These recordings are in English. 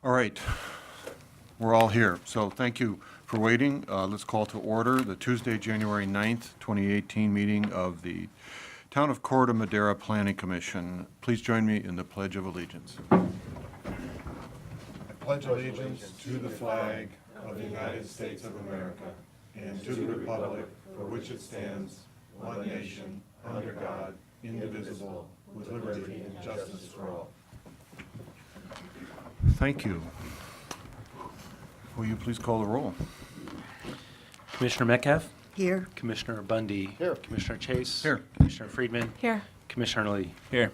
All right, we're all here, so thank you for waiting. Let's call to order the Tuesday, January 9th, 2018 meeting of the Town of Corte Madera Planning Commission. Please join me in the Pledge of Allegiance. I pledge allegiance to the flag of the United States of America and to the republic for which it stands, one nation, under God, indivisible, with liberty and justice for all. Thank you. Will you please call the roll? Commissioner Metcalf? Here. Commissioner Bundy? Here. Commissioner Chase? Here. Commissioner Friedman? Here. Commissioner Lee? Here.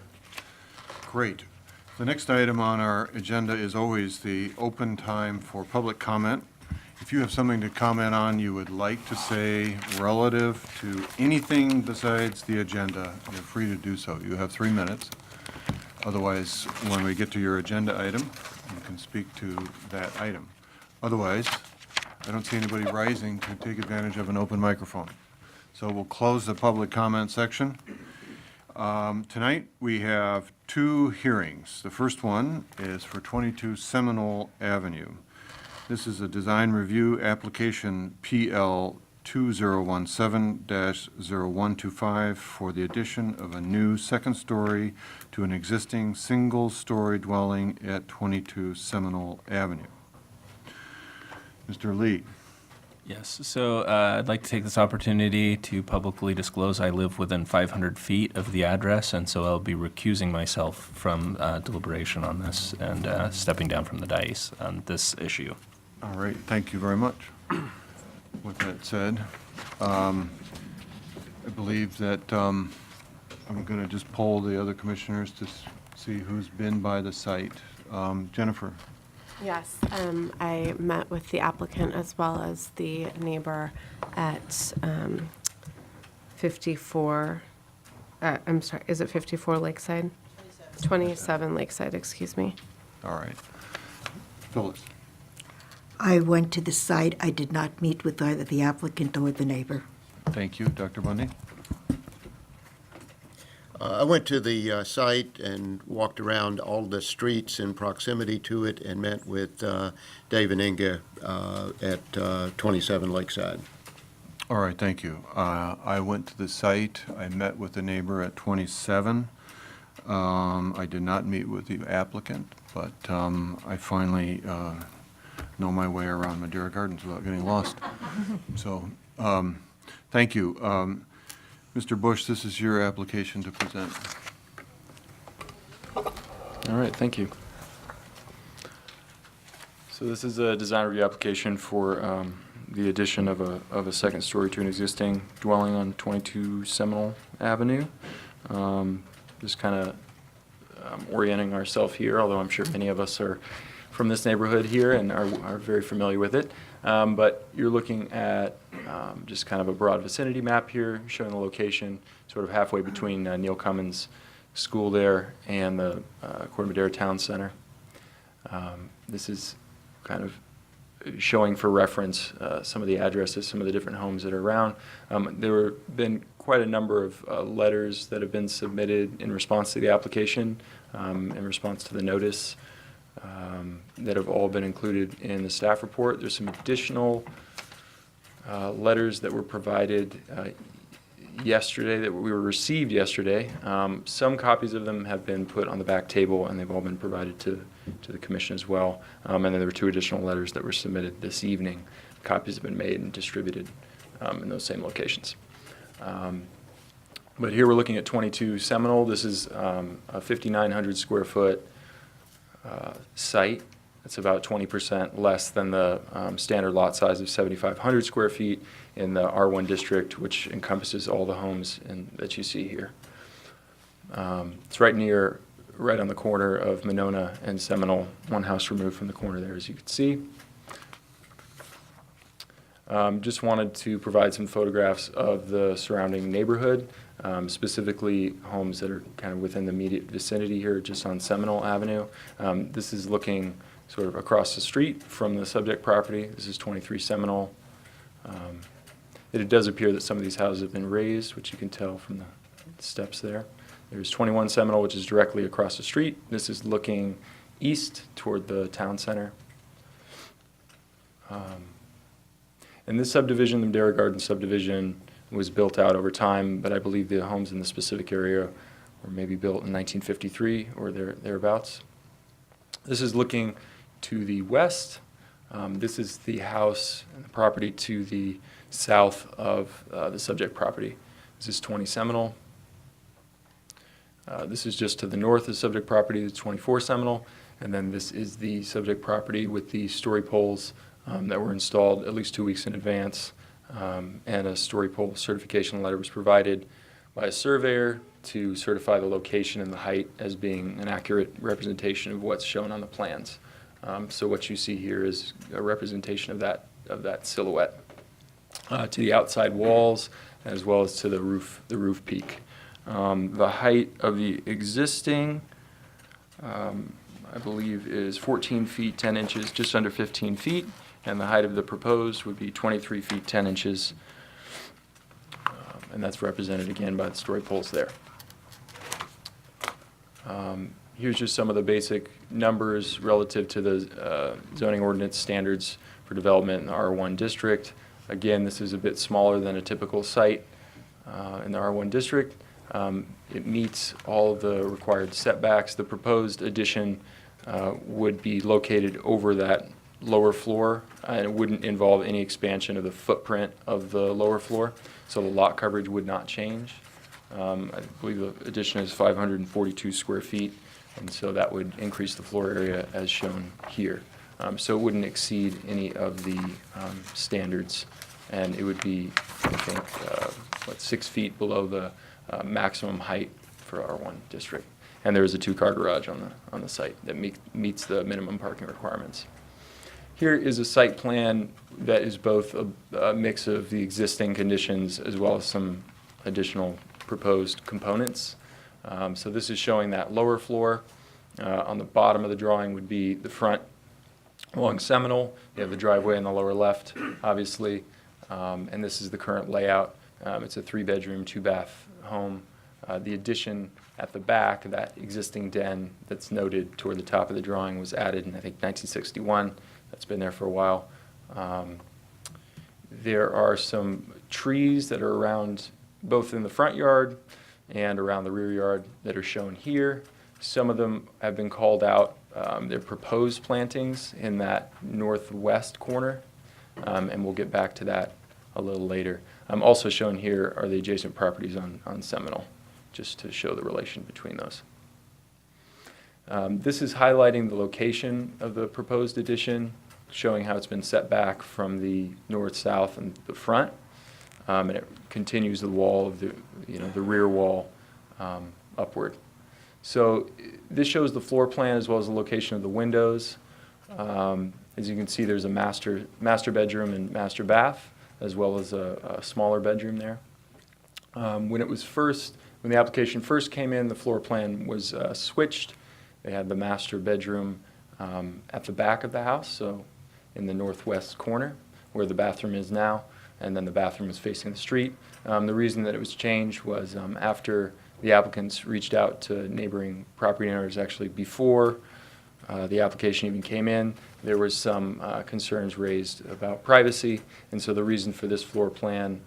Great. The next item on our agenda is always the open time for public comment. If you have something to comment on you would like to say relative to anything besides the agenda, you're free to do so. You have 3 minutes. Otherwise, when we get to your agenda item, you can speak to that item. Otherwise, I don't see anybody rising to take advantage of an open microphone. So we'll close the public comment section. Tonight, we have 2 hearings. The first one is for 22 Seminole Avenue. This is a design review application PL 2017-0125 for the addition of a new second story to an existing single-story dwelling at 22 Seminole Avenue. Mr. Lee. Yes, so I'd like to take this opportunity to publicly disclose I live within 500 feet of the address, and so I'll be recusing myself from deliberation on this and stepping down from the dais on this issue. All right, thank you very much. With that said, I believe that I'm going to just poll the other commissioners to see who's been by the site. Jennifer? Yes, I met with the applicant as well as the neighbor at 54, I'm sorry, is it 54 Lakeside? 27 Lakeside, excuse me. All right. Phyllis? I went to the site. I did not meet with either the applicant or the neighbor. Thank you. Dr. Bundy? I went to the site and walked around all the streets in proximity to it and met with Dave and Inga at 27 Lakeside. All right, thank you. I went to the site. I met with the neighbor at 27. I did not meet with the applicant, but I finally know my way around Madera Gardens without getting lost. So, thank you. Mr. Bush, this is your application to present. All right, thank you. So this is a design review application for the addition of a second story to an existing dwelling on 22 Seminole Avenue. Just kind of orienting ourselves here, although I'm sure many of us are from this neighborhood here and are very familiar with it. But you're looking at just kind of a broad vicinity map here, showing the location sort of halfway between Neil Cummins School there and the Corte Madera Town Center. This is kind of showing for reference some of the addresses, some of the different homes that are around. There have been quite a number of letters that have been submitted in response to the application, in response to the notice, that have all been included in the staff report. There's some additional letters that were provided yesterday, that we were received yesterday. Some copies of them have been put on the back table, and they've all been provided to the commission as well. And then there were 2 additional letters that were submitted this evening. Copies have been made and distributed in those same locations. But here we're looking at 22 Seminole. This is a 5,900 square foot site. It's about 20% less than the standard lot size of 7,500 square feet in the R1 district, which encompasses all the homes that you see here. It's right on the corner of Monona and Seminole, one house removed from the corner there, as you can see. Just wanted to provide some photographs of the surrounding neighborhood, specifically homes that are kind of within the immediate vicinity here, just on Seminole Avenue. This is looking sort of across the street from the subject property. This is 23 Seminole. It does appear that some of these houses have been raised, which you can tell from the steps there. There's 21 Seminole, which is directly across the street. This is looking east toward the town center. And this subdivision, the Madera Garden subdivision, was built out over time, but I believe the homes in the specific area were maybe built in 1953 or thereabouts. This is looking to the west. This is the house and the property to the south of the subject property. This is 20 Seminole. This is just to the north of the subject property, the 24 Seminole, and then this is the subject property with the story poles that were installed at least 2 weeks in advance, and a story pole certification letter was provided by a surveyor to certify the location and the height as being an accurate representation of what's shown on the plans. So what you see here is a representation of that silhouette to the outside walls as well as to the roof peak. The height of the existing, I believe, is 14 feet 10 inches, just under 15 feet, and the height of the proposed would be 23 feet 10 inches, and that's represented again by the story poles there. Here's just some of the basic numbers relative to the zoning ordinance standards for development in the R1 district. Again, this is a bit smaller than a typical site in the R1 district. It meets all of the required setbacks. The proposed addition would be located over that lower floor, and it wouldn't involve any expansion of the footprint of the lower floor, so the lot coverage would not change. I believe the addition is 542 square feet, and so that would increase the floor area as shown here. So it wouldn't exceed any of the standards, and it would be, I think, 6 feet below the maximum height for R1 district. And there is a two-car garage on the site that meets the minimum parking requirements. Here is a site plan that is both a mix of the existing conditions as well as some additional proposed components. So this is showing that lower floor. On the bottom of the drawing would be the front along Seminole. You have the driveway on the lower left, obviously, and this is the current layout. It's a 3-bedroom, 2-bath home. The addition at the back, that existing den that's noted toward the top of the drawing, was added in, I think, 1961. That's been there for a while. There are some trees that are around both in the front yard and around the rear yard that are shown here. Some of them have been called out. They're proposed plantings in that northwest corner, and we'll get back to that a little later. Also shown here are the adjacent properties on Seminole, just to show the relation between those. This is highlighting the location of the proposed addition, showing how it's been set back from the north-south and the front, and it continues the wall of the rear wall upward. So this shows the floor plan as well as the location of the windows. As you can see, there's a master bedroom and master bath, as well as a smaller bedroom there. When the application first came in, the floor plan was switched. They had the master bedroom at the back of the house, so in the northwest corner, where the bathroom is now, and then the bathroom is facing the street. The reason that it was changed was after the applicants reached out to neighboring property owners, actually before the application even came in, there was some concerns raised about privacy, and so the reason for this floor plan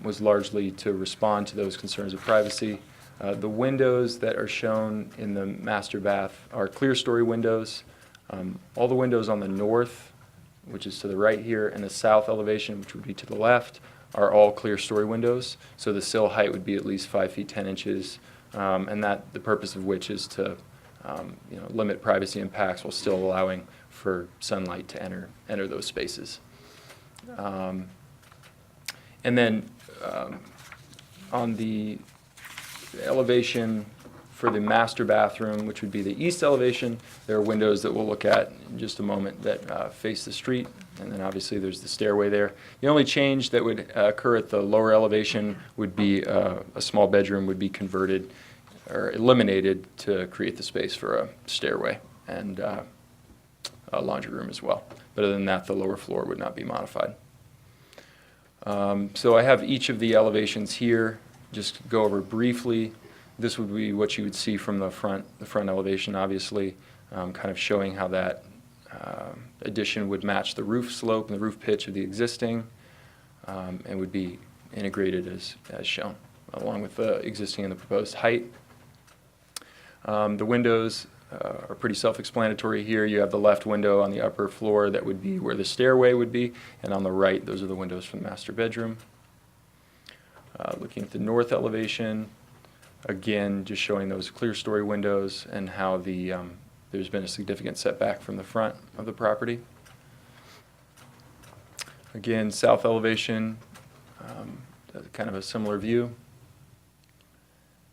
was largely to respond to those concerns of privacy. The windows that are shown in the master bath are clear story windows. All the windows on the north, which is to the right here, and the south elevation, which would be to the left, are all clear story windows. So the sill height would be at least 5 feet 10 inches, and that the purpose of which is to limit privacy impacts while still allowing for sunlight to enter those spaces. And then on the elevation for the master bathroom, which would be the east elevation, there are windows that we'll look at in just a moment that face the street, and then obviously there's the stairway there. The only change that would occur at the lower elevation would be a small bedroom would be converted or eliminated to create the space for a stairway and a laundry room as well. But other than that, the lower floor would not be modified. So I have each of the elevations here, just go over briefly. This would be what you would see from the front elevation, obviously. kind of showing how that addition would match the roof slope and the roof pitch of the existing, and would be integrated as shown, along with the existing and the proposed height. The windows are pretty self-explanatory here. You have the left window on the upper floor that would be where the stairway would be, and on the right, those are the windows from the master bedroom. Looking at the north elevation, again, just showing those clear story windows and how there's been a significant setback from the front of the property. Again, south elevation, kind of a similar view.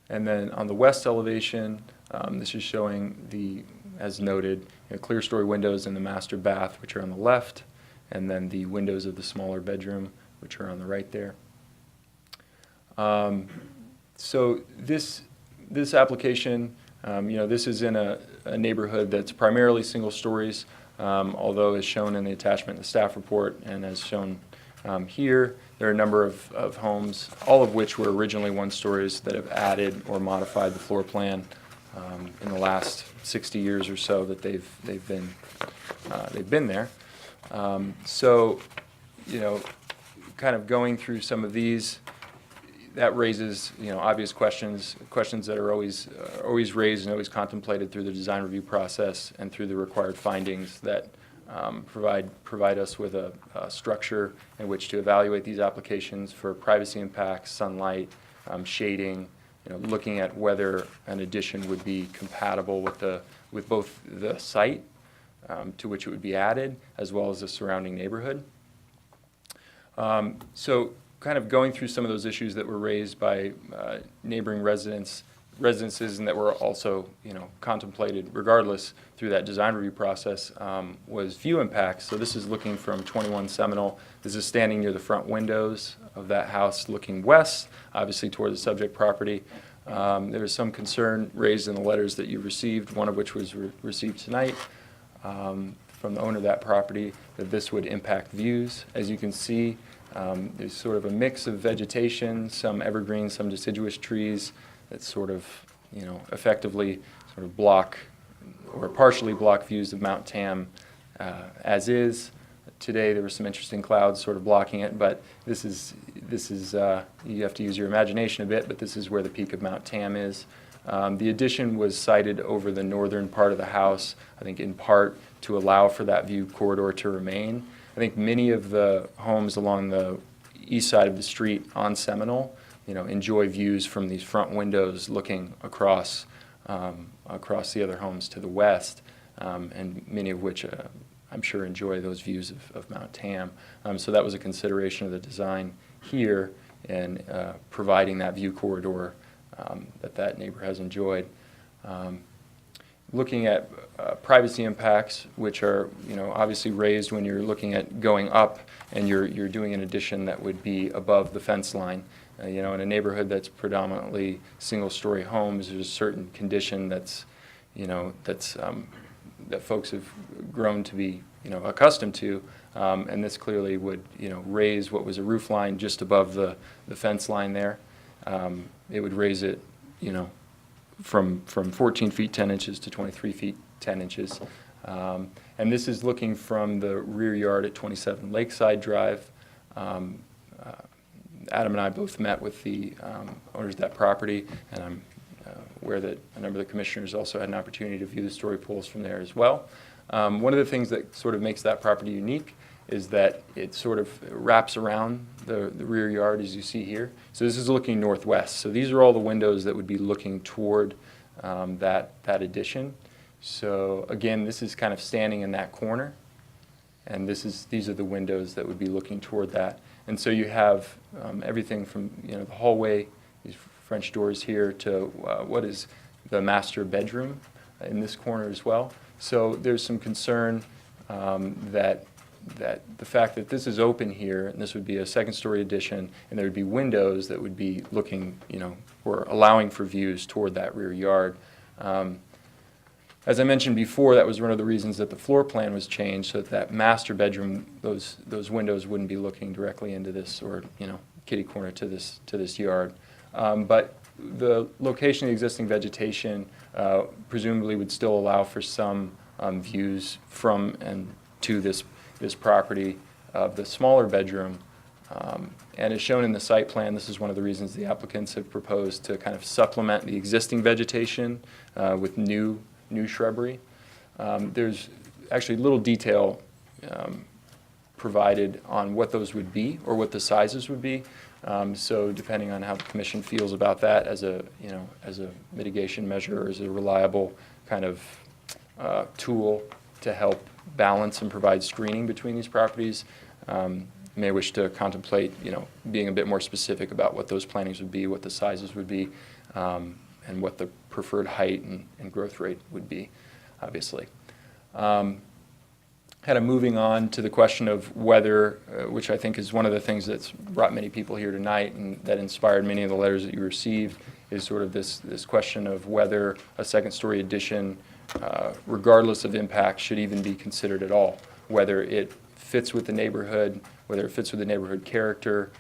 And then on the west elevation, this is showing as noted, clear story windows in the master bath, which are on the left, and then the windows of the smaller bedroom, which are on the right there. So this application, this is in a neighborhood that's primarily single stories, although as shown in the attachment in the staff report and as shown here, there are a number of homes, all of which were originally one stories that have added or modified the floor plan in the last 60 years or so that they've been there. So, kind of going through some of these, that raises, obvious questions that are always raised and always contemplated through the design review process and through the required findings that provide us with a structure in which to evaluate these applications for privacy impacts, sunlight, shading, looking at whether an addition would be compatible with both the site to which it would be added, as well as the surrounding neighborhood. So kind of going through some of those issues that were raised by neighboring residences and that were also, contemplated regardless through that design review process was view impacts. So this is looking from 21 Seminole. This is standing near the front windows of that house looking west, obviously toward the subject property. There was some concern raised in the letters that you received, one of which was received tonight from the owner of that property, that this would impact views. As you can see, there's sort of a mix of vegetation, some evergreens, some deciduous trees that sort of, effectively sort of block or partially block views of Mount Tam as is. Today there were some interesting clouds sort of blocking it, but this is you have to use your imagination a bit, but this is where the peak of Mount Tam is. The addition was sited over the northern part of the house, I think in part to allow for that view corridor to remain. I think many of the homes along the east side of the street on Seminole, enjoy views from these front windows looking across the other homes to the west, and many of which I'm sure enjoy those views of Mount Tam. So that was a consideration of the design here and providing that view corridor that neighbor has enjoyed. Looking at privacy impacts, which are obviously raised when you're looking at going up and you're doing an addition that would be above the fence line. In a neighborhood that's predominantly single-story homes, there's a certain condition that folks have grown to be accustomed to, and this clearly would raise what was a roof line just above the fence line there. It would raise it from 14 feet 10 inches to 23 feet 10 inches. And this is looking from the rear yard at 27 Lakeside Drive. Adam and I both met with the owners of that property, and I'm aware that a number of the commissioners also had an opportunity to view the story pools from there as well. One of the things that sort of makes that property unique is that it sort of wraps around the rear yard, as you see here. So this is looking northwest. So these are all the windows that would be looking toward that addition. So again, this is kind of standing in that corner, and these are the windows that would be looking toward that. And so you have everything from the hallway, these French doors here, to what is the master bedroom in this corner as well. So there's some concern that the fact that this is open here, and this would be a second-story addition, and there would be windows that would be looking, or allowing for views toward that rear yard. As I mentioned before, that was one of the reasons that the floor plan was changed, so that master bedroom, those windows wouldn't be looking directly into this, or kitty corner to this yard. But the location of the existing vegetation presumably would still allow for some views from and to this property of the smaller bedroom. And as shown in the site plan, this is one of the reasons the applicants have proposed to kind of supplement the existing vegetation with new shrubbery. There's actually little detail provided on what those would be or what the sizes would be. So depending on how the commission feels about that as a mitigation measure or as a reliable kind of tool to help balance and provide screening between these properties, may wish to contemplate, being a bit more specific about what those plantings would be, what the sizes would be, and what the preferred height and growth rate would be, obviously. Kind of moving on to the question of whether, which I think is one of the things that's brought many people here tonight and that inspired many of the letters that you received, is sort of this question of whether a second-story addition, regardless of impact, should even be considered at all, whether it fits with the neighborhood, whether it fits with the neighborhood character.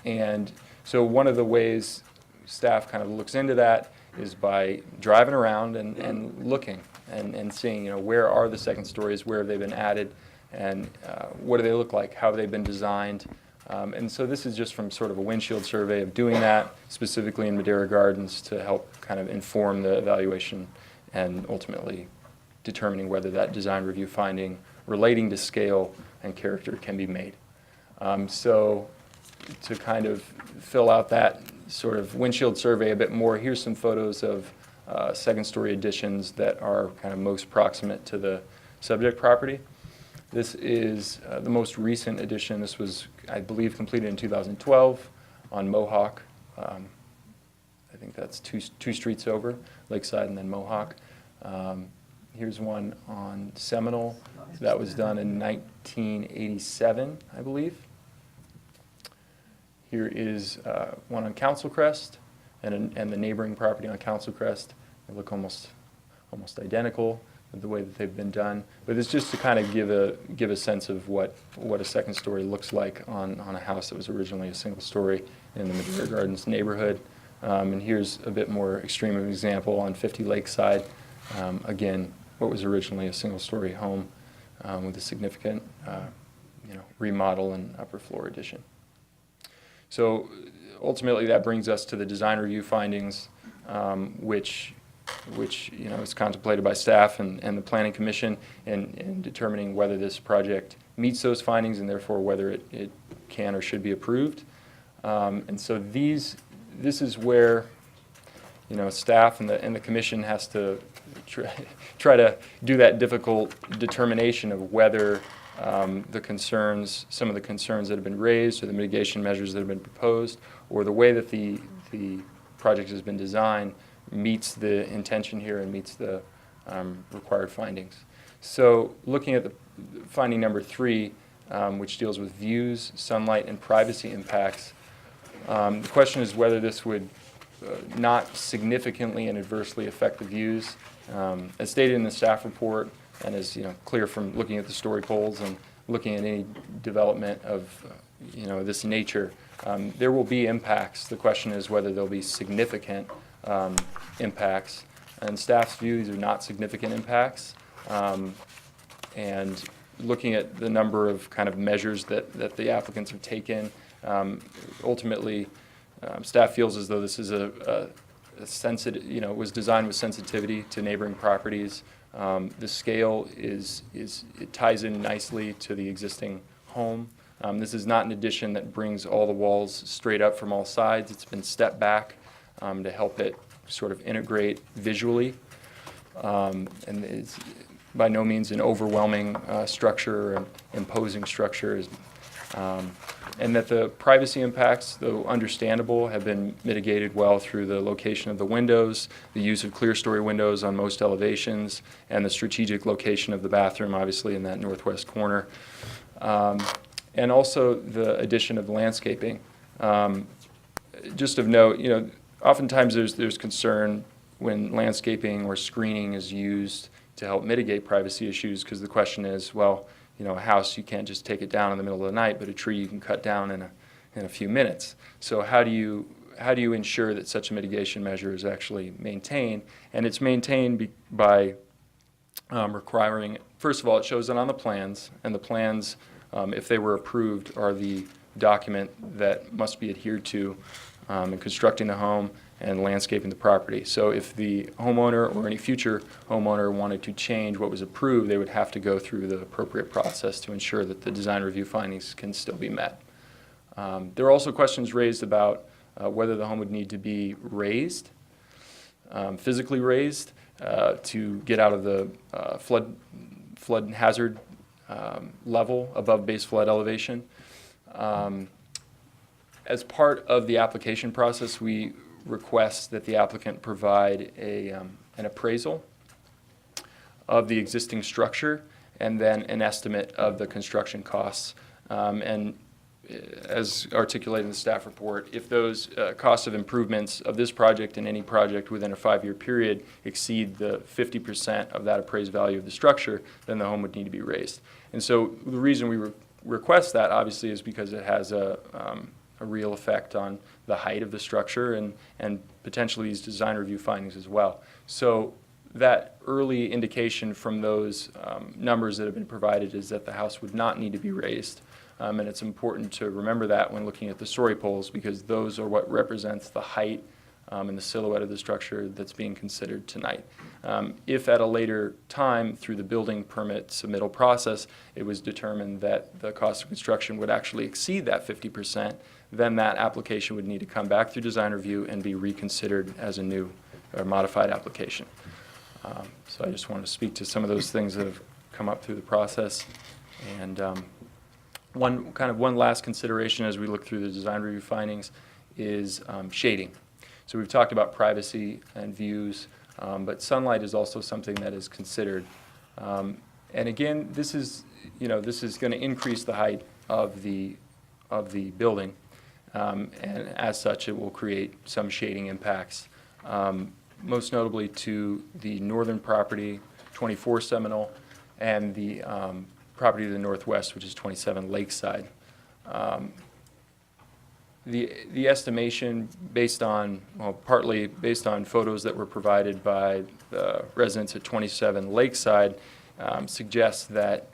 And so one of the ways staff kind of looks into that is by driving around and looking and seeing, where are the second stories, where have they been added, and what do they look like, how have they been designed. And so this is just from sort of a windshield survey of doing that, specifically in Madera Gardens, to help kind of inform the evaluation and ultimately determining whether that design review finding relating to scale and character can be made. So to kind of fill out that sort of windshield survey a bit more, here's some photos of second-story additions that are kind of most proximate to the subject property. This is the most recent addition. This was, I believe, completed in 2012 on Mohawk. I think that's two streets over, Lakeside and then Mohawk. Here's one on Seminole. That was done in 1987, I believe. Here is one on Council Crest and the neighboring property on Council Crest. They look almost identical with the way that they've been done. But it's just to kind of give a sense of what a second story looks like on a house that was originally a single story in the Madera Gardens neighborhood. And here's a bit more extreme of an example on 50 Lakeside. Again, what was originally a single story home with a significant remodel and upper floor addition. So ultimately that brings us to the design review findings, which is contemplated by staff and the Planning Commission in determining whether this project meets those findings and therefore whether it can or should be approved. And so this is where staff and the Commission has to try to do that difficult determination of whether some of the concerns that have been raised or the mitigation measures that have been proposed or the way that the project has been designed meets the intention here and meets the required findings. So looking at the finding number 3, which deals with views, sunlight, and privacy impacts, the question is whether this would not significantly and adversely affect the views. As stated in the staff report, and as clear from looking at the story poles and looking at any development of this nature, there will be impacts. The question is whether there'll be significant impacts. And staff's view, these are not significant impacts. And looking at the number of kind of measures that the applicants have taken, ultimately, staff feels as though this is a sensitive, it was designed with sensitivity to neighboring properties. The scale it ties in nicely to the existing home. This is not an addition that brings all the walls straight up from all sides. It's been stepped back to help it sort of integrate visually. And it's by no means an overwhelming structure or imposing structure. And that the privacy impacts, though understandable, have been mitigated well through the location of the windows, the use of clear story windows on most elevations, and the strategic location of the bathroom, obviously in that northwest corner. And also the addition of landscaping. Just of note, oftentimes there's concern when landscaping or screening is used to help mitigate privacy issues, because the question is, well, a house, you can't just take it down in the middle of the night, but a tree you can cut down in a few minutes. So how do you how do you ensure that such a mitigation measure is actually maintained? And it's maintained by requiring, first of all, it shows it on the plans, and the plans, if they were approved, are the document that must be adhered to in constructing the home and landscaping the property. So if the homeowner or any future homeowner wanted to change what was approved, they would have to go through the appropriate process to ensure that the design review findings can still be met. There are also questions raised about whether the home would need to be raised, physically raised, to get out of the flood hazard level above base flood elevation. As part of the application process, we request that the applicant provide an appraisal of the existing structure and then an estimate of the construction costs. And as articulated in the staff report, if those costs of improvements of this project and any project within a 5-year period exceed the 50% of that appraised value of the structure, then the home would need to be raised. And so the reason we request that, obviously, is because it has a real effect on the height of the structure and potentially these design review findings as well. So that early indication from those numbers that have been provided is that the house would not need to be raised. And it's important to remember that when looking at the story poles, because those are what represents the height and the silhouette of the structure that's being considered tonight. If at a later time, through the building permit submittal process, it was determined that the cost of construction would actually exceed that 50%, then that application would need to come back through design review and be reconsidered as a new or modified application. So I just wanted to speak to some of those things that have come up through the process. And one last consideration as we look through the design review findings is shading. So we've talked about privacy and views, but sunlight is also something that is considered. And again, this is going to increase the height of the building, and as such, it will create some shading impacts. Most notably to the northern property, 24 Seminole, and the property to the northwest, which is 27 Lakeside. The estimation based on, partly based on photos that were provided by the residents at 27 Lakeside, suggests that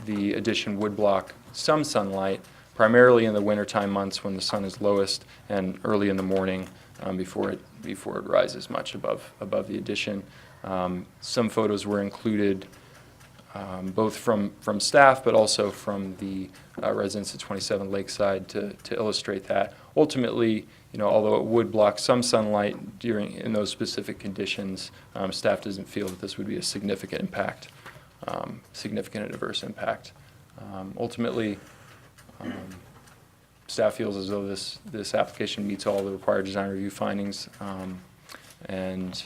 the addition would block some sunlight, primarily in the wintertime months when the sun is lowest and early in the morning before it rises much above the addition. Some photos were included both from staff, but also from the residents at 27 Lakeside to illustrate that. Ultimately, although it would block some sunlight in those specific conditions, staff doesn't feel that this would be a significant impact, significant adverse impact. Ultimately, staff feels as though this application meets all the required design review findings, and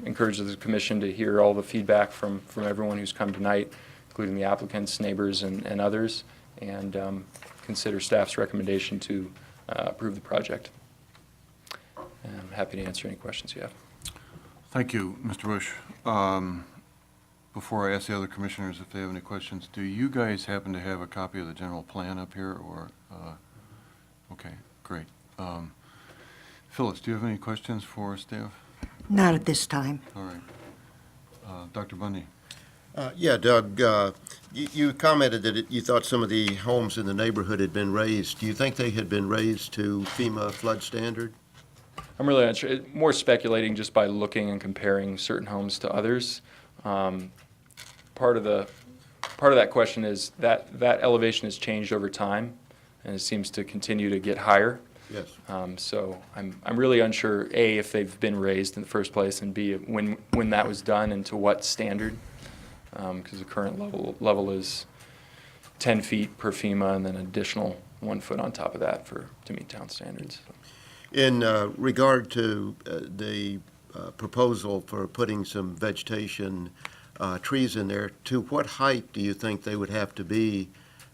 encourages the commission to hear all the feedback from everyone who's come tonight, including the applicants, neighbors, and others, and consider staff's recommendation to approve the project. And I'm happy to answer any questions you have. Thank you, Mr. Bush. Before I ask the other commissioners if they have any questions, do you guys happen to have a copy of the general plan up here, or? Okay, great. Phyllis, do you have any questions for staff? Not at this time. All right. Dr. Bundy? Yeah, Doug, you commented that you thought some of the homes in the neighborhood had been raised. Do you think they had been raised to FEMA flood standard? I'm really not sure. More speculating just by looking and comparing certain homes to others. Part of that question is that elevation has changed over time, and it seems to continue to get higher. Yes. So I'm really unsure, A, if they've been raised in the first place, and B, when that was done and to what standard, because the current level is 10 feet per FEMA and then an additional 1 foot on top of that to meet town standards. In regard to the proposal for putting some vegetation, trees in there, to what height do you think they would have to be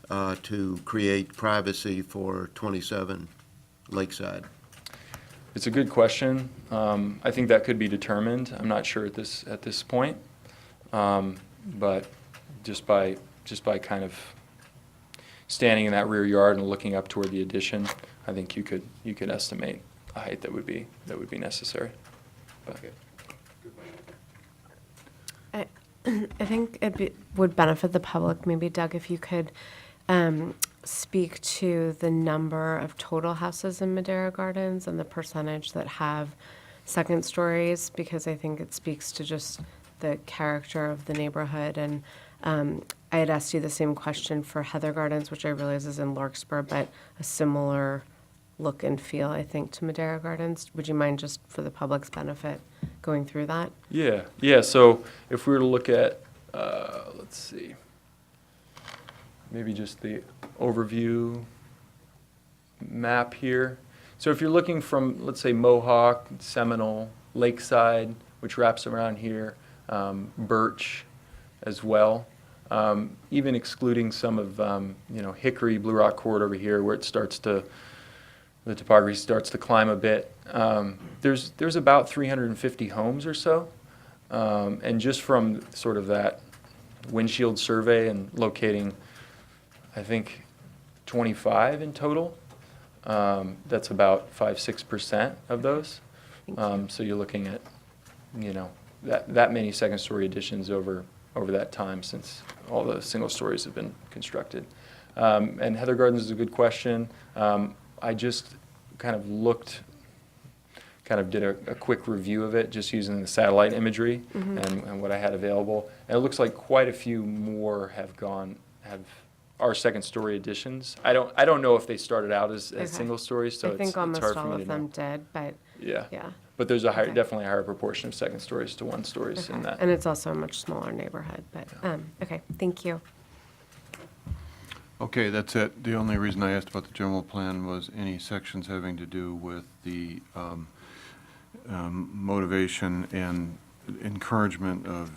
to create privacy for 27 Lakeside? It's a good question. I think that could be determined. I'm not sure at this point, but just by kind of standing in that rear yard and looking up toward the addition, I think you could estimate height that would be necessary. But- I think would benefit the public, maybe Doug, if you could speak to the number of total houses in Madera Gardens and the percentage that have second stories, because I think it speaks to just the character of the neighborhood. And I had asked you the same question for Heather Gardens, which I realize is in Larkspur, but a similar look and feel, I think, to Madera Gardens. Would you mind, just for the public's benefit, going through that? Yeah. So if we were to look at, let's see, maybe just the overview map here. So if you're looking from, let's say, Mohawk, Seminole, Lakeside, which wraps around here, Birch as well, even excluding some of, Hickory, Blue Rock Court over here, where the topography starts to climb a bit. There's about 350 homes or so. And just from sort of that windshield survey and locating, I think, 25 in total, that's about 5-6% of those. So you're looking at, that many second-story additions over that time since all the single stories have been constructed. And Heather Gardens is a good question. I just kind of did a quick review of it, just using the satellite imagery and what I had available. And it looks like quite a few more are second story additions. I don't know if they started out as single stories, so I think it's almost hard for all me of to them know. did, but Yeah. yeah. But there's Okay. definitely a higher proportion of second stories to one stories in Okay. that. And it's also a much smaller neighborhood, but, okay, thank you. Okay, that's it. The only reason I asked about the general plan was any sections having to do with the motivation and encouragement of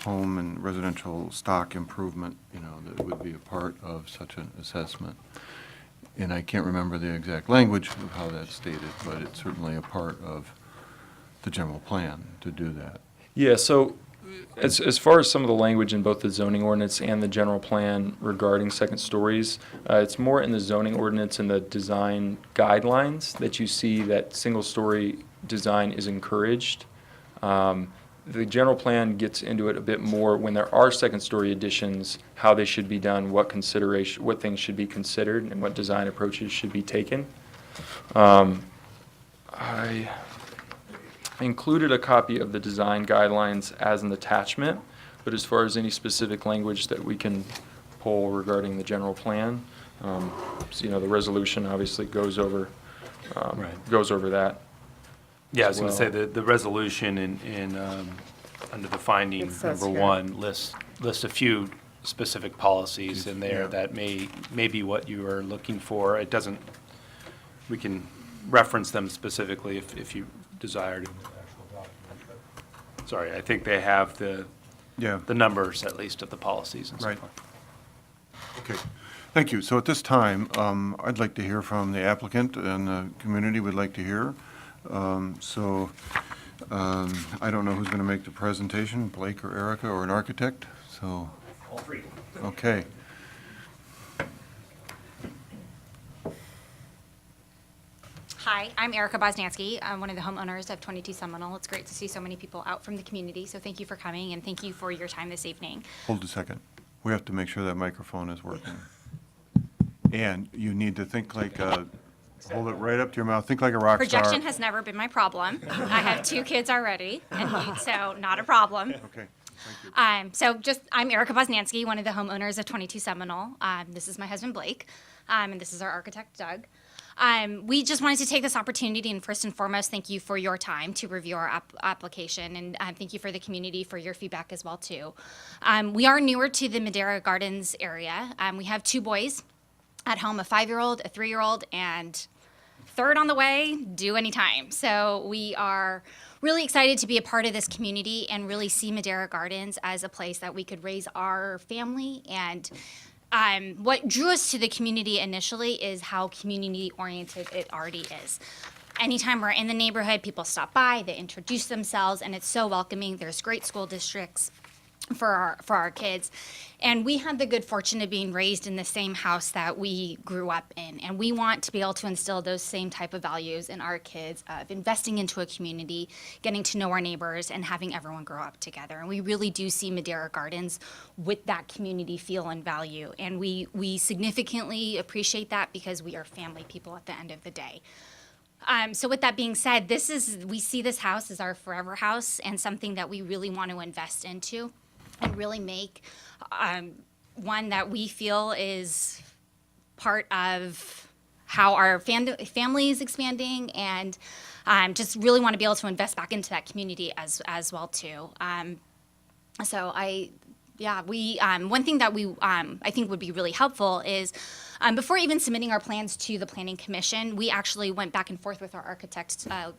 home and residential stock improvement, that would be a part of such an assessment. And I can't remember the exact language of how that's stated, but it's certainly a part of the general plan to do that. Yeah, so as far as some of the language in both the zoning ordinance and the general plan regarding second stories, it's more in the zoning ordinance and the design guidelines that you see that single-story design is encouraged. The general plan gets into it a bit more when there are second-story additions, how they should be done, what things should be considered, and what design approaches should be taken. I included a copy of the design guidelines as an attachment, but as far as any specific language that we can pull regarding the general plan, the resolution obviously goes over that. Yeah, I was going to say, well. the resolution under the finding It says number here. 1 lists a few specific policies in there Yeah. that may be what you are looking for. It doesn't, we can reference them specifically if you desire to. Sorry, I think they have the numbers, at least, of the policies and so Right. forth. Okay, thank you. So at this time, I'd like to hear from the applicant, and the community would like to hear. I don't know who's going to make the presentation, Blake or Erica or an architect, so. All three. Okay. Hi, I'm Erica Bosnansky. I'm one of the homeowners of 22 Seminole. It's great to see so many people out from the community, so thank you for coming, and thank you for your time this evening. Hold a second. We have to make sure that microphone is working. And you need to think like, hold it right up to your mouth, think like a rock star. Projection has never been my problem. I have 2 kids already, and so not a problem. Okay, thank you. I'm Erica Bosnansky, one of the homeowners of 22 Seminole. This is my husband, Blake, and this is our architect, Doug. We just wanted to take this opportunity and first and foremost, thank you for your time to review our application, and thank you for the community for your feedback as well, too. We are newer to the Madera Gardens area. We have 2 boys at home, a 5-year-old, a 3-year-old, and third on the way, due anytime. So we are really excited to be a part of this community and really see Madera Gardens as a place that we could raise our family. And what drew us to the community initially is how community-oriented it already is. Anytime we're in the neighborhood, people stop by, they introduce themselves, and it's so welcoming. There's great school districts. for our kids. And we had the good fortune of being raised in the same house that we grew up in. And we want to be able to instill those same type of values in our kids of investing into a community, getting to know our neighbors, and having everyone grow up together. And we really do see Madera Gardens with that community feel and value. And we significantly appreciate that because we are family people at the end of the day. So with that being said, we see this house as our forever house and something that we really want to invest into and really make one that we feel is part of how our family is expanding, and just really want to be able to invest back into that community as well too. One thing that I think would be really helpful is before even submitting our plans to the Planning Commission, we actually went back and forth with our architect a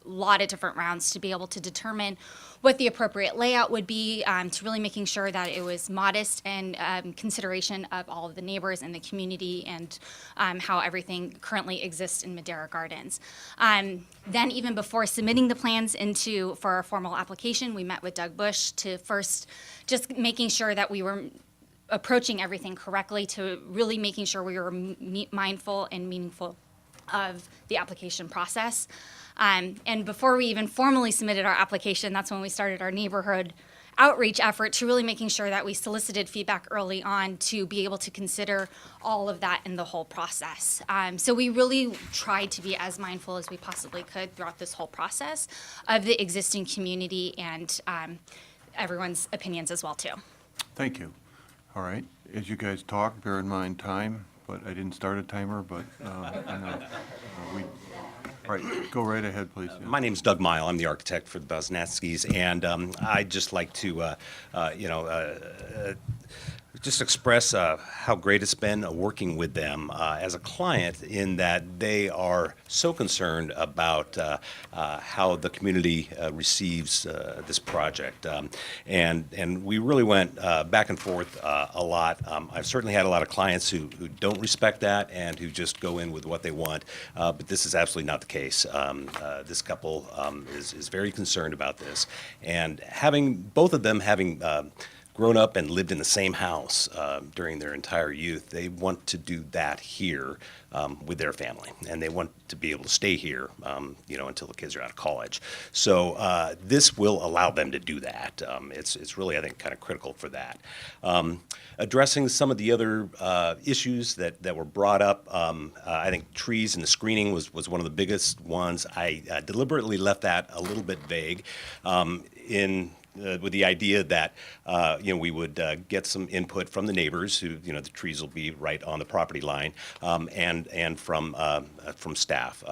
lot of different rounds to be able to determine what the appropriate layout would be, to really making sure that it was modest and consideration of all of the neighbors and the community and how everything currently exists in Madera Gardens. Then even before submitting the plans for our formal application, we met with Doug Bush to first just making sure that we were approaching everything correctly, to really making sure we were mindful and meaningful of the application process. And before we even formally submitted our application, that's when we started our neighborhood outreach effort to really making sure that we solicited feedback early on to be able to consider all of that in the whole process. So we really tried to be as mindful as we possibly could throughout this whole process of the existing community and everyone's opinions as well too. Thank you. All right, as you guys talk, bear in mind time, but I didn't start a timer, but I know all right, go right ahead, please. Yeah. My name's Doug Mile. I'm the architect for the Bosnatskis, and I'd just like to, just express how great it's been working with them as a client, in that they are so concerned about how the community receives this project. And we really went back and forth a lot. I've certainly had a lot of clients who don't respect that and who just go in with what they want, but this is absolutely not the case. This couple is very concerned about this. And both of them having grown up and lived in the same house during their entire youth, they want to do that here with their family, and they want to be able to stay here, until the kids are out of college. So this will allow them to do that. It's really, I think, kind of critical for that. Addressing some of the other issues that were brought up, I think trees and the screening was one of the biggest ones. I deliberately left that a little bit vague with the idea that we would get some input from the neighbors, who the trees will be right on the property line, and from staff.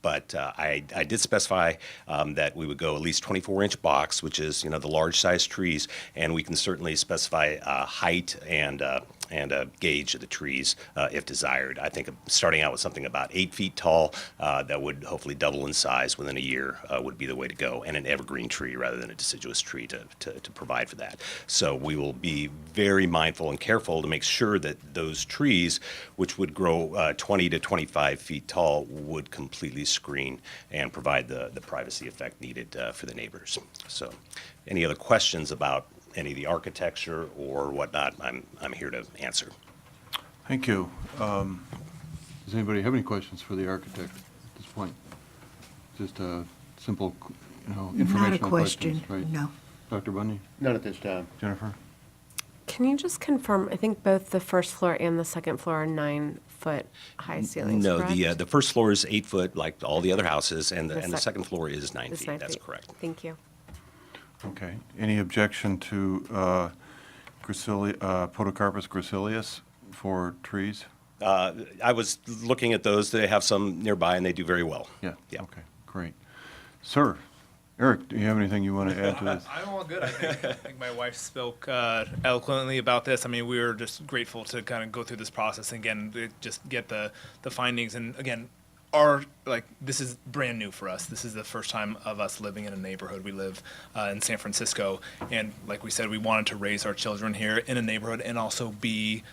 But I did specify that we would go at least 24-inch box, which is the large size trees, and we can certainly specify height and a gauge of the trees if desired. I think starting out with something about 8 feet tall that would hopefully double in size within a year would be the way to go, and an evergreen tree rather than a deciduous tree to provide for that. So we will be very mindful and careful to make sure that those trees, which would grow 20 to 25 feet tall, would completely screen and provide the privacy effect needed for the neighbors. So any other questions about any of the architecture or whatnot, I'm here to answer. Thank you. Does anybody have any questions for the architect at this point? Just a simple, informational questions, right? No. Dr. Bundy? None at this time. Jennifer? Can you just confirm, I think both the first floor and the second floor are 9-foot high ceilings, No, correct? the first floor is 8 foot, like all the other houses, and the sec- second floor is 9 It's feet. 9 That's feet. correct. Thank you. Okay. Any objection to Podocarpus gracilius for trees? I was looking at those. They have some nearby, and they do very well. Yeah. Yeah. Okay, great. Sir, Eric, do you have anything you want to add to this? I'm all good, I think. I think my wife spoke eloquently about this. I mean, we were just grateful to kind of go through this process and, again, just get the findings. And, again, this is brand new for us. This is the first time of us living in a neighborhood. We live in San Francisco, and like we said, we wanted to raise our children here in a neighborhood and also be,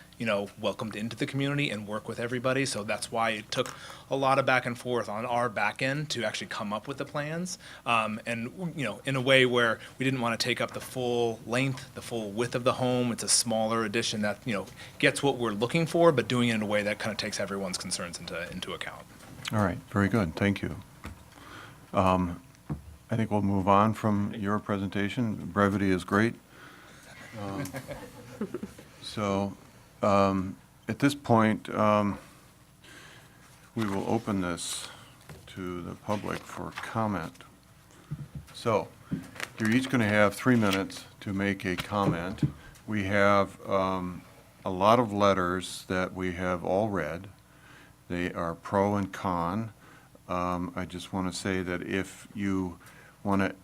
welcomed into the community and work with everybody. So that's why it took a lot of back and forth on our back end to actually come up with the plans. And in a way where we didn't want to take up the full length, the full width of the home. It's a smaller addition that, gets what we're looking for, but doing it in a way that kind of takes everyone's concerns into account. All right, very good, thank you. I think we'll move on from your presentation. Brevity is great. So, at this point, we will open this to the public for comment. So, you're each going to have 3 minutes to make a comment. We have a lot of letters that we have all read. They are pro and con. I just want to say that if you want to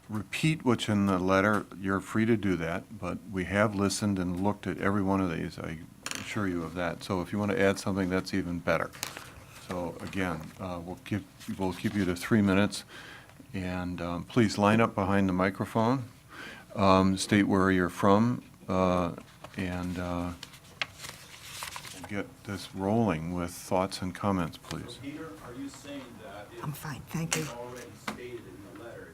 repeat what's in the letter, you're free to do that, but we have listened and looked at every one of these, I assure you of that. So if you want to add something, that's even better. So again, we'll keep you to 3 minutes, and please line up behind the microphone, state where you're from, and we'll get this rolling with thoughts and comments, please. Peter, are you saying that I'm fine, thank you. it's already stated in the letter?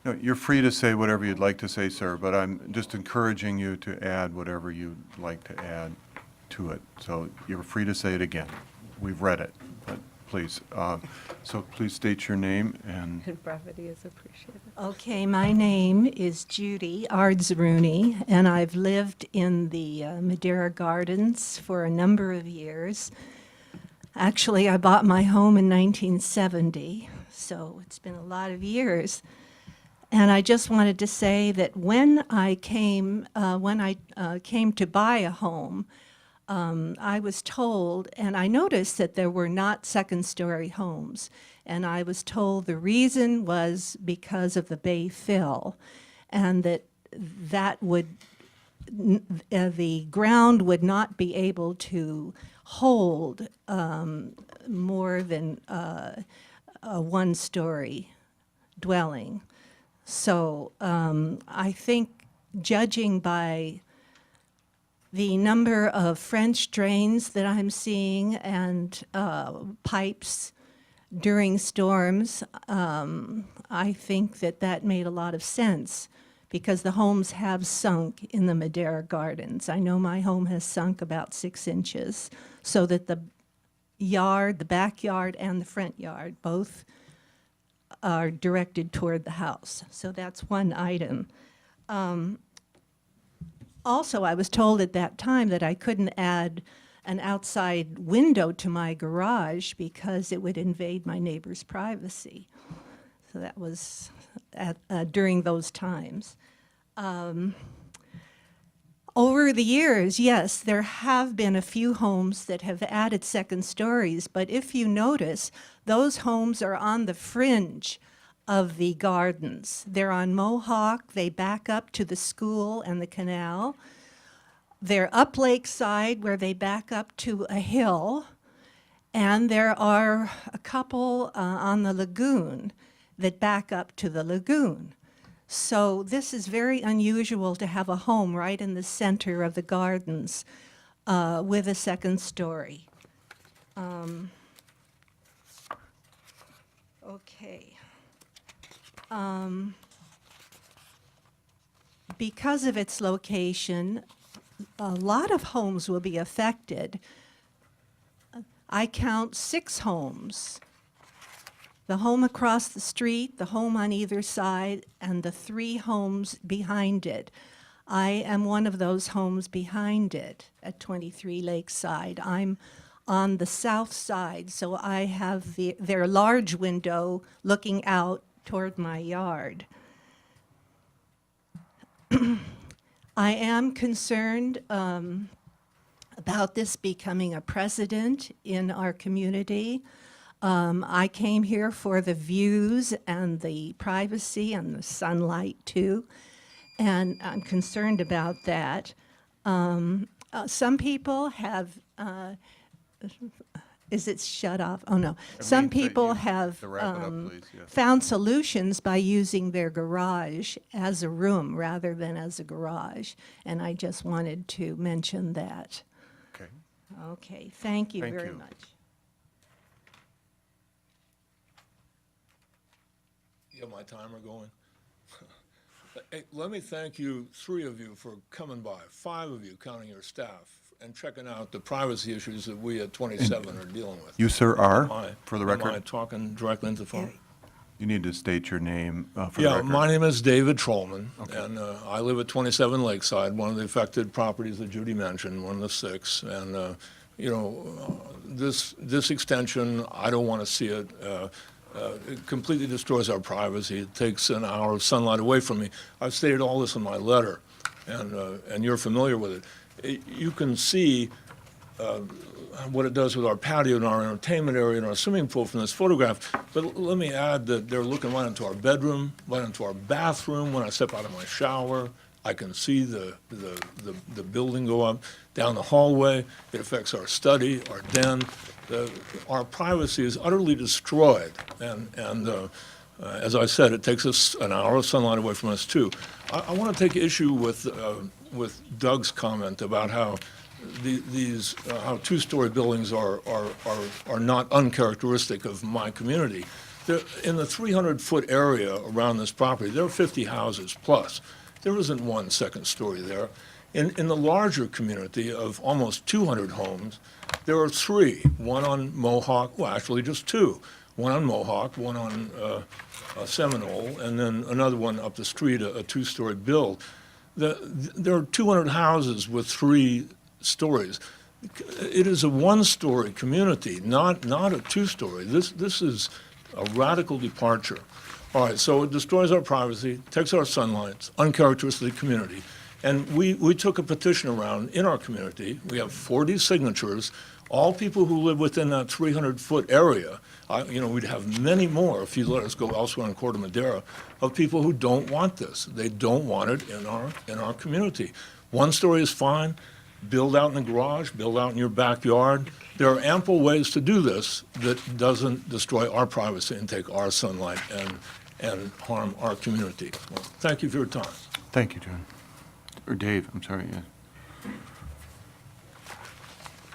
No, you're free to say whatever you'd like to say, sir, but I'm just encouraging you to add whatever you'd like to add to it. So you're free to say it again. We've read it, but please. So please state your name and Brevity is appreciated. Okay, my name is Judy Ardzruni, and I've lived in the Madera Gardens for a number of years. Actually, I bought my home in 1970, so it's been a lot of years. And I just wanted to say that when I came to buy a home, I was told, and I noticed that there were not second-story homes, and I was told the reason was because of the bay fill, and that would the ground would not be able to hold more than a one-story dwelling. So I think, judging by the number of French drains that I'm seeing and pipes during storms, I think that made a lot of sense, because the homes have sunk in the Madera Gardens. I know my home has sunk about 6 inches, so that the yard, the backyard, and the front yard both are directed toward the house. So that's one item. Also, I was told at that time that I couldn't add an outside window to my garage because it would invade my neighbor's privacy. So that was during those times. Over the years, yes, there have been a few homes that have added second stories, but if you notice, those homes are on the fringe of the gardens. They're on Mohawk, they back up to the school and the canal. They're up Lakeside, where they back up to a hill, and there are a couple on the lagoon that back up to the lagoon. So this is very unusual to have a home right in the center of the gardens with a second story. Okay. Because of its location, a lot of homes will be affected. I count 6 homes. The home across the street, the home on either side, and the 3 homes behind it. I am one of those homes behind it at 23 Lakeside. I'm on the south side, so I have their large window looking out toward my yard. I am concerned about this becoming a precedent in our community. I came here for the views and the privacy and the sunlight too, and I'm concerned about that. Some people have Is it shut off? Oh, no. Some means that people you- have to wrap it up, please, yes. found solutions by using their garage as a room rather than as a garage. And I just wanted to mention that. Okay. Okay, thank you Thank very you. much. You have my timer going? Hey, let me thank you, 3 of you, for coming by, 5 of you, counting your staff, and checking out the privacy issues that we at 27 are dealing with. You, sir, are, Am I- for the Am I record? talking directly into the phone? You need to state your name for the Yeah, record. my name is David Trollman, and I live at 27 Lakeside, one of the affected properties that Judy mentioned, one of the 6. And, this extension, I don't want to see it. It completely destroys our privacy. It takes an hour of sunlight away from me. I've stated all this in my letter, and you're familiar with it. You can see what it does with our patio and our entertainment area and our swimming pool from this photograph. But let me add that they're looking right into our bedroom, right into our bathroom. When I step out of my shower, I can see the building go up down the hallway. It affects our study, our den. Our privacy is utterly destroyed. And as I said, it takes us an hour of sunlight away from us, too. I want to take issue with Doug's comment about how how 2-story buildings are not uncharacteristic of my community. In the 300-foot area around this property, there are 50 houses plus. There isn't one second story there. In the larger community of almost 200 homes, there are 3, one on Mohawk, well, actually just 2, one on Mohawk, one on Seminole, and then another one up the street, a 2-story build. There are 200 houses with 3 stories. It is a 1-story community, not a 2-story. This is a radical departure. All right, so it destroys our privacy, takes our sunlight, it's uncharacteristic community. And we took a petition around in our community. We have 40 signatures, all people who live within that 300-foot area. We'd have many more if you let us go elsewhere in Corte Madera, of people who don't want this. They don't want it in our community. 1 story is fine. Build out in the garage, build out in your backyard. There are ample ways to do this that doesn't destroy our privacy and take our sunlight and harm our community. Well, thank you for your time. Thank you, John. Or Dave, I'm sorry, yeah.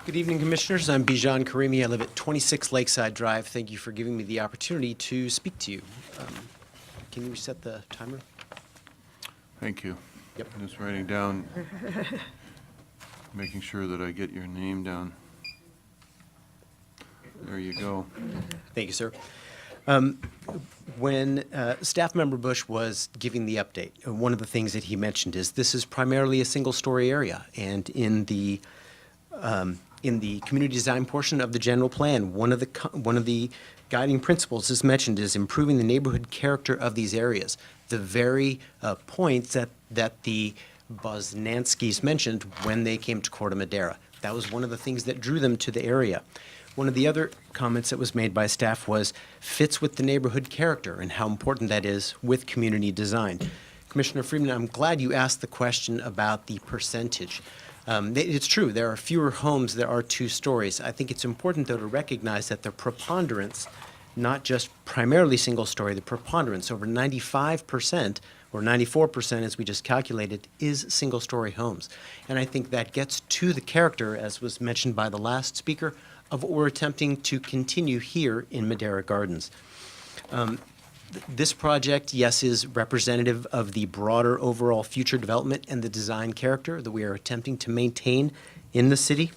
Good evening, Commissioners. I'm Bijan Karimi. I live at 26 Lakeside Drive. Thank you for giving me the opportunity to speak to you. Can you reset the timer? Thank you. Yep. I'm just writing down, making sure that I get your name down. There you go. Thank you, sir. When Staff Member Bush was giving the update, one of the things that he mentioned is this is primarily a single-story area, and in the community design portion of the general plan, one of the guiding principles is mentioned is improving the neighborhood character of these areas. The very points that the Bosnanskis mentioned when they came to Corte Madera. That was one of the things that drew them to the area. One of the other comments that was made by staff was fits with the neighborhood character and how important that is with community design. Commissioner Freeman, I'm glad you asked the question about the percentage. It's true, there are fewer homes that are 2 stories. I think it's important, though, to recognize that the preponderance, not just primarily single story, the preponderance, over 95%, or 94%, as we just calculated, is single-story homes. And I think that gets to the character, as was mentioned by the last speaker, of what we're attempting to continue here in Madera Gardens. This project, yes, is representative of the broader overall future development and the design character that we are attempting to maintain in the city.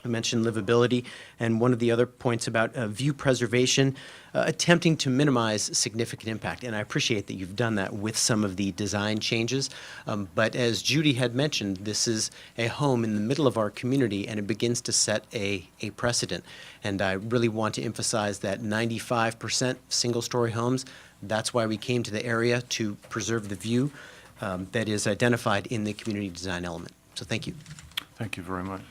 I mentioned livability, and one of the other points about view preservation, attempting to minimize significant impact. And I appreciate that you've done that with some of the design changes. But as Judy had mentioned, this is a home in the middle of our community, and it begins to set a precedent. And I really want to emphasize that 95% single-story homes, that's why we came to the area, to preserve the view that is identified in the community design element. So thank you. Thank you very much.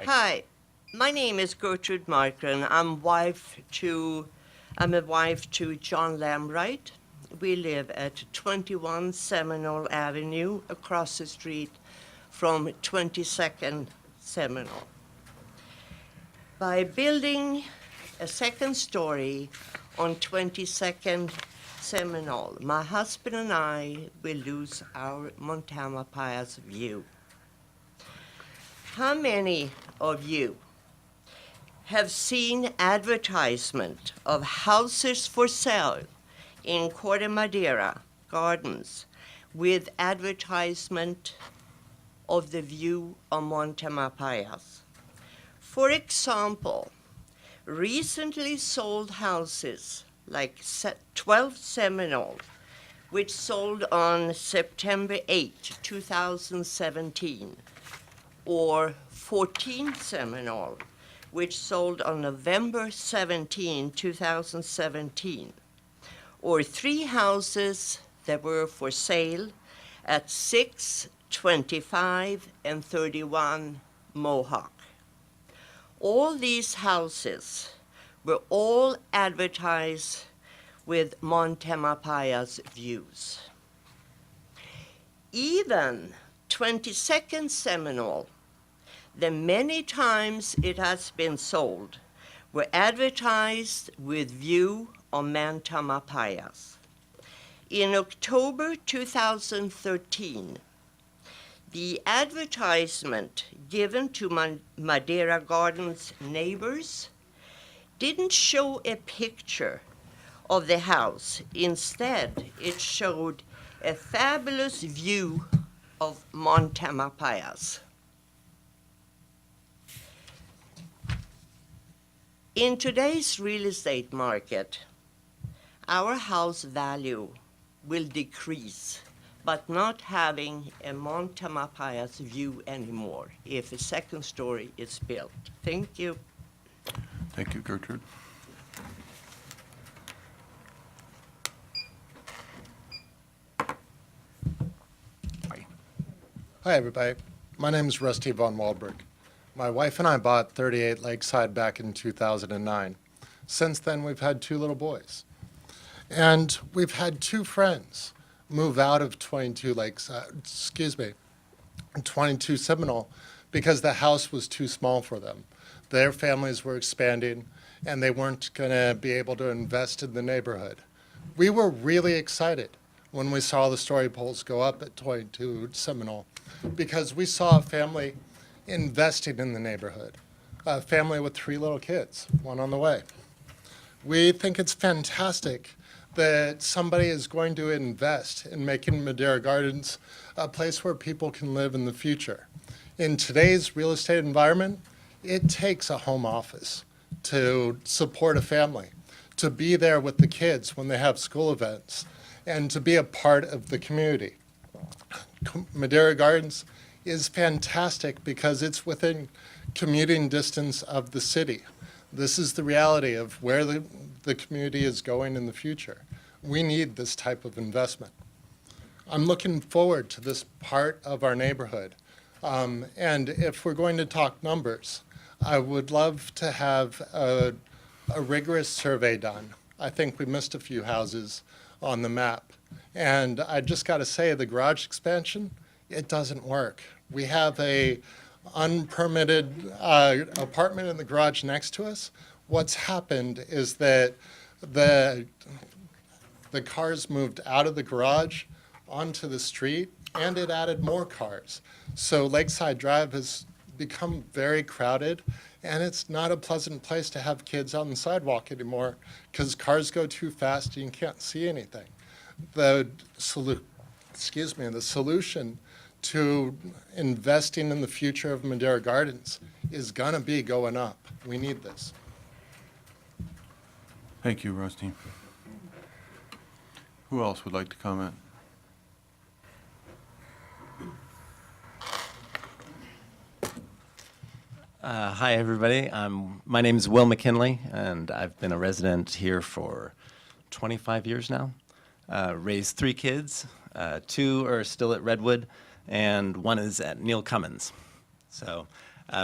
Hi, my name is Gertrude Markran. I'm a wife to John Lambright. we live at 21 Seminole Avenue, across the street from 22nd Seminole. By building a second story on 22nd Seminole, my husband and I will lose our Tamalpais view. How many of you have seen advertisement of houses for sale in Corte Madera Gardens with advertisement of the view of Tamalpais? For example, recently sold houses like 12 Seminole, which sold on September 8, 2017, or 14 Seminole, which sold on November 17, 2017, or 3 houses that were for sale at 6, 25, and 31 Mohawk. All these houses were all advertised with Tamalpais views. Even 22nd Seminole, the many times it has been sold, were advertised with view on Tamalpais. In October 2013, the advertisement given to Madera Gardens neighbors didn't show a picture of the house. Instead, it showed a fabulous view of Tamalpais. In today's real estate market, our house value will decrease, but not having a Tamalpais view anymore if a second story is built. Thank you. Thank you, Gertrude. Hi, everybody. My name is Rusty Von Waldberg. My wife and I bought 38 Lakeside back in 2009. Since then, we've had 2 little boys. And we've had 2 friends move out of 22 Seminole because the house was too small for them. Their families were expanding, and they weren't going to be able to invest in the neighborhood. We were really excited when we saw the story poles go up at 22 Seminole because we saw a family investing in the neighborhood, a family with 3 little kids, 1 on the way. We think it's fantastic that somebody is going to invest in making Madera Gardens a place where people can live in the future. In today's real estate environment, it takes a home office to support a family, to be there with the kids when they have school events, and to be a part of the community. Madera Gardens is fantastic because it's within commuting distance of the city. This is the reality of where the community is going in the future. We need this type of investment. I'm looking forward to this part of our neighborhood. And if we're going to talk numbers, I would love to have a rigorous survey done. I think we missed a few houses on the map. And I just got to say, the garage expansion, it doesn't work. We have a unpermitted apartment in the garage next to us. What's happened is that the cars moved out of the garage onto the street, and it added more cars. So Lakeside Drive has become very crowded, and it's not a pleasant place to have kids on the sidewalk anymore because cars go too fast and you can't see anything. The solution to investing in the future of Madera Gardens is going to be going up. We need this. Thank you, Rusty. Who else would like to comment? Hi, everybody. My name is Will McKinley, and I've been a resident here for 25 years now. Raised 3 kids. 2 are still at Redwood, and 1 is at Neil Cummins. So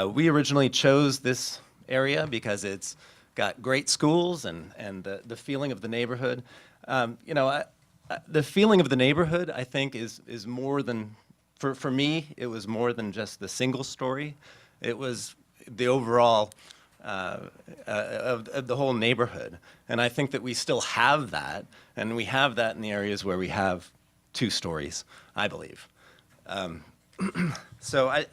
we originally chose this area because it's got great schools and the feeling of the neighborhood. You know, the feeling of the neighborhood, I think, is more than, for me, it was more than just the single story. It was the overall of the whole neighborhood. And I think that we still have that, and we have that in the areas where we have 2 stories, I believe. So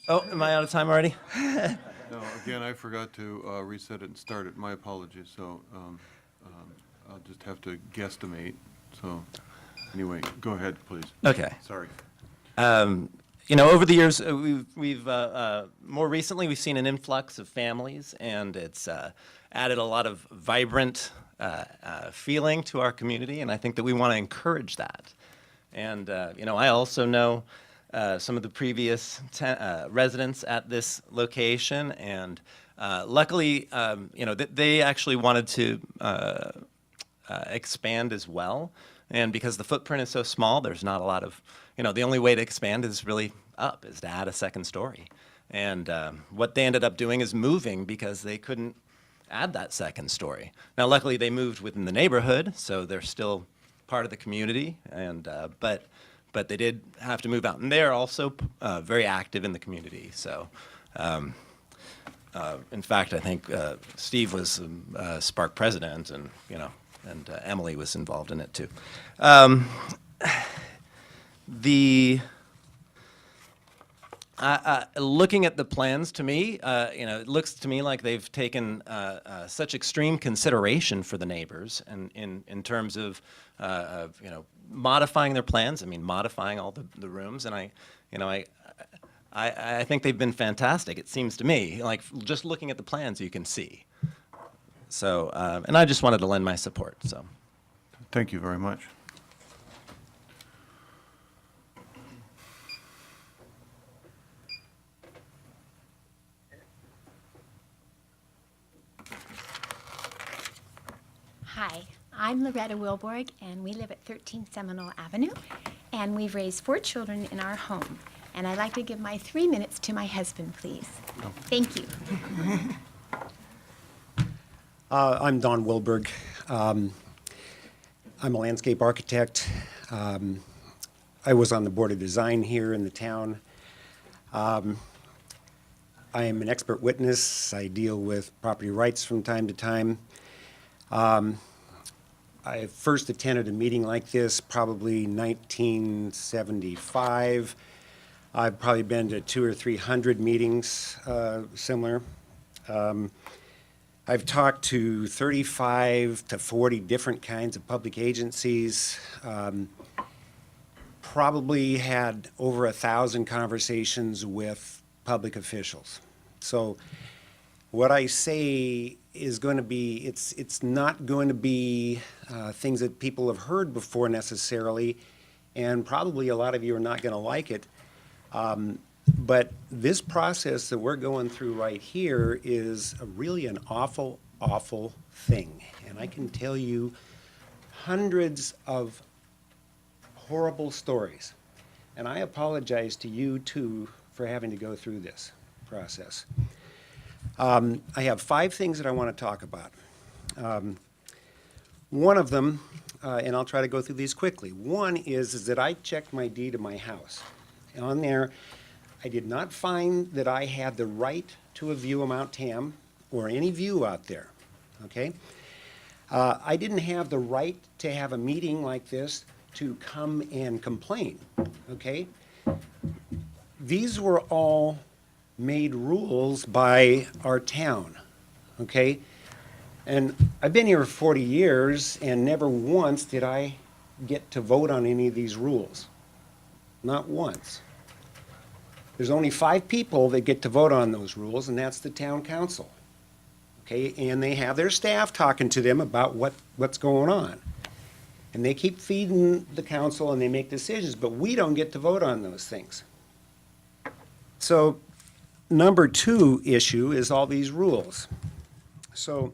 oh, am I out of time already? No, again, I forgot to reset it and start it. My apologies. So I'll just have to guesstimate. So anyway, go ahead, please. Okay. Sorry. You know, over the years, we've more recently we've seen an influx of families, and it's added a lot of vibrant feeling to our community, and I think that we want to encourage that. And you know, I also know some of the previous residents at this location, and luckily, you know, they actually wanted to expand as well. And because the footprint is so small, there's not a lot of, you know, the only way to expand is really up, is to add a second story. And what they ended up doing is moving because they couldn't add that second story. Now, luckily, they moved within the neighborhood, so they're still part of the community, and but they did have to move out. And they're also very active in the community. So, in fact, I think Steve was Spark president, and you know, and Emily was involved in it too. Looking at the plans, to me, you know, it looks to me like they've taken such extreme consideration for the neighbors, and in terms of you know, modifying their plans. I mean, modifying all the rooms, and I think they've been fantastic. It seems to me, like just looking at the plans, you can see. So, and I just wanted to lend my support. So, Thank you very much. Hi, I'm Loretta Wilborg, and we live at 13 Seminole Avenue, and we've raised 4 children in our home. And I'd like to give my 3 minutes to my husband, please. Thank you. I'm Don Wilberg. I'm a landscape architect. I was on the board of design here in the town. I am an expert witness. I deal with property rights from time to time. I first attended a meeting like this probably 1975. I've probably been to 200 or 300 meetings similar. I've talked to 35 to 40 different kinds of public agencies. Probably had over 1,000 conversations with public officials. So what I say is going to be, it's not going to be things that people have heard before necessarily, and probably a lot of you are not going to like it. But this process that we're going through right here is really an awful, awful thing. And I can tell you hundreds of horrible stories. And I apologize to you, too, for having to go through this process. I have 5 things that I want to talk about. One of them, and I'll try to go through these quickly. One is that I checked my deed of my house. And on there, I did not find that I had the right to a view of Mount Tam or any view out there, okay? I didn't have the right to have a meeting like this to come and complain, okay? These were all made rules by our town, okay? And I've been here for 40 years, and never once did I get to vote on any of these rules. Not once. There's only 5 people that get to vote on those rules, and that's the town council. Okay, and they have their staff talking to them about what's going on. And they keep feeding the council and they make decisions, but we don't get to vote on those things. So, number 2 issue is all these rules. So,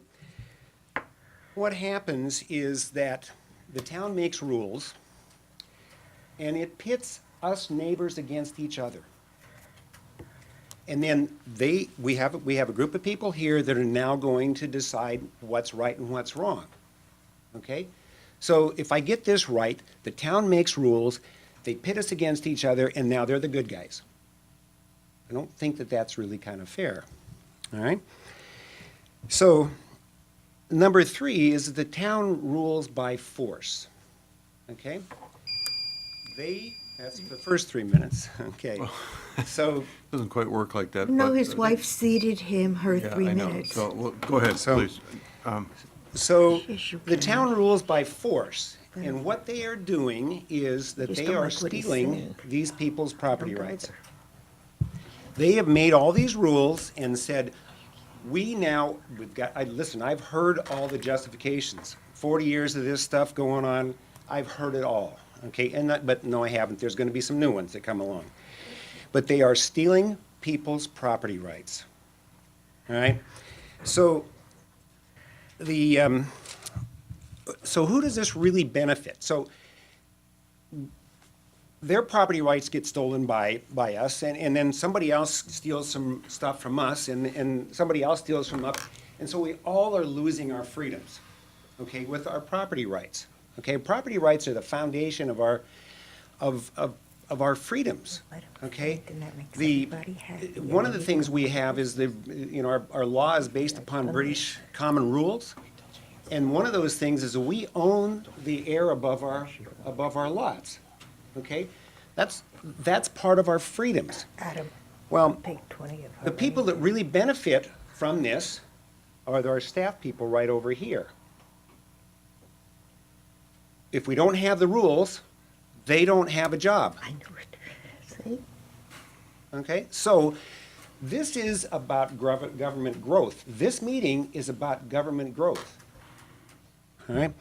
what happens is that the town makes rules, and it pits us neighbors against each other. And then we have a group of people here that are now going to decide what's right and what's wrong, okay? So if I get this right, the town makes rules, they pit us against each other, and now they're the good guys. I don't think that that's really kind of fair, all right? So, number 3 is that the town rules by force, okay? That's the first 3 minutes, okay? So. Doesn't quite work like that. No, but, his wife ceded him her yeah, 3 I know. minutes. So, well, go ahead, please. So Yes, you the can. town rules by force, and what they are doing is that Just they don't are like what he's stealing saying. these people's property Don't rights. bother. They have made all these rules and said, listen, I've heard all the justifications. 40 years of this stuff going on, I've heard it all, okay? But no, I haven't. There's gonna be some new ones that come along. But they are stealing people's property rights, all right? So so who does this really benefit? So their property rights get stolen by us, and then somebody else steals some stuff from us, and somebody else steals from us, and so we all are losing our freedoms, okay, with our property rights. Okay, property rights are the foundation of our freedoms. Okay, one of the things we have is our law is based upon British common rules, and one of those things is that we own the air above our lots. Okay, that's part of our freedoms. Adam, Well, take 20 of her. the people that really benefit from this are our staff people right over here. If we don't have the rules, they don't have a job. I knew it. See? Okay, so this is about government growth. This meeting is about government growth. All right?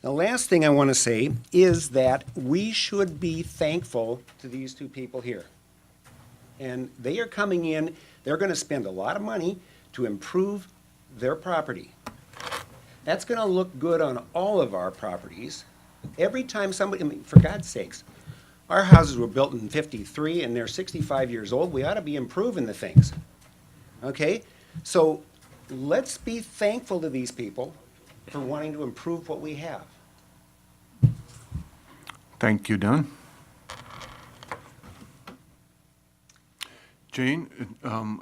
The last thing I want to say is that we should be thankful to these two people here. And they are coming in, they're going to spend a lot of money to improve their property. That's going to look good on all of our properties. Every time somebody, I mean, for God's sakes, our houses were built in '53 and they're 65 years old. We ought to be improving the things. Okay? So let's be thankful to these people for wanting to improve what we have. Thank you, Don. Jane,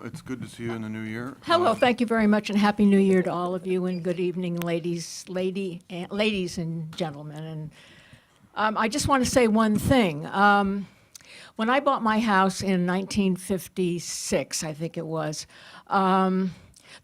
it's good to see you in the new year. Hello, thank you very much, and Happy New Year to all of you, and good evening, ladies and gentlemen. And I just want to say one thing. When I bought my house in 1956, I think it was,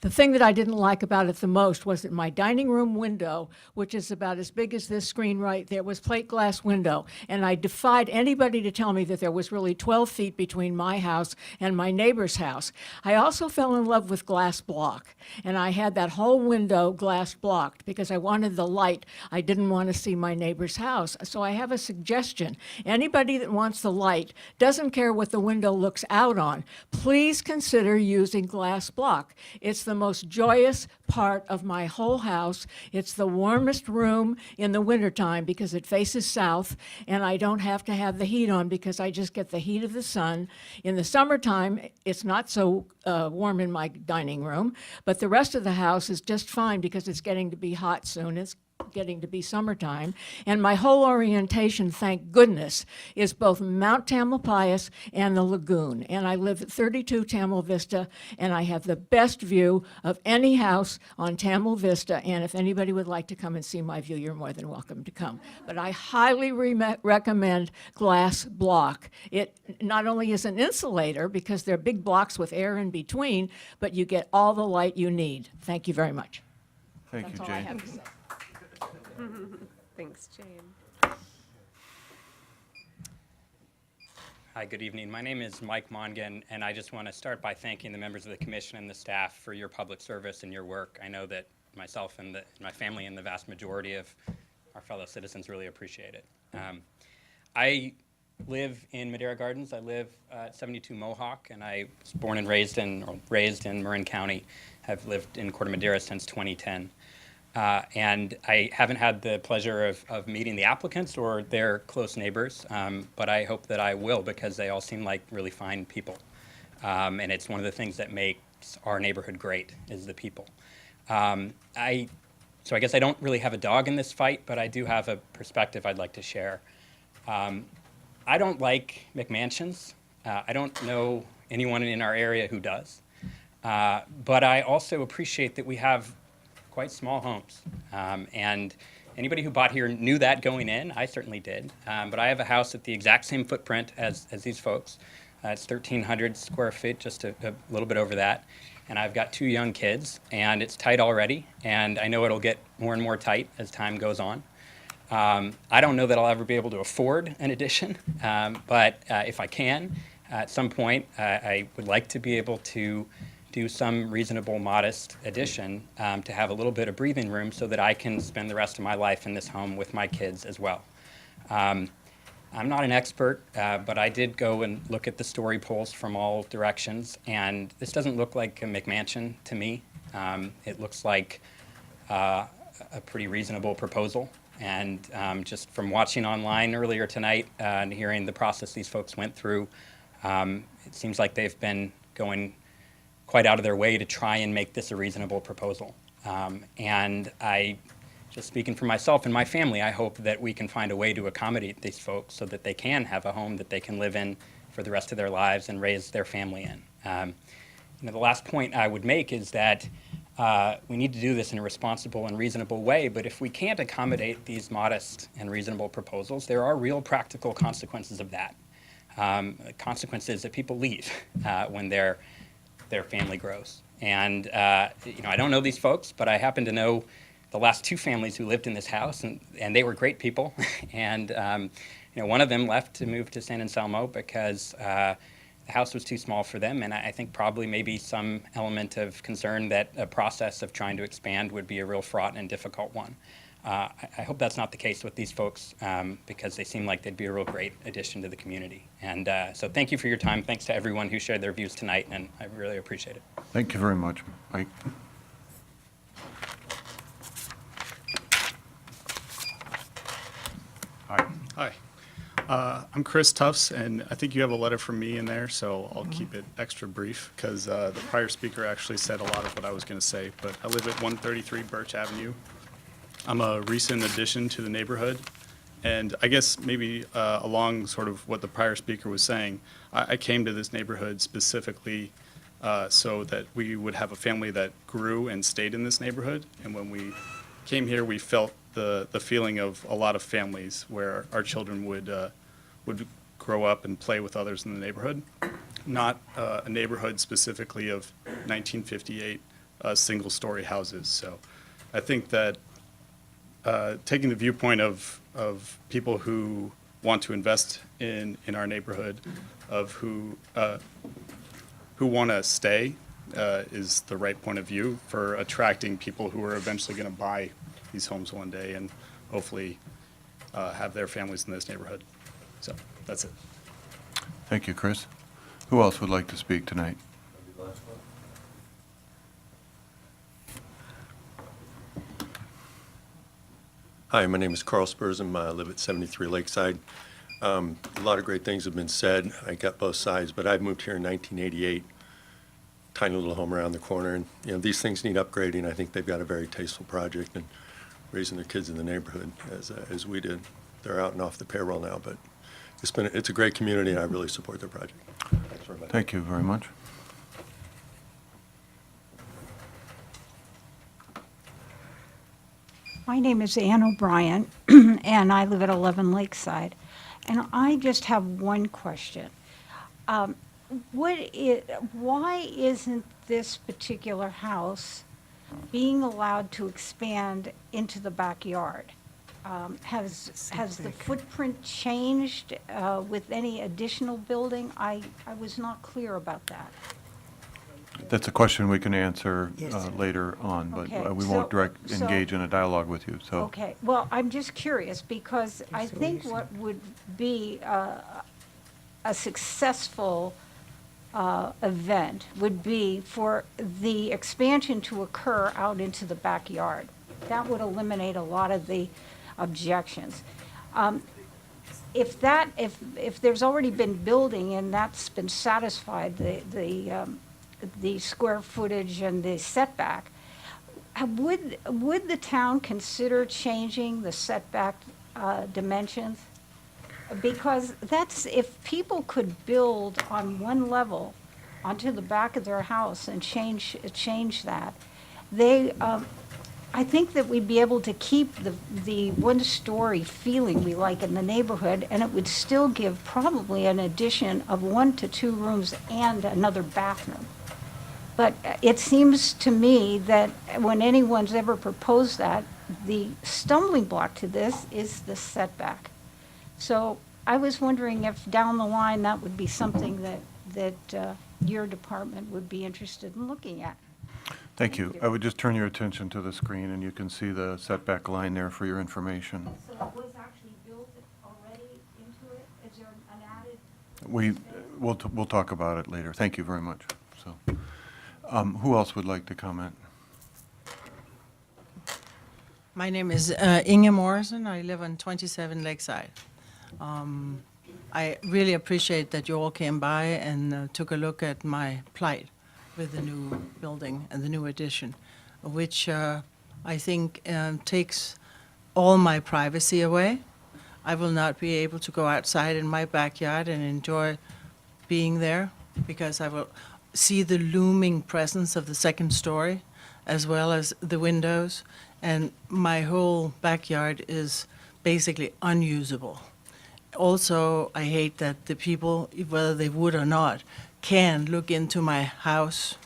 the thing that I didn't like about it the most was that my dining room window, which is about as big as this screen right there, was plate glass window. And I defied anybody to tell me that there was really 12 feet between my house and my neighbor's house. I also fell in love with glass block. And I had that whole window glass blocked because I wanted the light. I didn't want to see my neighbor's house. So I have a suggestion. Anybody that wants the light, doesn't care what the window looks out on, please consider using glass block. It's the most joyous part of my whole house. It's the warmest room in the wintertime because it faces south, and I don't have to have the heat on because I just get the heat of the sun. In the summertime, it's not so warm in my dining room, but the rest of the house is just fine because it's getting to be hot soon. It's getting to be summertime, and my whole orientation, thank goodness, is both Mount Tamalpais and the lagoon. And I live at 32 Tamil Vista, and I have the best view of any house on Tamil Vista, and if anybody would like to come and see my view, you're more than welcome to come. But I highly recommend glass block. It not only is an insulator, because they're big blocks with air in between, but you get all the light you need. Thank you very much. Thank you, That's all I Jane. have to say. Thanks, Jane. Hi, good evening. My name is Mike Mongan, and I just want to start by thanking the members of the commission and the staff for your public service and your work. I know that myself and my family and the vast majority of our fellow citizens really appreciate it. I live in Madera Gardens. I live at 72 Mohawk, and I was born and raised in Marin County. Have lived in Corte Madera since 2010. And I haven't had the pleasure of meeting the applicants or their close neighbors, but I hope that I will because they all seem like really fine people. And it's one of the things that makes our neighborhood great is the people. I So I guess I don't really have a dog in this fight, but I do have a perspective I'd like to share. I don't like McMansions. I don't know anyone in our area who does. But I also appreciate that we have quite small homes. And anybody who bought here knew that going in. I certainly did. But I have a house at the exact same footprint as these folks. It's 1,300 square feet, just a little bit over that. And I've got 2 young kids, and it's tight already. And I know it'll get more and more tight as time goes on. I don't know that I'll ever be able to afford an addition, but if I can, at some point, I would like to be able to do some reasonable, modest addition to have a little bit of breathing room so that I can spend the rest of my life in this home with my kids as well. I'm not an expert, but I did go and look at the story polls from all directions, and this doesn't look like a McMansion to me. It looks like a pretty reasonable proposal. And just from watching online earlier tonight and hearing the process these folks went through, it seems like they've been going quite out of their way to try and make this a reasonable proposal. And just speaking for myself and my family, I hope that we can find a way to accommodate these folks so that they can have a home that they can live in for the rest of their lives and raise their family in. The last point I would make is that we need to do this in a responsible and reasonable way, but if we can't accommodate these modest and reasonable proposals, there are real practical consequences of that. The consequence is that people leave when their family grows. And I don't know these folks, but I happen to know the last 2 families who lived in this house, and they were great people. And one of them left to move to San Anselmo because the house was too small for them, and I think probably maybe some element of concern that a process of trying to expand would be a real fraught and difficult one. I hope that's not the case with these folks because they seem like they'd be a real great addition to the community. And so thank you for your time. Thanks to everyone who shared their views tonight, and I really appreciate it. Thank you very much, Mike. Hi. I'm Chris Tufts, and I think you have a letter from me in there, so I'll keep it extra brief because the prior speaker actually said a lot of what I was going to say. But I live at 133 Birch Avenue. I'm a recent addition to the neighborhood, and I guess maybe along sort of what the prior speaker was saying, I came to this neighborhood specifically so that we would have a family that grew and stayed in this neighborhood. And when we came here, we felt the feeling of a lot of families where our children would grow up and play with others in the neighborhood, not a neighborhood specifically of 1958 single-story houses. So I think that taking the viewpoint of people who want to invest in our neighborhood, of who want to stay, is the right point of view for attracting people who are eventually going to buy these homes one day and hopefully have their families in this neighborhood. So that's it. Thank you, Chris. Who else would like to speak tonight? Hi, my name is Carl Spurzum. I live at 73 Lakeside. A lot of great things have been said. I got both sides, but I moved here in 1988. Tiny little home around the corner, and these things need upgrading. I think they've got a very tasteful project and raising their kids in the neighborhood as we did. They're out and off the payroll now, but it's a great community, and I really support their project. Thanks very much. Thank you very much. My name is Ann O'Brien, and I live at 11 Lakeside. And I just have one question. Why isn't this particular house being allowed to expand into the backyard? Has the footprint changed with any additional building? I was not clear about that. That's a question we can answer later on, but Okay, we won't so- engage in a dialogue with you, so. Okay, well, I'm just curious, because I think what would be a successful event would be for the expansion to occur out into the backyard. That would eliminate a lot of the objections. If there's already been building and that's been satisfied, the square footage and the setback, would the town consider changing the setback dimensions? Because that's, if people could build on one level onto the back of their house and change that, they, I think that we'd be able to keep the one-story feeling we like in the neighborhood, and it would still give probably an addition of 1 to 2 rooms and another bathroom. But it seems to me that when anyone's ever proposed that, the stumbling block to this is the setback. So I was wondering if down the line that would be something that your department would be interested in looking at. Thank you. I would just turn your attention to the screen, and you can see the setback line there for your information. So it was actually built already into it? Is there an added? We'll talk about it later. Thank you very much. So, who else would like to comment? My name is Inge Morrison. I live on 27 Lakeside. I really appreciate that you all came by and took a look at my plight with the new building and the new addition, which I think takes all my privacy away. I will not be able to go outside in my backyard and enjoy being there because I will see the looming presence of the second story as well as the windows, and my whole backyard is basically unusable. Also, I hate that the people, whether they would or not, can look into my house,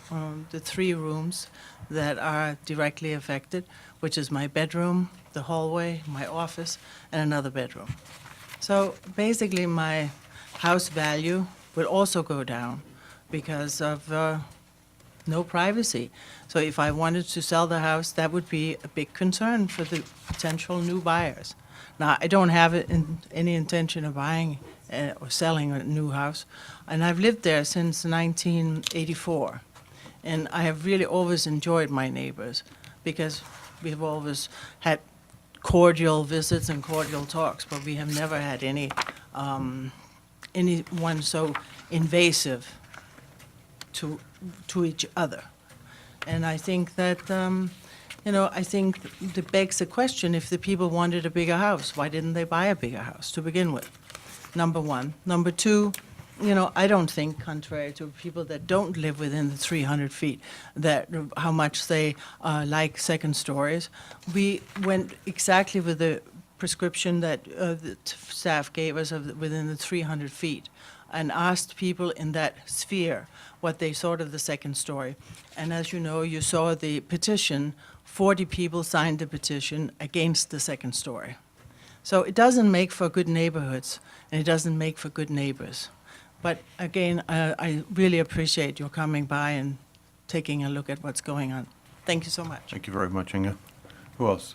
the 3 rooms that are directly affected, which is my bedroom, the hallway, my office, and another bedroom. So basically, my house value will also go down because of no privacy. So if I wanted to sell the house, that would be a big concern for the potential new buyers. Now, I don't have any intention of buying or selling a new house, and I've lived there since 1984. And I have really always enjoyed my neighbors because we've always had cordial visits and cordial talks, but we have never had anyone so invasive to each other. And I think that, I think it begs the question, if the people wanted a bigger house, why didn't they buy a bigger house to begin with? Number one. Number two, I don't think, contrary to people that don't live within the 300 feet, that how much they like second stories. We went exactly with the prescription that the staff gave us of within the 300 feet and asked people in that sphere what they thought of the second story. And as you know, you saw the petition, 40 people signed the petition against the second story. So it doesn't make for good neighborhoods, and it doesn't make for good neighbors. But again, I really appreciate your coming by and taking a look at what's going on. Thank you so much. Thank you very much, Inge. Who else?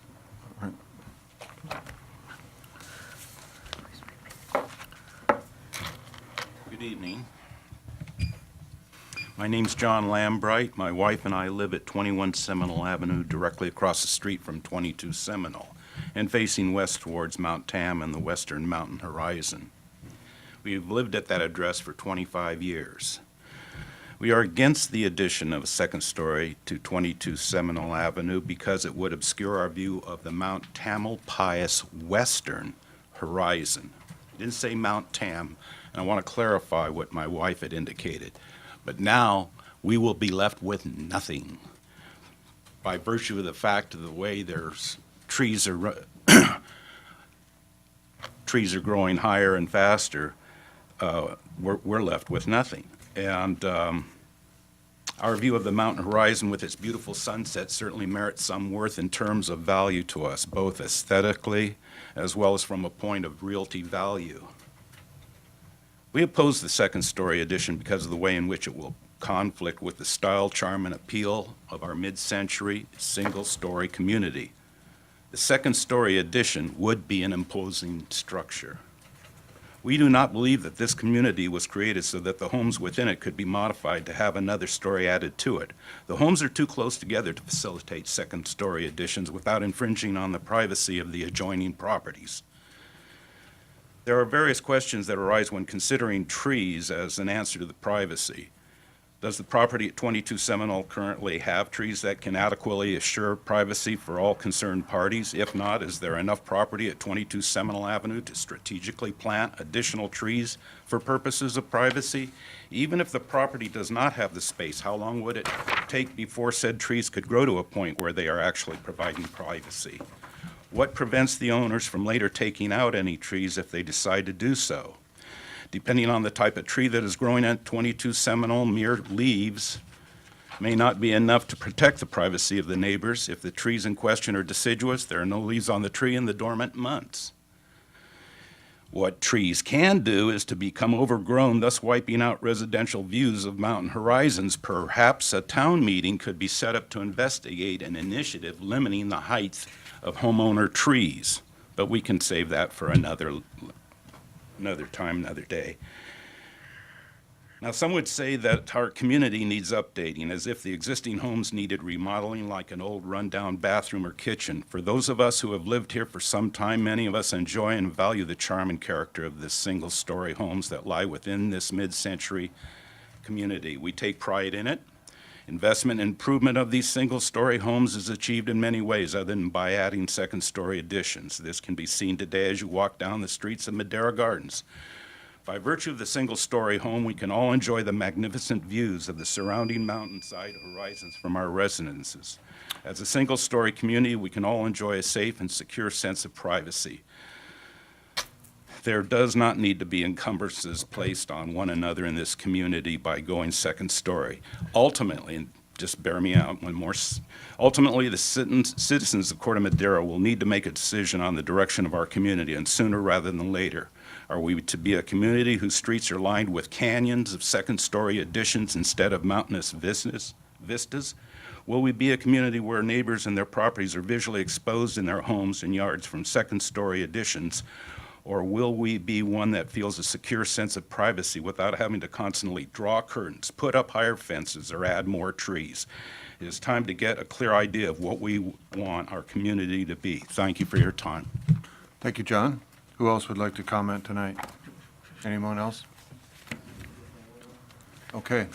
All right. Good evening. My name's John Lambright. My wife and I live at 21 Seminole Avenue, directly across the street from 22 Seminole, and facing west towards Mount Tam and the western mountain horizon. We've lived at that address for 25 years. We are against the addition of a second story to 22 Seminole Avenue because it would obscure our view of the Mount Tamalpais western horizon. I didn't say Mount Tam, and I want to clarify what my wife had indicated. But now we will be left with nothing by virtue of the fact of the way there's trees are trees are growing higher and faster. We're left with nothing. And our view of the mountain horizon with its beautiful sunset certainly merits some worth in terms of value to us, both aesthetically as well as from a point of realty value. We oppose the second story addition because of the way in which it will conflict with the style, charm, and appeal of our mid-century single-story community. The second story addition would be an imposing structure. We do not believe that this community was created so that the homes within it could be modified to have another story added to it. The homes are too close together to facilitate second story additions without infringing on the privacy of the adjoining properties. There are various questions that arise when considering trees as an answer to the privacy. Does the property at 22 Seminole currently have trees that can adequately assure privacy for all concerned parties? If not, is there enough property at 22 Seminole Avenue to strategically plant additional trees for purposes of privacy? Even if the property does not have the space, how long would it take before said trees could grow to a point where they are actually providing privacy? What prevents the owners from later taking out any trees if they decide to do so? Depending on the type of tree that is growing at 22 Seminole, mere leaves may not be enough to protect the privacy of the neighbors. If the trees in question are deciduous, there are no leaves on the tree in the dormant months. What trees can do is to become overgrown, thus wiping out residential views of mountain horizons. Perhaps a town meeting could be set up to investigate an initiative limiting the height of homeowner trees, but we can save that for another time, another day. Now, some would say that our community needs updating, as if the existing homes needed remodeling like an old rundown bathroom or kitchen. For those of us who have lived here for some time, many of us enjoy and value the charm and character of this single-story homes that lie within this mid-century community. We take pride in it. Investment and improvement of these single-story homes is achieved in many ways other than by adding second-story additions. This can be seen today as you walk down the streets of Madera Gardens. By virtue of the single-story home, we can all enjoy the magnificent views of the surrounding mountainside horizons from our residences. As a single-story community, we can all enjoy a safe and secure sense of privacy. There does not need to be encumbrances placed on one another in this community by going second story. Ultimately, and just bear me out one more, ultimately the citizens of Corte Madera will need to make a decision on the direction of our community, and sooner rather than later. Are we to be a community whose streets are lined with canyons of second-story additions instead of mountainous vistas? Will we be a community where neighbors and their properties are visually exposed in their homes and yards from second-story additions? Or will we be one that feels a secure sense of privacy without having to constantly draw curtains, put up higher fences, or add more trees? It is time to get a clear idea of what we want our community to be. Thank you for your time. Thank you, John. Who else would like to comment tonight? Anyone else? Okay.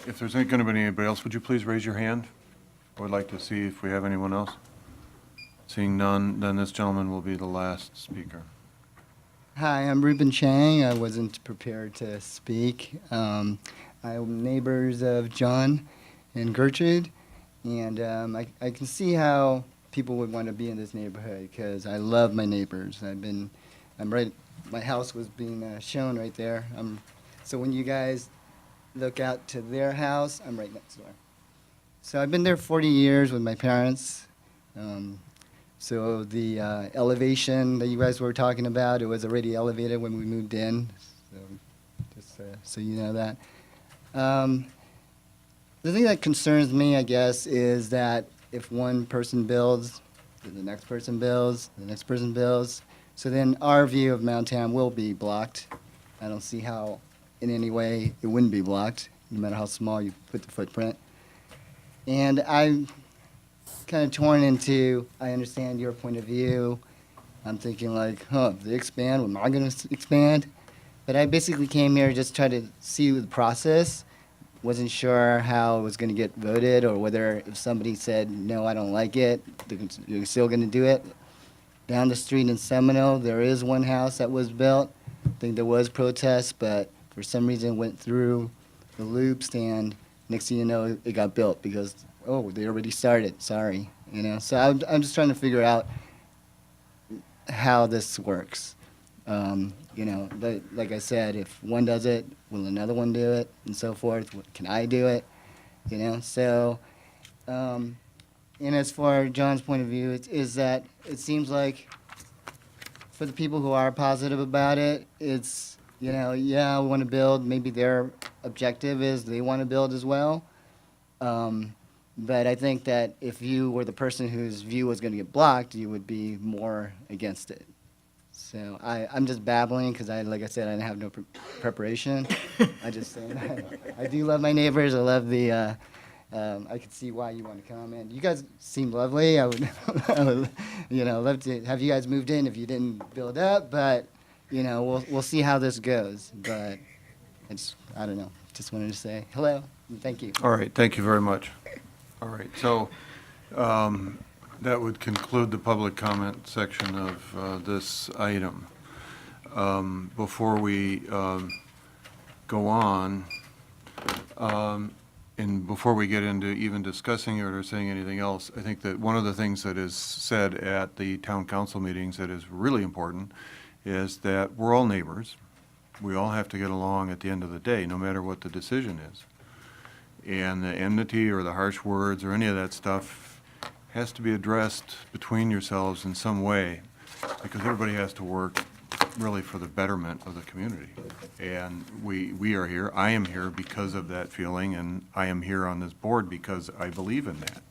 If there's going to be anybody else, would you please raise your hand? I would like to see if we have anyone else. Seeing none, then this gentleman will be the last speaker. Hi, I'm Ruben Chang. I wasn't prepared to speak. I'm neighbors of John and Gertrude, and I can see how people would want to be in this neighborhood because I love my neighbors. My house was being shown right there. So when you guys look out to their house, I'm right next door. So I've been there 40 years with my parents. So the elevation that you guys were talking about, it was already elevated when we moved in. So just so you know that. The thing that concerns me, I guess, is that if one person builds, then the next person builds, the next person builds. So then our view of Mount Tam will be blocked. I don't see how in any way it wouldn't be blocked, no matter how small you put the footprint. And I'm kind of torn into, I understand your point of view. I'm thinking like, if they expand, am I going to expand? But I basically came here just try to see the process. Wasn't sure how it was going to get voted or whether if somebody said, no, I don't like it, they're still going to do it. Down the street in Seminole, there is one house that was built. I think there was protests, but for some reason it went through the loops, and next thing you know, it got built because, they already started, sorry. So I'm just trying to figure out how this works. But like I said, if one does it, will another one do it, and so forth? Can I do it? So, and as for John's point of view, is that it seems like for the people who are positive about it, it's, yeah, we want to build. Maybe their objective is they want to build as well. But I think that if you were the person whose view was going to get blocked, you would be more against it. So I'm just babbling because like I said, I didn't have no preparation. I just saying I do love my neighbors. I love the. I could see why you want to comment. You guys seem lovely. I would love to have you guys moved in if you didn't build up. But we'll see how this goes. But I don't know. just wanted to say hello and thank you. All right, thank you very much. All right, so that would conclude the public comment section of this item. Before we go on, and before we get into even discussing it or saying anything else, I think that one of the things that is said at the town council meetings that is really important is that we're all neighbors. We all have to get along at the end of the day, no matter what the decision is. And the enmity or the harsh words or any of that stuff has to be addressed between yourselves in some way, because everybody has to work really for the betterment of the community. And we are here, I am here because of that feeling, and I am here on this board because I believe in that.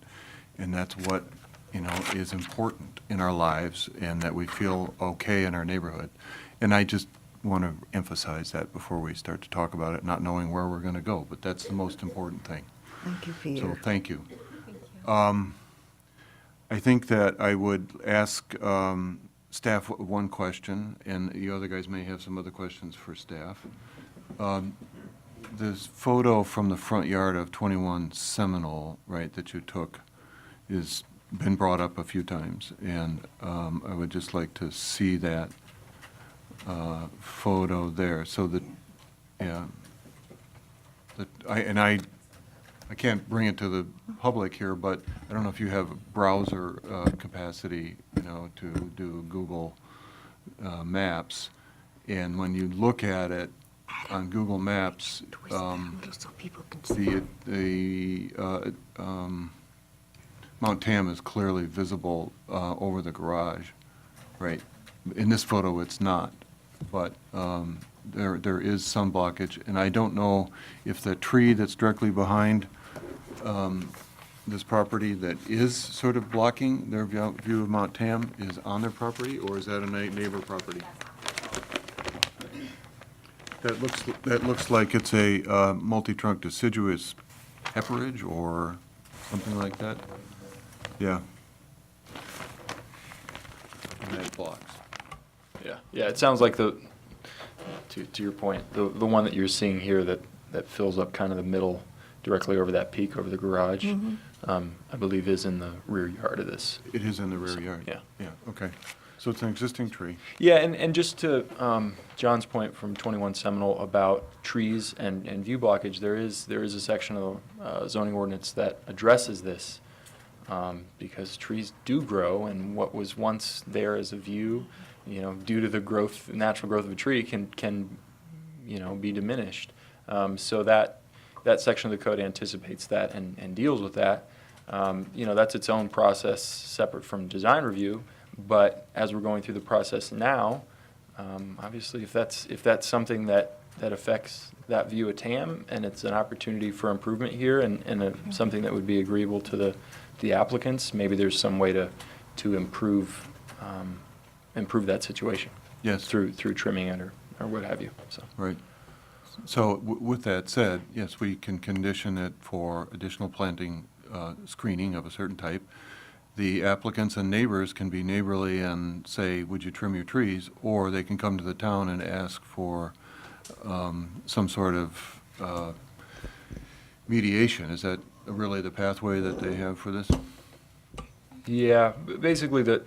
And that's what, you know, is important in our lives, and that we feel okay in our neighborhood. And I just want to emphasize that before we start to talk about it, not knowing where we're going to go, but that's the most important thing. Thank you, Peter. So, thank you. I think that I would ask staff one question, and the other guys may have some other questions for staff. This photo from the front yard of 21 Seminole, right, that you took, is been brought up a few times, and I would just like to see that photo there, so that, yeah, that I can't bring it to the public here, but I don't know if you have browser capacity, you know, to do Google Maps. And when you look at it on Google Maps, Mount Tam is clearly visible over the garage, right? In this photo, it's not, but there is some blockage, and I don't know if the tree that's directly behind this property that is sort of blocking their view of Mount Tam is on their property, or is that a neighbor property? That looks like it's a multi-trunk deciduous pepperidge or something like that. Yeah. And that blocks. Yeah, it sounds like to your point, the one that you're seeing here that fills up kind of the middle directly over that peak over the garage, I believe is in the rear yard of this. It is in the rear yard? Yeah. Yeah, okay. So it's an existing tree? Yeah, and just to John's point from 21 Seminole about trees and view blockage, there is a section of the zoning ordinance that addresses this, because trees do grow, and what was once there as a view, you know, due to the growth, natural growth of a tree can you know, be diminished. So that section of the code anticipates that and deals with that. You know, that's its own process separate from design review, but as we're going through the process now, obviously if that's something that affects that view of TAM, and it's an opportunity for improvement here, and something that would be agreeable to the applicants, maybe there's some way to improve that situation. Yes. Through trimming it or what have you. So. Right. So with that said, yes, we can condition it for additional planting screening of a certain type. The applicants and neighbors can be neighborly and say, would you trim your trees? Or they can come to the town and ask for some sort of mediation. Is that really the pathway that they have for this? Yeah, basically the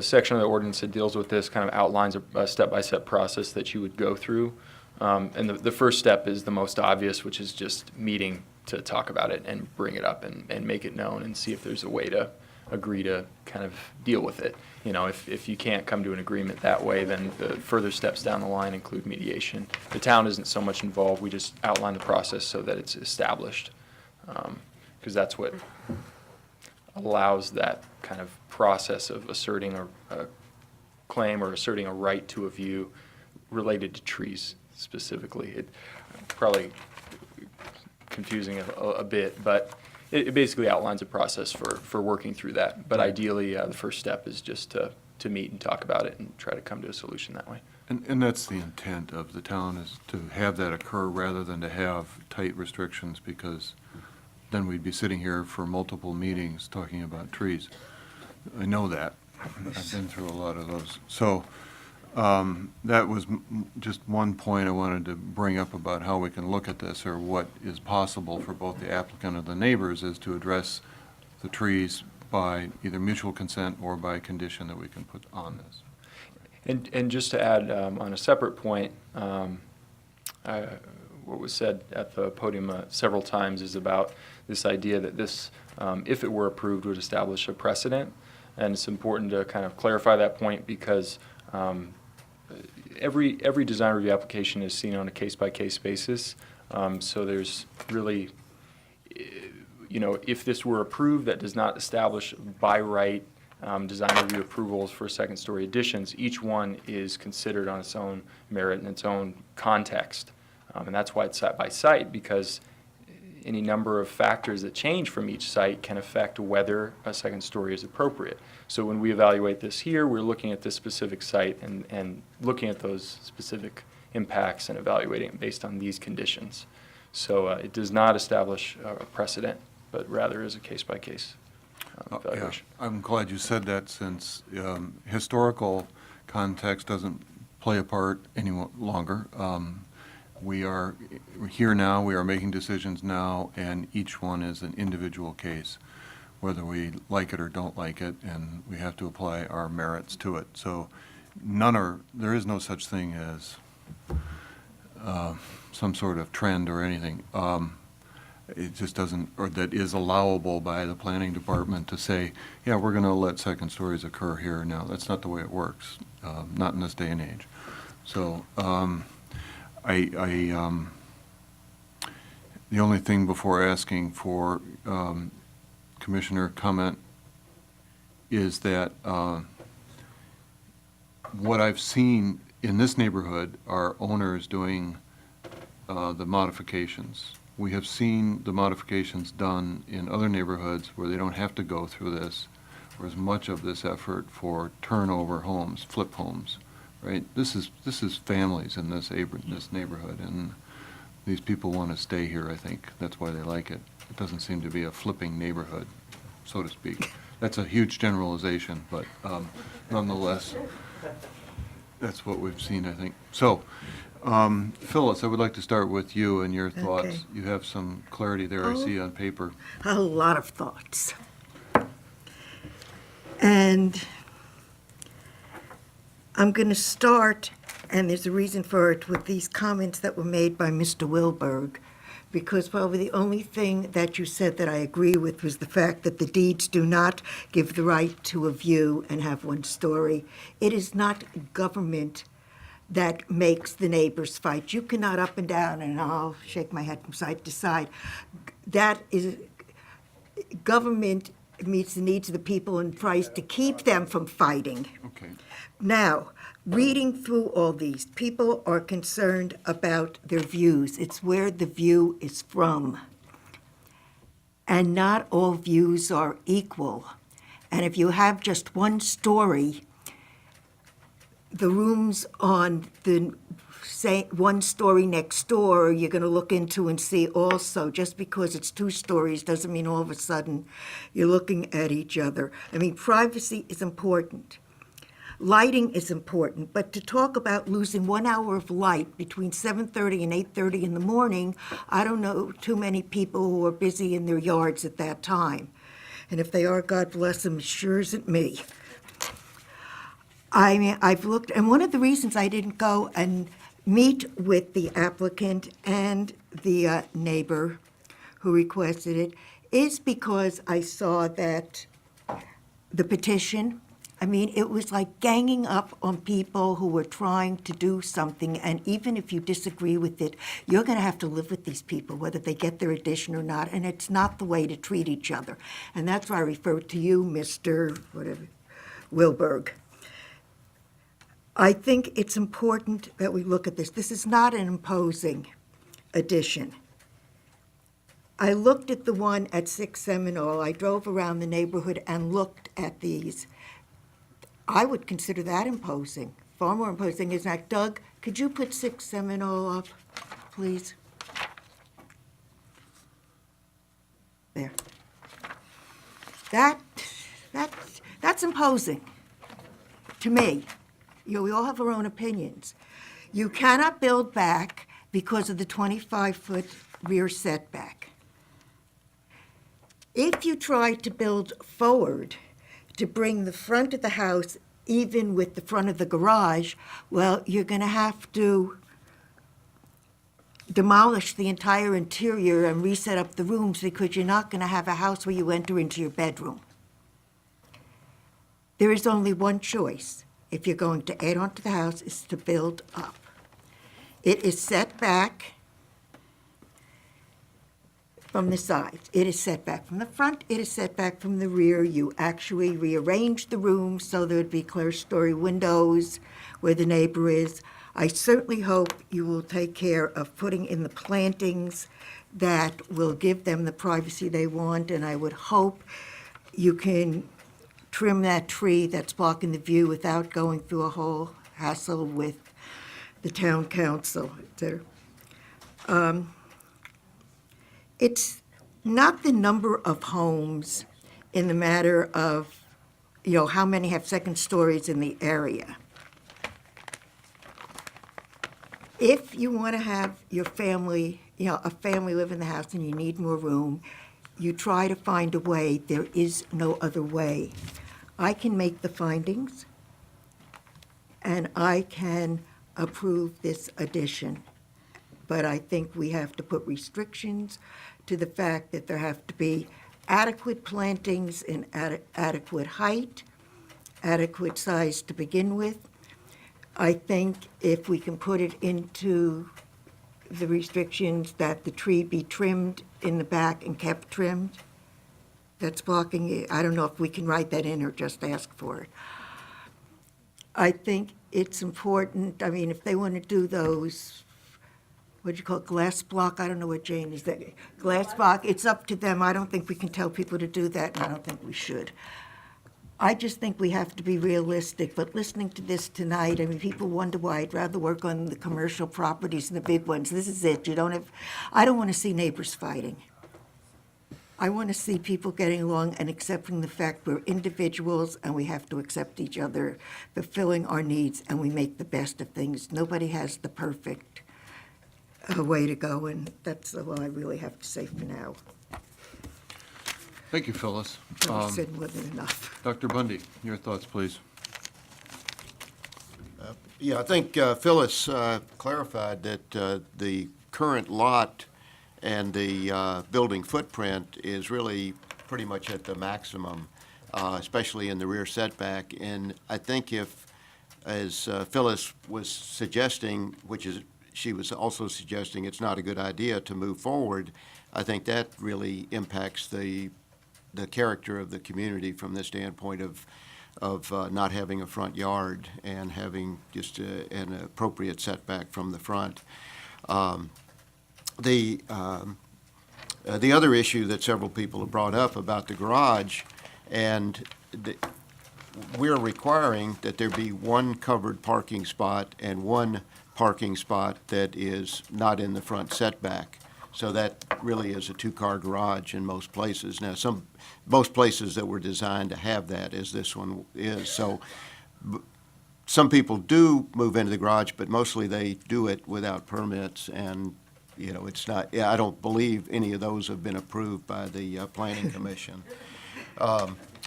section of the ordinance that deals with this kind of outlines a step-by-step process that you would go through. And the first step is the most obvious, which is just meeting to talk about it and bring it up and make it known and see if there's a way to agree to kind of deal with it. You know, if you can't come to an agreement that way, then the further steps down the line include mediation. The town isn't so much involved. We just outline the process so that it's established, because that's what allows that kind of process of asserting a claim or asserting a right to a view related to trees specifically. It probably confusing a bit, but it basically outlines a process for working through that. But ideally, the first step is just to meet and talk about it and try to come to a solution that way. And that's the intent of the town, is to have that occur rather than to have tight restrictions, because then we'd be sitting here for multiple meetings talking about trees. I know that. I've been through a lot of those. So That was just one point I wanted to bring up about how we can look at this, or what is possible for both the applicant and the neighbors, is to address the trees by either mutual consent or by condition that we can put on this. And just to add, on a separate point, what was said at the podium several times is about this idea that this, if it were approved, would establish a precedent. And it's important to kind of clarify that point, because every design review application is seen on a case-by-case basis. So there's really, if this were approved, that does not establish by right design review approvals for second-story additions. Each one is considered on its own merit and its own context. And that's why it's site by site, because any number of factors that change from each site can affect whether a second story is appropriate. So when we evaluate this here, we're looking at this specific site and looking at those specific impacts and evaluating it based on these conditions. So it does not establish a precedent, but rather is a case-by-case evaluation. Yeah, I'm glad you said that, since historical context doesn't play a part any longer. We are here now, we are making decisions now, and each one is an individual case, whether we like it or don't like it, and we have to apply our merits to it. So there is no such thing as some sort of trend or anything. It just doesn't, or that is allowable by the planning department to say, yeah, we're going to let second stories occur here. Now, that's not the way it works, not in this day and age. So the only thing before asking for commissioner comment is that what I've seen in this neighborhood are owners doing the modifications. We have seen the modifications done in other neighborhoods where they don't have to go through this, or as much of this effort for turnover homes, flip homes. Right, this is families in this neighborhood, and these people want to stay here. I think that's why they like it. It doesn't seem to be a flipping neighborhood, so to speak. That's a huge generalization, but nonetheless, that's what we've seen, I think. So, Phyllis, I would like to start with you and your thoughts. Okay. You have some clarity there, I see on paper. A lot of thoughts. And I'm going to start, and there's a reason for it, with these comments that were made by Mr. Wilberg, because probably the only thing that you said that I agree with was the fact that the deeds do not give the right to a view and have one story. It is not government that makes the neighbors fight. You cannot up and down, and I'll shake my head from side to side. That is, government meets the needs of the people and tries to keep them from fighting. Okay. Now, reading through all these, people are concerned about their views. It's where the view is from. And not all views are equal. And if you have just one story, the rooms on the one story next door, you're going to look into and see also. Just because it's two stories doesn't mean all of a sudden you're looking at each other. I mean, privacy is important. Lighting is important, but to talk about losing 1 hour of light between 7:30 and 8:30 in the morning, I don't know too many people who are busy in their yards at that time. And if they are, God bless them, sure isn't me. I mean, I've looked, and one of the reasons I didn't go and meet with the applicant and the neighbor who requested it is because I saw that the petition, I mean, it was like ganging up on people who were trying to do something, and even if you disagree with it, you're going to have to live with these people, whether they get their addition or not, and it's not the way to treat each other. And that's why I refer to you, Mr. whatever, Wilberg. I think it's important that we look at this. This is not an imposing addition. I looked at the one at 6 Seminole. I drove around the neighborhood and looked at these. I would consider that imposing, far more imposing. Is that, Doug, could you put 6 Seminole up, please? There. That's imposing to me. We all have our own opinions. You cannot build back because of the 25-foot rear setback. If you try to build forward to bring the front of the house even with the front of the garage, well, you're going to have to demolish the entire interior and reset up the rooms because you're not going to have a house where you enter into your bedroom. There is only one choice if you're going to add on to the house, is to build up. It is set back from the sides. It is set back from the front. It is set back from the rear. You actually rearrange the rooms so there would be clear-story windows where the neighbor is. I certainly hope you will take care of putting in the plantings that will give them the privacy they want, and I would hope you can trim that tree that's blocking the view without going through a whole hassle with the town council. It's not the number of homes in the matter of, how many have second stories in the area. If you want to have your family, a family live in the house and you need more room, you try to find a way. There is no other way. I can make the findings, and I can approve this addition. But I think we have to put restrictions to the fact that there have to be adequate plantings in adequate height, adequate size to begin with. I think if we can put it into the restrictions that the tree be trimmed in the back and kept trimmed, that's blocking it. I don't know if we can write that in or just ask for it. I think it's important, if they want to do those, what do you call it, glass block? I don't know what Jane is, that glass block, it's up to them. I don't think we can tell people to do that, and I don't think we should. I just think we have to be realistic, but listening to this tonight, people wonder why I'd rather work on the commercial properties than the big ones. This is it. I don't want to see neighbors fighting. I want to see people getting along and accepting the fact we're individuals and we have to accept each other, fulfilling our needs, and we make the best of things. Nobody has the perfect way to go, and that's all I really have to say for now. Thank you, Phyllis. I said more than enough. Dr. Bundy, your thoughts, please. Yeah, I think Phyllis clarified that the current lot and the building footprint is really pretty much at the maximum, especially in the rear setback. And I think if, as Phyllis was suggesting, which is she was also suggesting it's not a good idea to move forward, I think that really impacts the character of the community from the standpoint of not having a front yard and having just an appropriate setback from the front. The other issue that several people have brought up about the garage, and we're requiring that there be one covered parking spot and one parking spot that is not in the front setback. So that really is a two-car garage in most places. Now, most places that were designed to have that, as this one is. So some people do move into the garage, but mostly they do it without permits, and it's not. I don't believe any of those have been approved by the Planning Commission.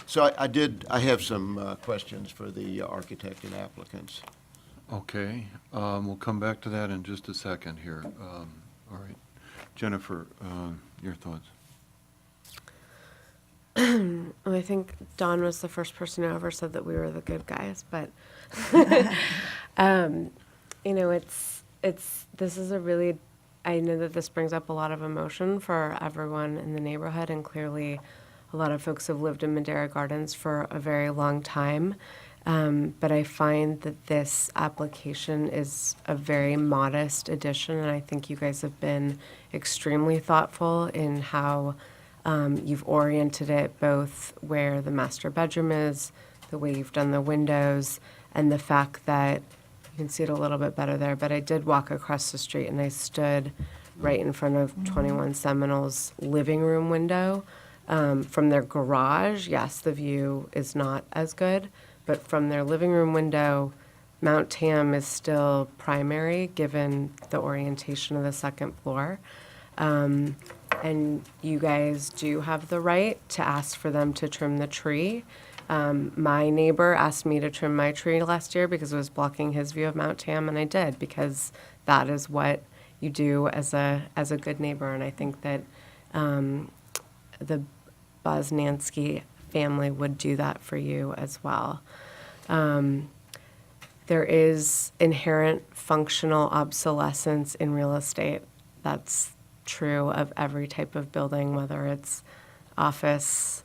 So I have some questions for the architect and applicants. Okay, we'll come back to that in just a second here. All right. Jennifer, your thoughts? Well, I think Dawn was the first person who ever said that we were the good guys, but this is a really, I know that this brings up a lot of emotion for everyone in the neighborhood, and clearly a lot of folks have lived in Madera Gardens for a very long time. But I find that this application is a very modest addition, and I think you guys have been extremely thoughtful in how you've oriented it, both where the master bedroom is, the way you've done the windows, and the fact that you can see it a little bit better there, but I did walk across the street and I stood right in front of 21 Seminole's living room window. From their garage, yes, the view is not as good, but from their living room window, Mount Tam is still primary, given the orientation of the second floor. And you guys do have the right to ask for them to trim the tree. My neighbor asked me to trim my tree last year because it was blocking his view of Mount Tam, and I did, because that is what you do as a good neighbor. And I think that the Bosnansky family would do that for you as well. There is inherent functional obsolescence in real estate. That's true of every type of building, whether it's office,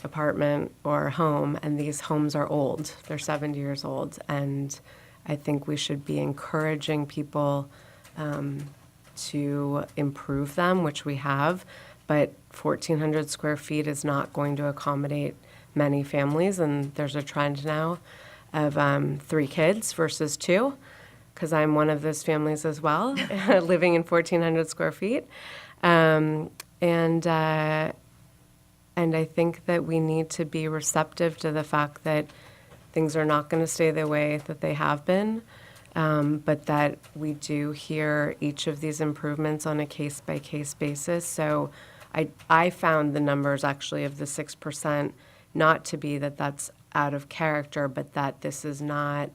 apartment, or home. And these homes are old. They're 70 years old. And I think we should be encouraging people to improve them, which we have. But 1,400 square feet is not going to accommodate many families. And there's a trend now of 3 kids versus 2, because I'm one of those families as well, living in 1,400 square feet. And I think that we need to be receptive to the fact that things are not going to stay the way that they have been, but that we do hear each of these improvements on a case-by-case basis. So I found the numbers actually of the 6% not to be that that's out of character, but that this is not,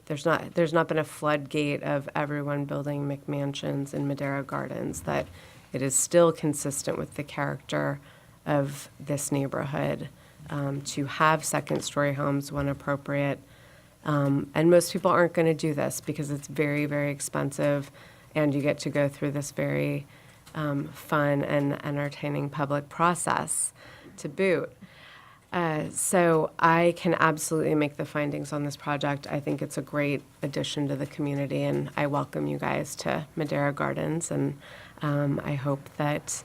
there's not been a floodgate of everyone building McMansions in Madera Gardens, that it is still consistent with the character of this neighborhood to have second-story homes when appropriate. And most people aren't going to do this because it's very, very expensive, and you get to go through this very fun and entertaining public process to boot. So I can absolutely make the findings on this project. I think it's a great addition to the community, and I welcome you guys to Madera Gardens, and I hope that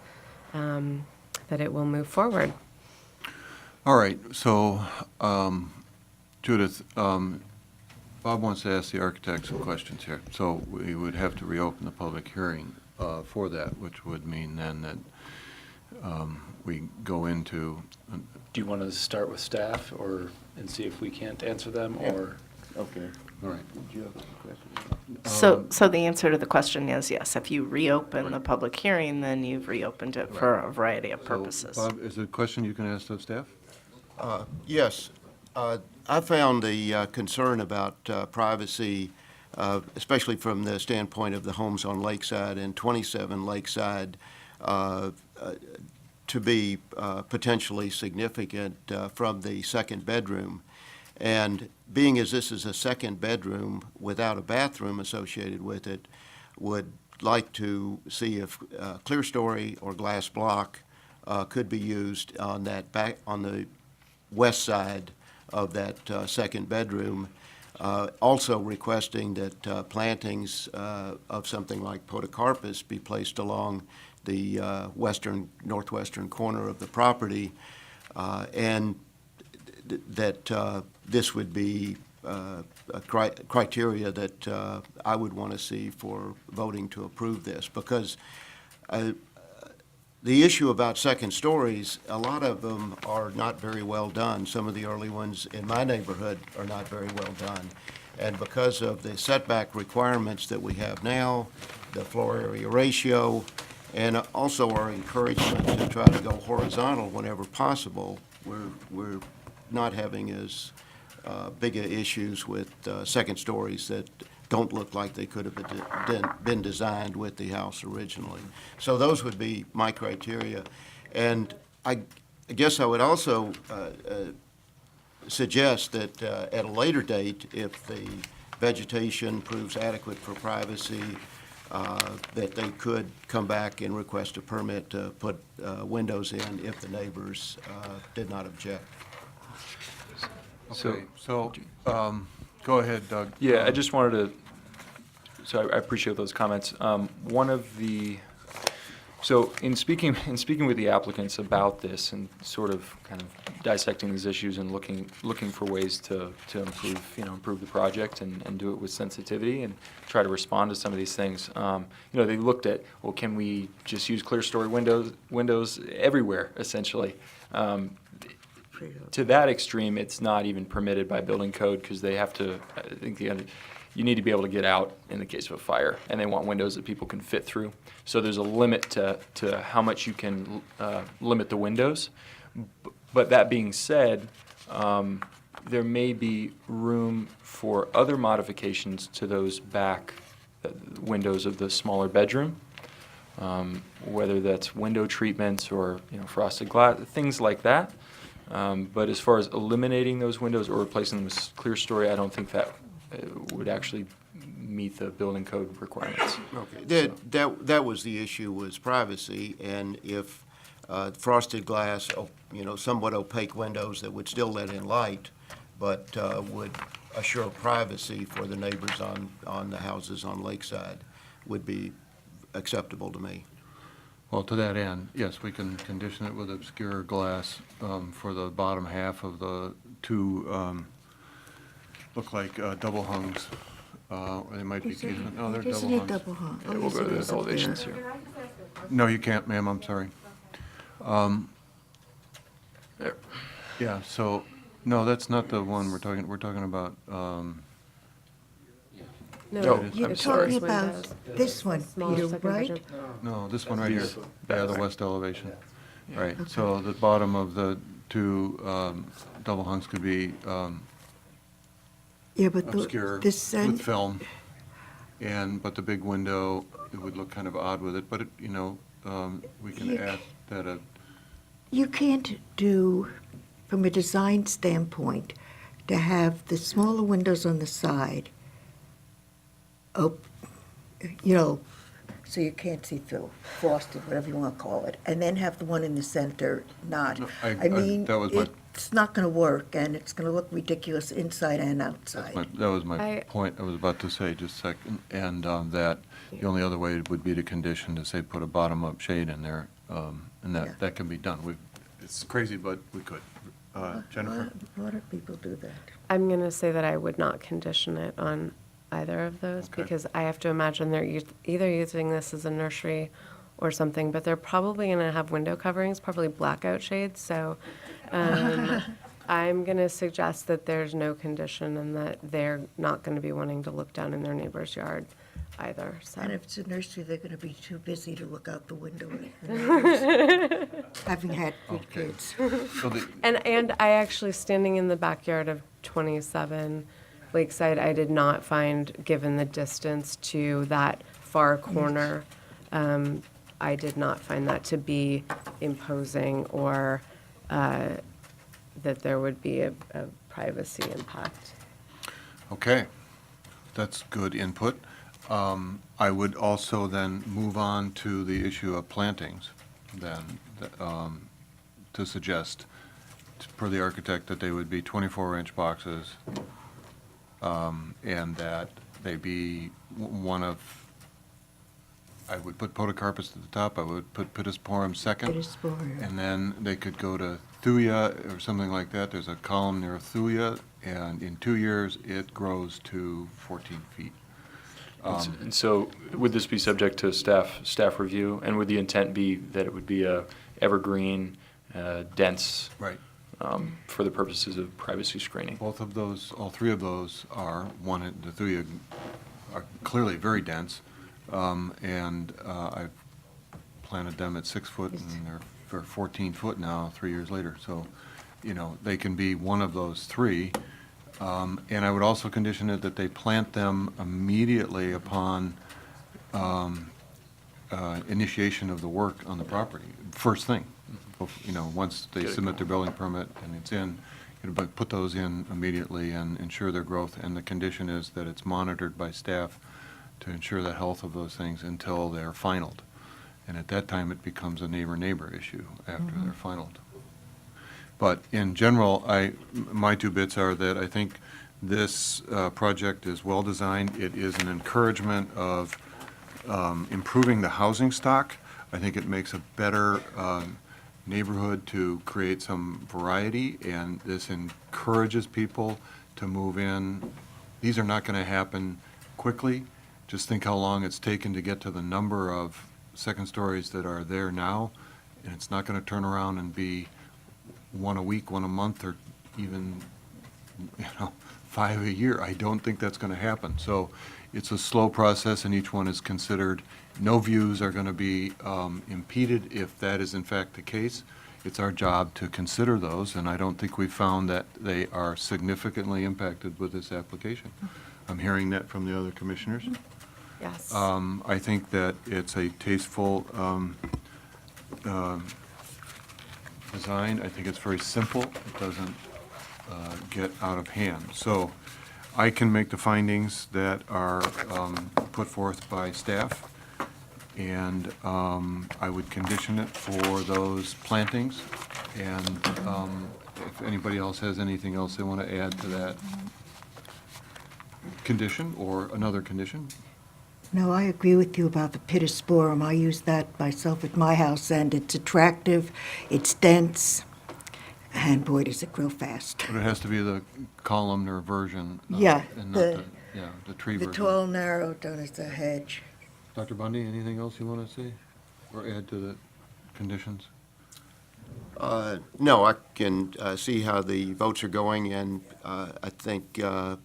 that it will move forward. All right, so Judith, Bob wants to ask the architect some questions here. So we would have to reopen the public hearing for that, which would mean then that we go into. Do you want to start with staff and see if we can't answer them, or? Okay. All right. Did you have a question? So the answer to the question is yes. If you reopen the public hearing, then you've reopened it for a variety of purposes. Bob, is there a question you can ask of staff? Yes. I found the concern about privacy, especially from the standpoint of the homes on Lakeside and 27 Lakeside, to be potentially significant from the second bedroom. And being as this is a second bedroom without a bathroom associated with it, would like to see if clear story or glass block could be used on that on the west side of that second bedroom. Also requesting that plantings of something like podocarpus be placed along the northwestern corner of the property, and that this would be a criteria that I would want to see for voting to approve this, because the issue about second stories, a lot of them are not very well done. Some of the early ones in my neighborhood are not very well done. And because of the setback requirements that we have now, the floor area ratio, and also our encouragement to try to go horizontal whenever possible, we're not having as big issues with second stories that don't look like they could have been designed with the house originally. So those would be my criteria. And I guess I would also suggest that at a later date, if the vegetation proves adequate for privacy, that they could come back and request a permit to put windows in if the neighbors did not object. Okay, so go ahead, Doug. Yeah, I just wanted to, so I appreciate those comments. So in speaking with the applicants about this and sort of kind of dissecting these issues and looking for ways to improve the project and do it with sensitivity and try to respond to some of these things, they looked at, well, can we just use clear story windows everywhere, essentially? to that extreme, it's not even permitted by building code because they have to, I think you need to be able to get out in the case of a fire, and they want windows that people can fit through. So there's a limit to how much you can limit the windows. But that being said, there may be room for other modifications to those back windows of the smaller bedroom, whether that's window treatments or frosted glass, things like that. But as far as eliminating those windows or replacing them with clear story, I don't think that would actually meet the building code requirements. Okay, that was the issue, was privacy, and if frosted glass, somewhat opaque windows that would still let in light, but would assure privacy for the neighbors on the houses on Lakeside would be acceptable to me. Well, to that end, yes, we can condition it with obscure glass for the bottom half of the two, look like double hungs. Or they might be casement. No, they're double hungs. Double hung. Yeah, we'll go to the elevations here. No, you can't, ma'am, I'm sorry. There. Yeah, so, no, that's not the one we're talking about, No, You're I'm sorry. talking about this one, Small Peter, second right? bedroom. no, this one right here. Yeah, the west elevation. Right, so the bottom of the two double hungs could be Yeah, but obscure the sun, with film, but the big window, it would look kind of odd with it, but it, we can You add that you can't do, from a design standpoint, to have the smaller windows on the side, so you can't see through, frosted, whatever you want to call it, and then have the one in the center not. No, I mean, that was my- it's not going to work, and it's going to look ridiculous inside and outside. that was my I- point I was about to say, just a second, and that the only other way would be to condition to say, put a bottom-up shade in there, and Yeah. that can be done. It's crazy, but we could. Jennifer? A lot of people do that. I'm going to say that I would not condition it on either of those Okay. because I have to imagine they're either using this as a nursery or something, but they're probably going to have window coverings, probably blackout shades. So I'm going to suggest that there's no condition and that they're not going to be wanting to look down in their neighbor's yard either. So. And if it's a nursery, they're going to be too busy to look out the window at the neighbors, having had three Okay. kids. So the- And I actually, standing in the backyard of 27 Lakeside, I did not find, given the distance to that far corner, I did not find that to be imposing or that there would be a privacy impact. Okay, that's good input. I would also then move on to the issue of plantings, then, to suggest, per the architect, that they would be 24-inch boxes, and that they be one of, I would put podocarpus at the top, I would put pittosporum second. Pittosporum. And then they could go to thuya or something like that. There's a column near thuya, and in 2 years, it grows to 14 feet. And so, would this be subject to staff review, and would the intent be that it would be a evergreen, dense, Right. for the purposes of privacy screening? Both of those, all three of those are, the thuya are clearly very dense, and I've planted them at 6 foot, and they're 14 foot now, 3 years later. So, they can be one of those three. And I would also condition it that they plant them immediately upon initiation of the work on the property, first thing. Once they submit their building permit and it's in, but put those in immediately and ensure their growth. And the condition is that it's monitored by staff to ensure the health of those things until they're finalled. And at that time, it becomes a neighbor-neighbor issue after they're finalled. But in general, my two bits are that I think this project is well-designed. It is an encouragement of improving the housing stock. I think it makes a better neighborhood to create some variety, and this encourages people to move in. These are not going to happen quickly. Just think how long it's taken to get to the number of second stories that are there now, and it's not going to turn around and be one a week, one a month, or even, 5 a year. I don't think that's going to happen. So it's a slow process, and each one is considered. No views are going to be impeded if that is in fact the case. It's our job to consider those, and I don't think we've found that they are significantly impacted with this application. I'm hearing that from the other commissioners. Yes. I think that it's a tasteful design. I think it's very simple. It doesn't get out of hand. So I can make the findings that are put forth by staff, and I would condition it for those plantings. And if anybody else has anything else they want to add to that condition or another condition. No, I agree with you about the pittosporum. I use that myself at my house, and it's attractive, it's dense, and boy, does it grow fast. But it has to be the columnar version. Yeah, And not the tree The version. tall, narrow, done as a hedge. Dr. Bundy, anything else you want to say or add to the conditions? No, I can see how the votes are going, and I think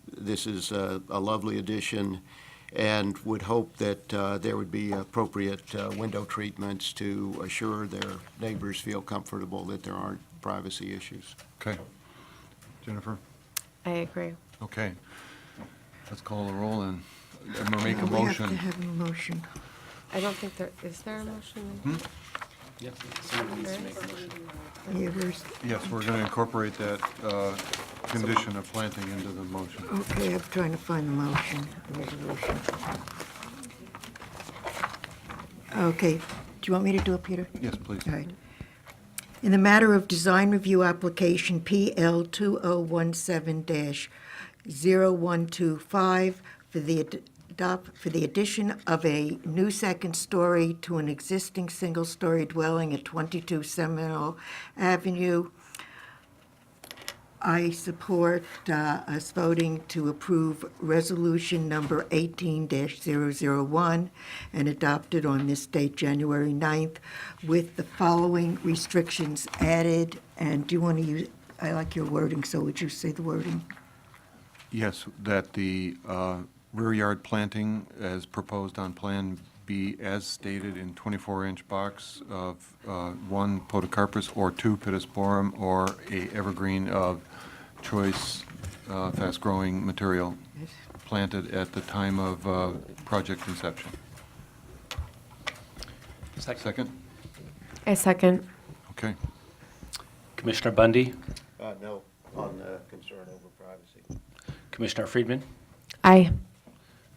this is a lovely addition, and would hope that there would be appropriate window treatments to assure their neighbors feel comfortable that there aren't privacy issues. Okay. Jennifer? I agree. Okay. Let's call the roll and I'm gonna make a We have motion. to have a motion. I don't think there, is there a motion? Hmm? There Yeah, where's, Yes, we're going to incorporate that condition of planting into the motion. okay, I'm trying to find the motion, the resolution. Okay, do you want me to do it, Peter? Yes, please. All right. In the matter of design review application PL 2017-0125 for the addition of a new second story to an existing single-story dwelling at 22 Seminole Avenue, I support us voting to approve resolution number 18-001 and adopted on this date, January 9th, with the following restrictions added. And do you want to use, I like your wording, so would you say the wording? Yes, that the rear yard planting as proposed on Plan B as stated in 24-inch box of 1 podocarpus or 2 pittosporum or a evergreen of choice fast-growing material planted at the time of project inception. Second? I second. Okay. Commissioner Bundy, No, on concern over privacy. Commissioner Friedman, Aye.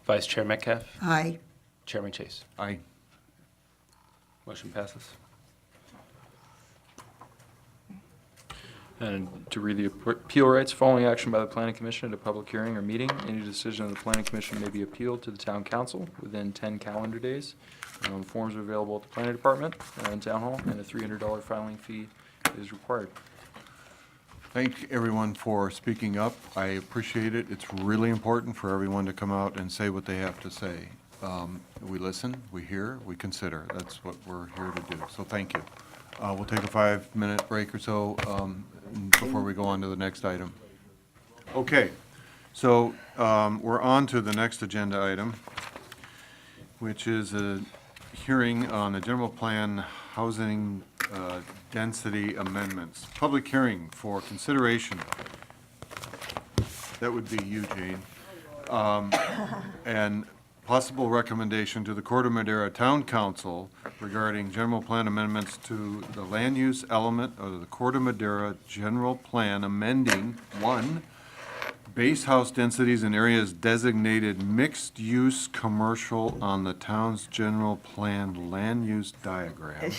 Vice Chair Metcalf, Aye. Chairman Chase. Aye. Motion passes. And to read the appeal rights, following action by the planning commission at a public hearing or meeting, any decision of the planning commission may be appealed to the town council within 10 calendar days. Forms are available at the planning department and town hall, and a $300 filing fee is required. Thank everyone for speaking up. I appreciate it. It's really important for everyone to come out and say what they have to say. We listen, we hear, we consider. That's what we're here to do. So thank you. We'll take a 5-minute break or so before we go on to the next item. Okay, so we're on to the next agenda item, which is a hearing on the general plan housing density amendments. Public hearing for consideration. That would be you, Jane. And possible recommendation to the Corte Madera Town Council regarding general plan amendments to the land use element of the Corte Madera General Plan amending, 1, base house densities in areas designated mixed-use commercial on the town's general plan land use diagram.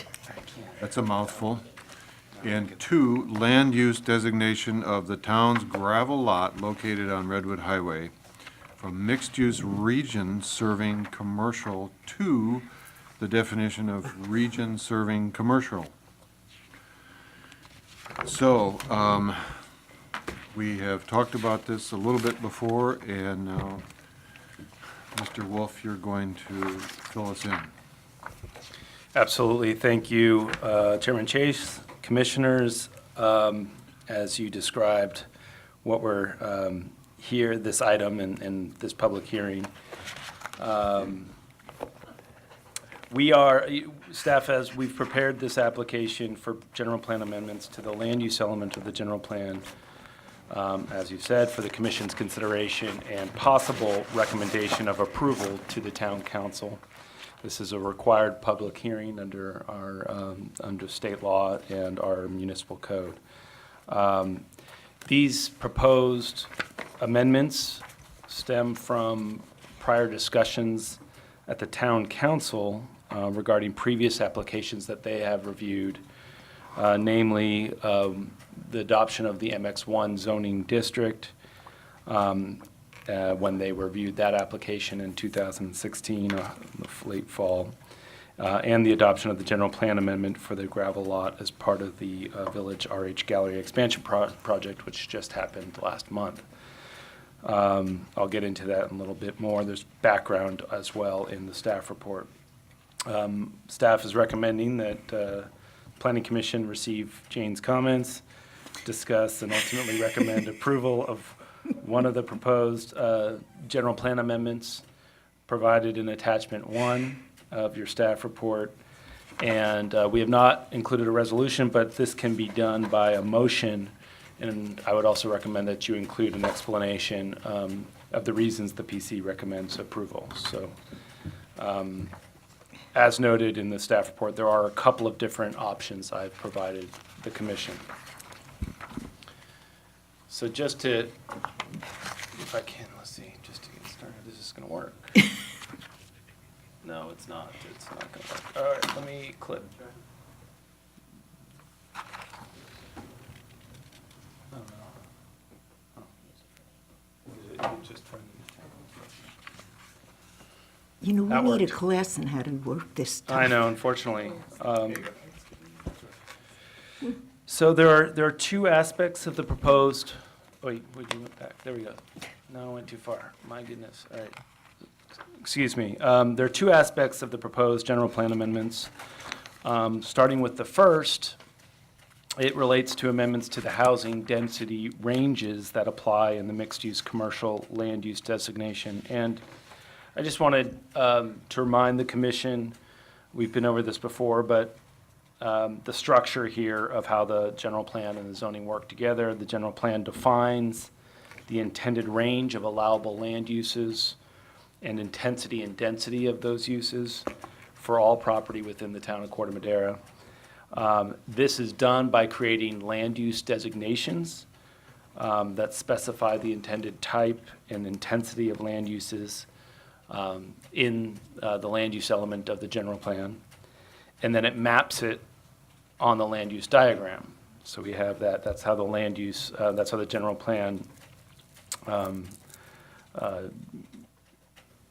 That's a mouthful. And 2, land use designation of the town's gravel lot located on Redwood Highway from mixed-use region serving commercial to the definition of region serving commercial. So, we have talked about this a little bit before, and now, Mr. Wolf, you're going to fill us in. Absolutely. Thank you, Chairman Chase, Commissioners. as you described, what we're here, this item and this public hearing. Staff we've prepared this application for general plan amendments to the land use element of the general plan, as you said, for the commission's consideration and possible recommendation of approval to the town council. This is a required public hearing under under state law and our municipal code. These proposed amendments stem from prior discussions at the town council regarding previous applications that they have reviewed, namely the adoption of the MX1 zoning district when they reviewed that application in 2016, the late fall, and the adoption of the general plan amendment for the gravel lot as part of the Village RH Gallery expansion project, which just happened last month. I'll get into that in a little bit more. There's background as well in the staff report. Staff is recommending that Planning Commission receive Jane's comments, discuss, and ultimately recommend approval of one of the proposed general plan amendments provided in attachment 1 of your staff report. And we have not included a resolution, but this can be done by a motion. And I would also recommend that you include an explanation of the reasons the PC recommends approval. So as noted in the staff report, there are a couple of different options I've provided the commission. So just to, if I can, let's see, just to get started, is this going to work? No, it's not. It's not going to work. All right, let me clip. Oh, no. Oh. Just trying to. You know, That we need a worked. class on how to work this stuff. I know, unfortunately. So there are two aspects of the proposed, wait, would you went back? There we go. No, I went too far. My goodness. All right. Excuse me. There are two aspects of the proposed general plan amendments. Starting with the first, it relates to amendments to the housing density ranges that apply in the mixed-use commercial land use designation. And I just wanted to remind the commission, we've been over this before, but the structure here of how the general plan and the zoning work together. The general plan defines the intended range of allowable land uses and intensity and density of those uses for all property within the town of Corte Madera. This is done by creating land use designations that specify the intended type and intensity of land uses in the land use element of the general plan. And then it maps it on the land use diagram. So we have that. That's how the land use, that's how the general plan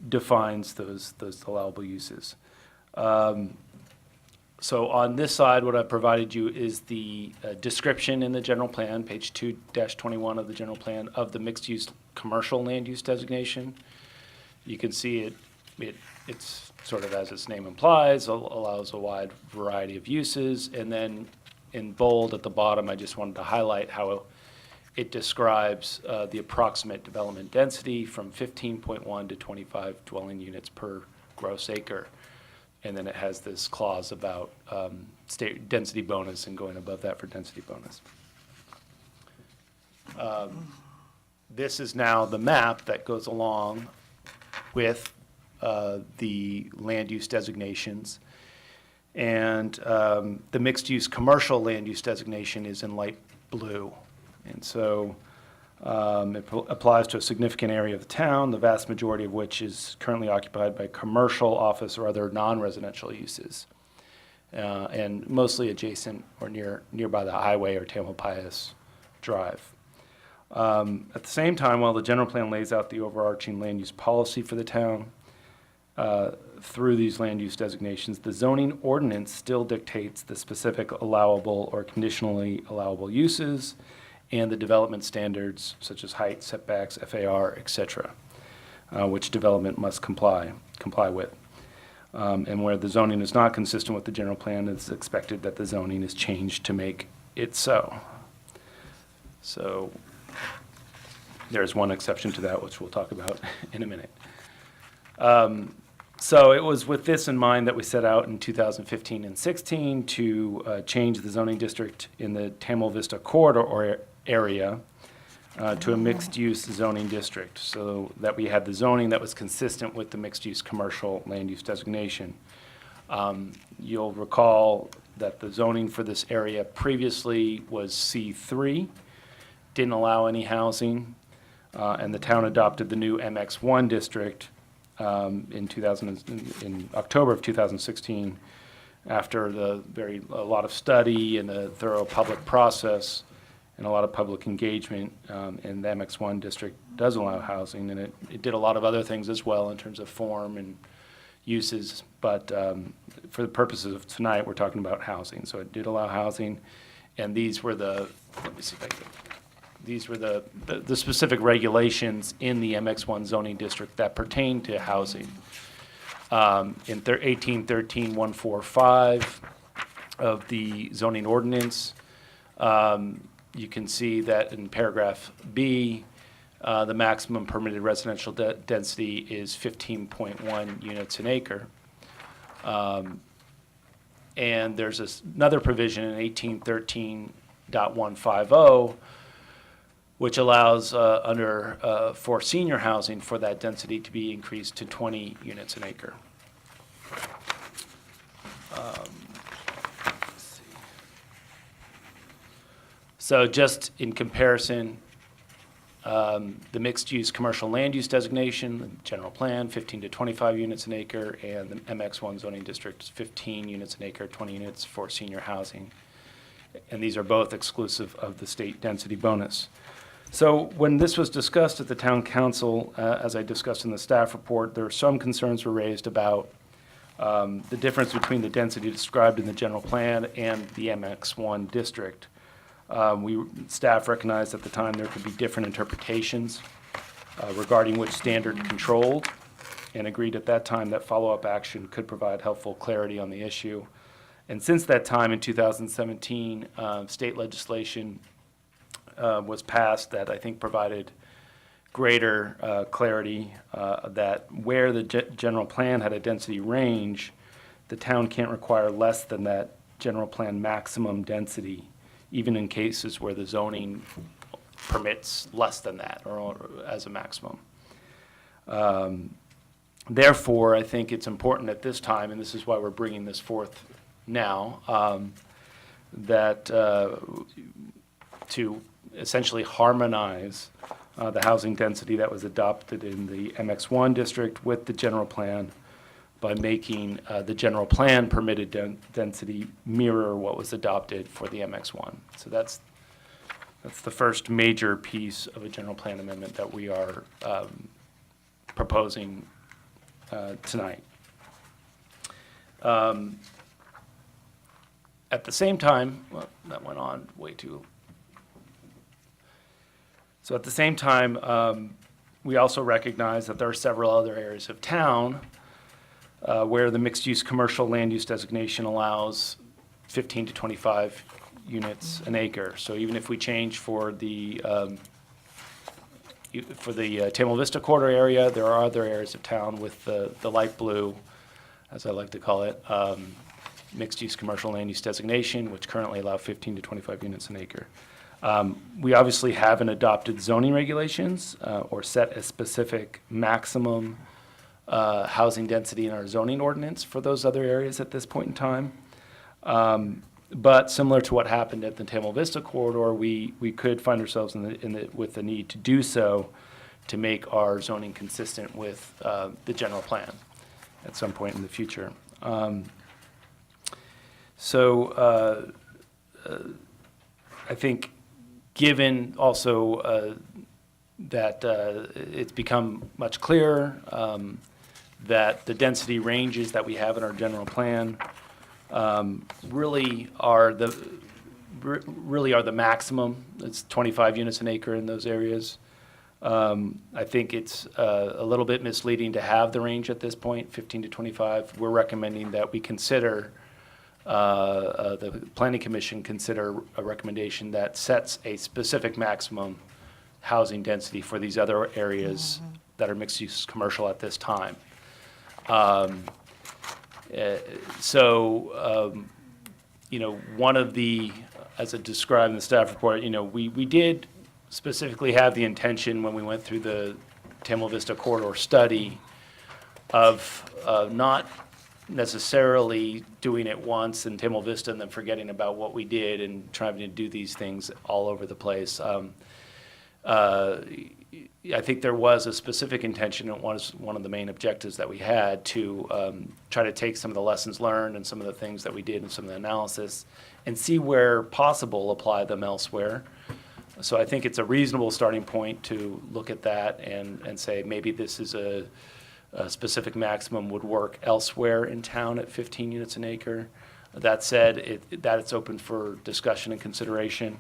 defines those allowable uses. So on this side, what I provided you is the description in the general plan, page 2-21 of the general plan, of the mixed-use commercial land use designation. You can see it's sort of, as its name implies, allows a wide variety of uses. And then in bold at the bottom, I just wanted to highlight how it describes the approximate development density from 15.1 to 25 dwelling units per gross acre. And then it has this clause about state density bonus and going above that for density bonus. This is now the map that goes along with the land use designations. And the mixed-use commercial land use designation is in light blue. And so it applies to a significant area of the town, the vast majority of which is currently occupied by commercial, office, or other non-residential uses, and mostly adjacent or nearby the highway or Tamalpais Drive. At the same time, while the general plan lays out the overarching land use policy for the town, through these land use designations, the zoning ordinance still dictates the specific allowable or conditionally allowable uses and the development standards such as height, setbacks, FAR, et cetera, which development must comply with. And where the zoning is not consistent with the general plan, it's expected that the zoning is changed to make it so. So there's one exception to that, which we'll talk about in a minute. So it was with this in mind that we set out in 2015 and 16 to change the zoning district in the Tamil Vista corridor area to a mixed-use zoning district, so that we had the zoning that was consistent with the mixed-use commercial land use designation. You'll recall that the zoning for this area previously was C3, didn't allow any housing, and the town adopted the new MX1 district in October of 2016, after a lot of study and a thorough public process and a lot of public engagement. And the MX1 district does allow housing, and it did a lot of other things as well in terms of form and uses. But for the purposes of tonight, we're talking about housing. So it did allow housing, and these were the, let me see if I can. These were the specific regulations in the MX1 zoning district that pertain to housing. In 1813-145 of the zoning ordinance, you can see that in paragraph B, the maximum permitted residential density is 15.1 units an acre. And there's another provision in 1813.150, which allows for senior housing for that density to be increased to 20 units an acre. Let's see. So just in comparison, the mixed-use commercial land use designation, the general plan, 15 to 25 units an acre, and the MX1 zoning district is 15 units an acre, 20 units for senior housing. And these are both exclusive of the state density bonus. So when this was discussed at the town council, as I discussed in the staff report, there were some concerns were raised about the difference between the density described in the general plan and the MX1 district. Staff recognized at the time there could be different interpretations regarding which standard controlled, and agreed at that time that follow-up action could provide helpful clarity on the issue. And since that time, in 2017, state legislation was passed that I think provided greater clarity that where the general plan had a density range, the town can't require less than that general plan maximum density, even in cases where the zoning permits less than that or as a maximum. Therefore, I think it's important at this time, and this is why we're bringing this forth now, that to essentially harmonize the housing density that was adopted in the MX1 district with the general plan by making the general plan permitted density mirror what was adopted for the MX1. So that's the first major piece of a general plan amendment that we are proposing tonight. At the same time, well, that went on way too. So at the same time, we also recognize that there are several other areas of town where the mixed-use commercial land use designation allows 15 to 25 units an acre. So even if we change for the Tamil Vista corridor area, there are other areas of town with the light blue, as I like to call it, mixed-use commercial land use designation, which currently allow 15 to 25 units an acre. We obviously haven't adopted zoning regulations or set a specific maximum housing density in our zoning ordinance for those other areas at this point in time. But similar to what happened at the Tamil Vista corridor, we could find ourselves with the need to do so to make our zoning consistent with the general plan at some point in the future. I think given also that it's become much clearer that the density ranges that we have in our general plan really are the maximum. It's 25 units an acre in those areas. I think it's a little bit misleading to have the range at this point, 15 to 25. We're recommending that we consider the Planning Commission consider a recommendation that sets a specific maximum housing density for these other areas that are mixed-use commercial at this time. You know, one of the, as it described in the staff report, you know, we did specifically have the intention when we went through the Tamil Vista corridor study of not necessarily doing it once in Tamil Vista and then forgetting about what we did and trying to do these things all over the place. I think there was a specific intention, it was one of the main objectives that we had to try to take some of the lessons learned and some of the things that we did and some of the analysis and see where possible apply them elsewhere. So I think it's a reasonable starting point to look at that and say maybe this is a specific maximum would work elsewhere in town at 15 units an acre. That said, it's open for discussion and consideration.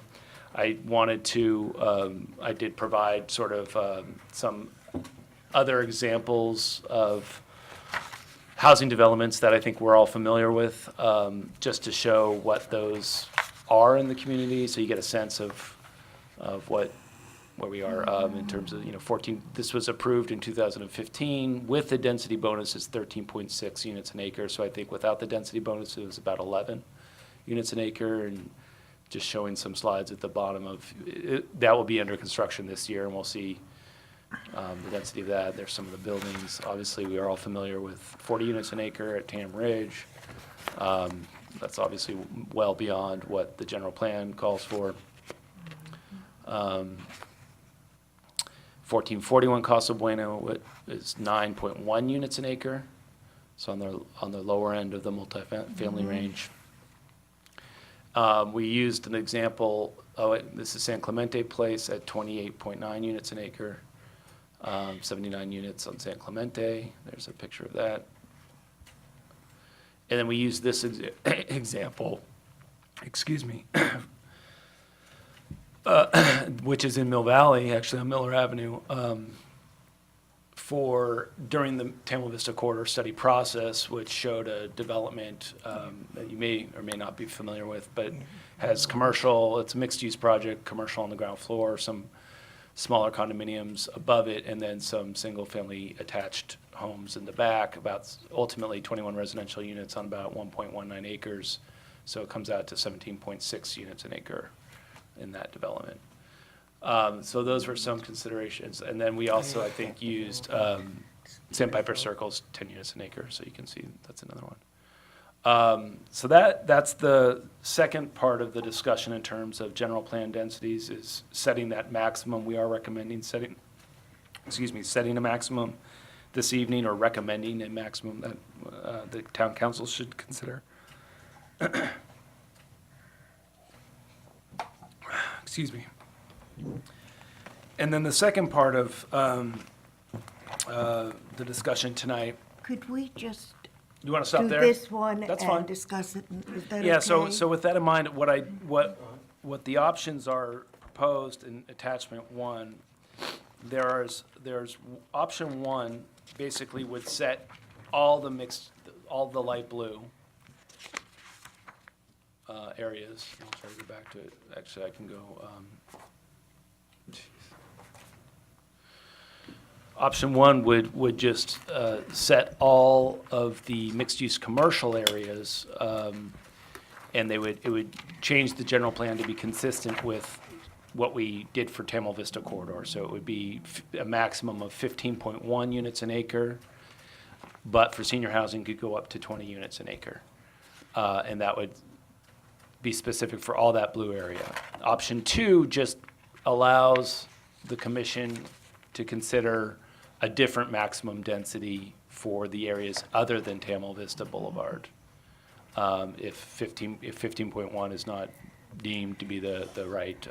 I wanted to, I did provide sort of some other examples of housing developments that I think we're all familiar with, just to show what those are in the community, so you get a sense of where we are in terms of, you know, 14, this was approved in 2015. With the density bonus, it's 13.6 units an acre, so I think without the density bonus, it was about 11 units an acre, and just showing some slides at the bottom of it, that will be under construction this year, and we'll see the density of that. There's some of the buildings. Obviously, we are all familiar with 40 units an acre at Tam Ridge. That's obviously well beyond what the general plan calls for. 1441 Casa Bueno is 9.1 units an acre, so on the lower end of the multifamily range. We used an example, this is San Clemente Place at 28.9 units an acre, 79 units on San Clemente. There's a picture of that. And then we used this example, excuse me, which is in Mill Valley, actually on Miller Avenue, during the Tamil Vista corridor study process, which showed a development that you may or may not be familiar with, but has commercial, it's a mixed-use project, commercial on the ground floor, some smaller condominiums above it, and then some single-family attached homes in the back, about ultimately 21 residential units on about 1.19 acres. So it comes out to 17.6 units an acre in that development. So those were some considerations. And then we also, I think, used Sandpiper Circle's 10 units an acre, so you can see that's another one. So that's the second part of the discussion in terms of general plan densities, is setting that maximum. We are recommending setting a maximum this evening, or recommending a maximum that the town council should consider. Excuse me. And then the second part of the discussion tonight. Could we just You want to stop there? do this one That's fine. and discuss it? Is that Yeah, okay? so with that in mind, what the options are proposed in attachment one, there's option one basically would set all the light blue areas. I'll try to go back to it. Actually, I can go. Option one would just set all of the mixed-use commercial areas, and it would change the general plan to be consistent with what we did for Tamil Vista corridor. So it would be a maximum of 15.1 units an acre, but for senior housing could go up to 20 units an acre, and that would be specific for all that blue area. Option two just allows the commission to consider a different maximum density for the areas other than Tamil Vista Boulevard. If 15.1 is not deemed to be the right,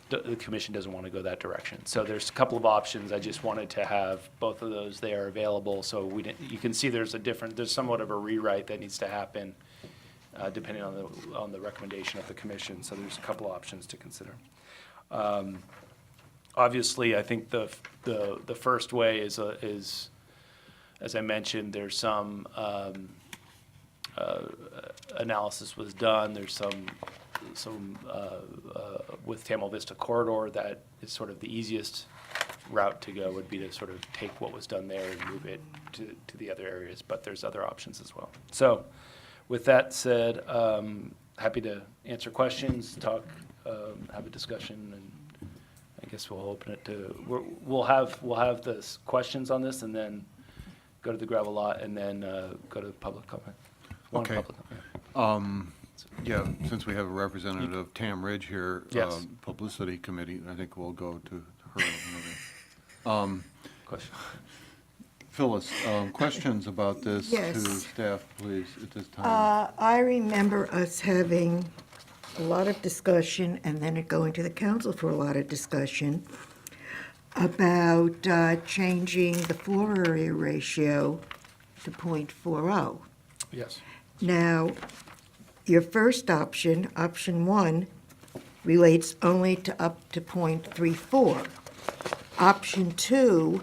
the commission doesn't want to go that direction. So there's a couple of options. I just wanted to have both of those there available, so you can see there's somewhat of a rewrite that needs to happen depending on the recommendation of the commission. So there's a couple options to consider. Obviously, I think the first way is, as I mentioned, there's some analysis was done. There's some with Tamil Vista corridor, that is sort of the easiest route to go, would be to sort of take what was done there and move it to the other areas, but there's other options as well. So with that said, happy to answer questions, talk, have a discussion, and I guess we'll open it to, we'll have the questions on this, and then go to the gravel lot, and then go to public comment. Okay. Public comment. Yeah, since we have a representative of Tam Ridge here, Yes. Publicity Committee, I think we'll go to her. Maybe. Question. Phyllis, questions about this Yes. to staff, please, at this time? I remember us having a lot of discussion, and then it going to the council for a lot of discussion, about changing the floor area ratio to .40. Yes. Now, your first option, option 1, relates only to up to .34. Option 2,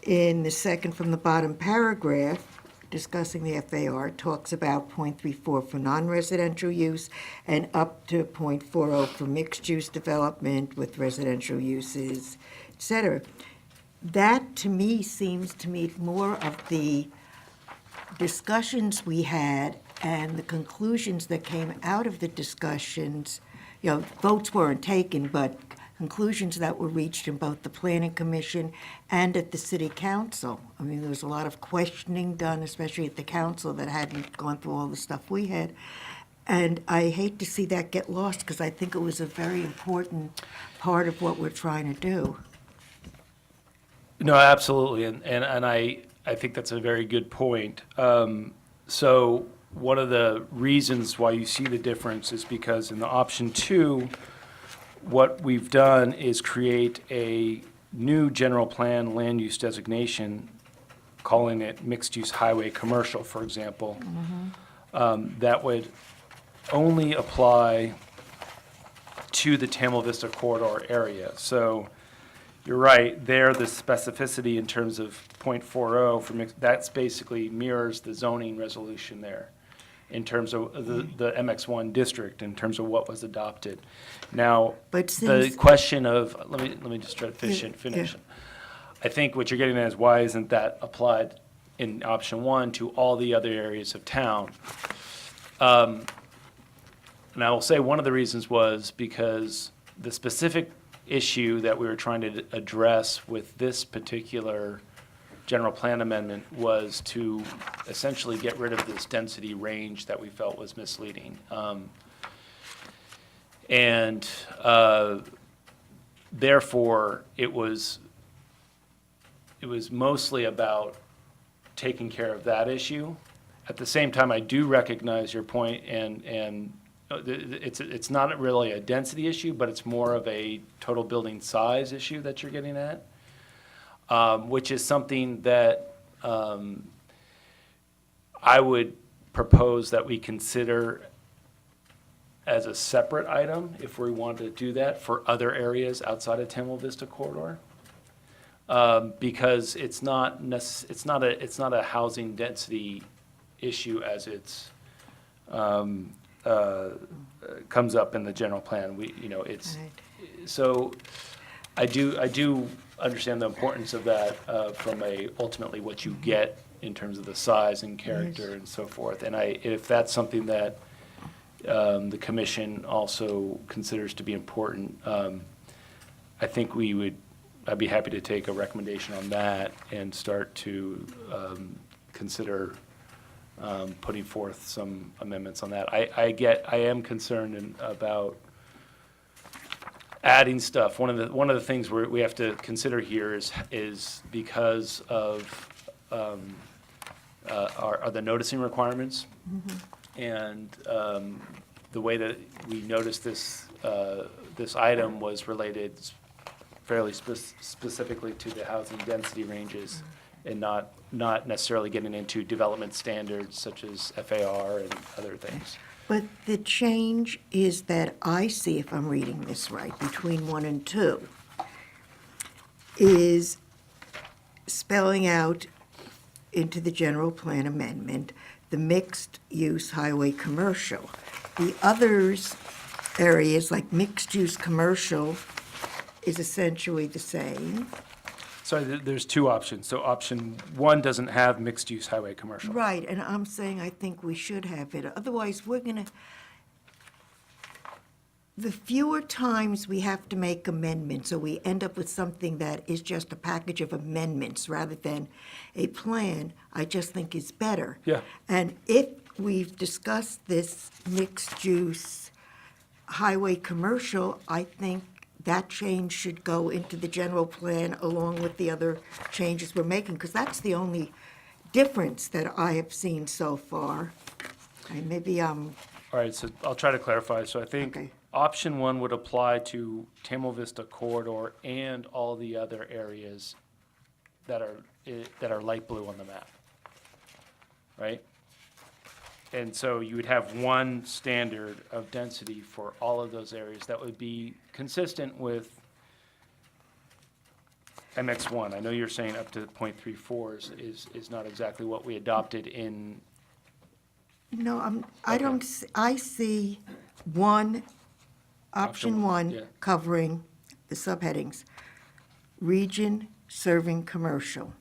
in the second from the bottom paragraph, discussing the FAR, talks about .34 for non-residential use and up to .40 for mixed-use development with residential uses, et cetera. That, to me, seems to me more of the discussions we had and the conclusions that came out of the discussions. You know, votes weren't taken, but conclusions that were reached in both the Planning Commission and at the City Council. I mean, there was a lot of questioning done, especially at the council, that hadn't gone through all the stuff we had. And I hate to see that get lost, because I think it was a very important part of what we're trying to do. No, absolutely, and I think that's a very good point. So one of the reasons why you see the difference is because in the option 2, what we've done is create a new general plan land use designation, calling it mixed-use highway commercial, for example. That would only apply to the Tamil Vista corridor area. So you're right, there the specificity in terms of .40 for that's basically mirrors the zoning resolution there in terms of the MX1 district, in terms of what was adopted. Now, But the since- question of, let me just try to finish. Yeah. I think what you're getting at is why isn't that applied in option 1 to all the other areas of town? And I will say one of the reasons was because the specific issue that we were trying to address with this particular general plan amendment was to essentially get rid of this density range that we felt was misleading. Therefore, it was mostly about taking care of that issue. At the same time, I do recognize your point, and it's not really a density issue, but it's more of a total building size issue that you're getting at, which is something that I would propose that we consider as a separate item if we want to do that for other areas outside of Tamil Vista corridor. Because it's not a housing density issue as it's comes up in the general plan. So I do understand the importance of that from ultimately what you get in terms of the size and character and so forth. And if that's something that the commission also considers to be important, I think I'd be happy to take a recommendation on that and start to consider putting forth some amendments on that. I am concerned about adding stuff. One of the things we have to consider here is because of are the noticing requirements. And the way that we noticed this item was related fairly specifically to the housing density ranges, and not necessarily getting into development standards such as FAR and other things. But the change is that I see, if I'm reading this right, between 1 and 2, is spelling out into the general plan amendment, the mixed-use highway commercial. The others areas, like mixed-use commercial, is essentially the same. So there's two options. So option one doesn't have mixed-use highway commercial. Right, and I'm saying I think we should have it. Otherwise, we're gonna, the fewer times we have to make amendments, or we end up with something that is just a package of amendments rather than a plan, I just think is better. Yeah. And if we've discussed this mixed-use highway commercial, I think that change should go into the general plan along with the other changes we're making, because that's the only difference that I have seen so far. And maybe All right, so I'll try to clarify. So I think option one would apply to Tamil Vista corridor and all the other areas that are light blue on the map, right? And so you would have one standard of density for all of those areas that would be consistent with MX1. I know you're saying up to 0.34 is not exactly what we adopted in. No, I don't, I see one, option one, yeah. covering the subheadings. Region serving commercial,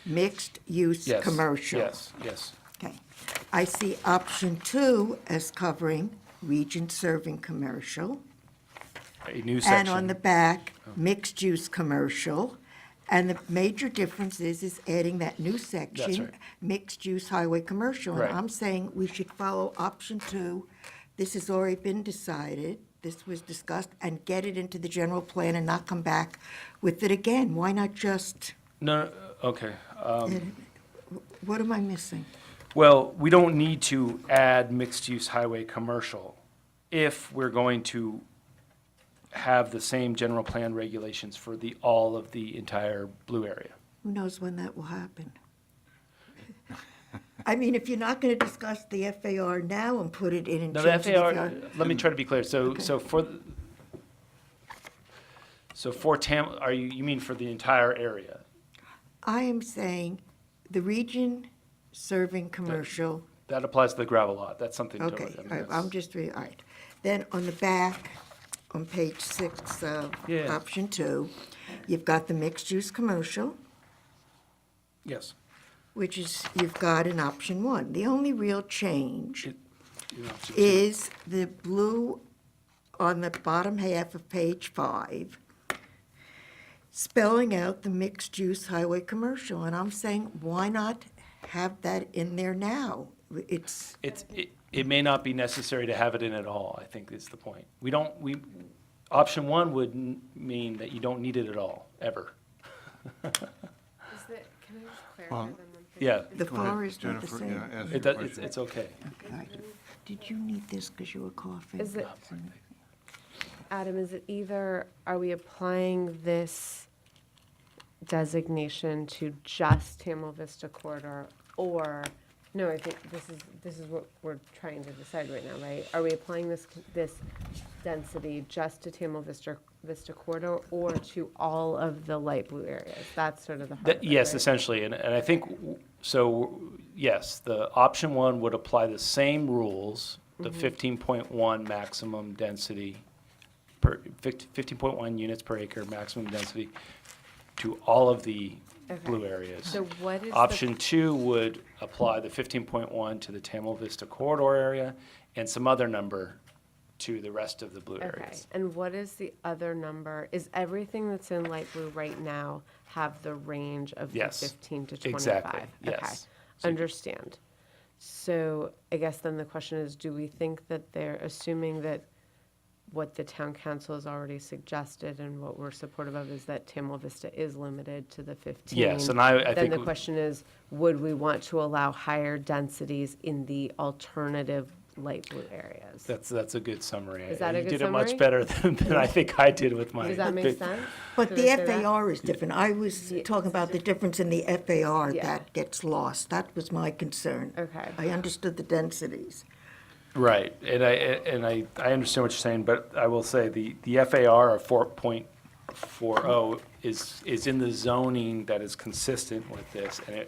mixed-use Yes, commercial. Yes. Okay. I see option two as covering region serving commercial. A new section. And on the back, mixed-use commercial. And the major difference is adding that new section, right. mixed-use highway commercial. Right. And I'm saying we should follow option two. This has already been decided, this was discussed, and get it into the general plan and not come back with it again. Why not just, No, okay. what am I missing? Well, we don't need to add mixed-use highway commercial if we're going to have the same general plan regulations for all of the entire blue area. Who knows when that will happen? I mean, if you're not going to discuss the FAR now and put it in and No, the change the FAR, let me try to be clear. So for you mean for the entire area? I am saying the region serving commercial. That applies to the gravel lot. That's something Okay, totally. I mean, all right, that's- I'm just, all right. Then on the back, on page 6 of Yeah. option 2, you've got the mixed-use commercial, Yes. which is, you've got in option 1. The only real change You know, is the blue on the bottom half of page 5, spelling out the mixed-use highway commercial. And I'm saying, why not have that in there now? It may not be necessary to have it in at all, I think is the point. Option one would mean that you don't need it at all, ever. Can I just clarify Well, them? Yeah. The Go ahead, FAR is not the Jennifer. same. Yeah, ask It your does, question. it's okay. All right. Did you need this because you were coughing? Is it, Adam, is it either, are we applying this designation to just Tamil Vista corridor, or, no, I think this is what we're trying to decide right now, right? Are we applying this density just to Tamil Vista corridor, or to all of the light blue areas? That's sort of the heart of it, Yes, right? essentially, and I think, so, yes, the option one would apply the same rules, the 15.1 maximum density, 15.1 units per acre maximum density, to all of the blue areas. So what is the- Option two would apply the 15.1 to the Tamil Vista corridor area, and some other number to the rest of the blue Okay, areas. and what is the other number? Is everything that's in light blue right now have the range of the Yes, 15 to 25? exactly, Okay, yes. understand. So I guess then the question is, do we think that they're assuming that what the town council has already suggested and what we're supportive of is that Tamil Vista is limited to the 15? Yes, and I Then think the question is, would we want to allow higher densities in the alternative light blue areas? That's a good summary. Is that a good You did it much summary? better than I think I did with my. Does that make sense? But Did the I say that? FAR is different. I was talking about the difference in the FAR Yeah. that gets lost. That was my concern. Okay. I understood the densities. Right, and I understand what you're saying, but I will say the FAR of 4.40 is in the zoning that is consistent with this, and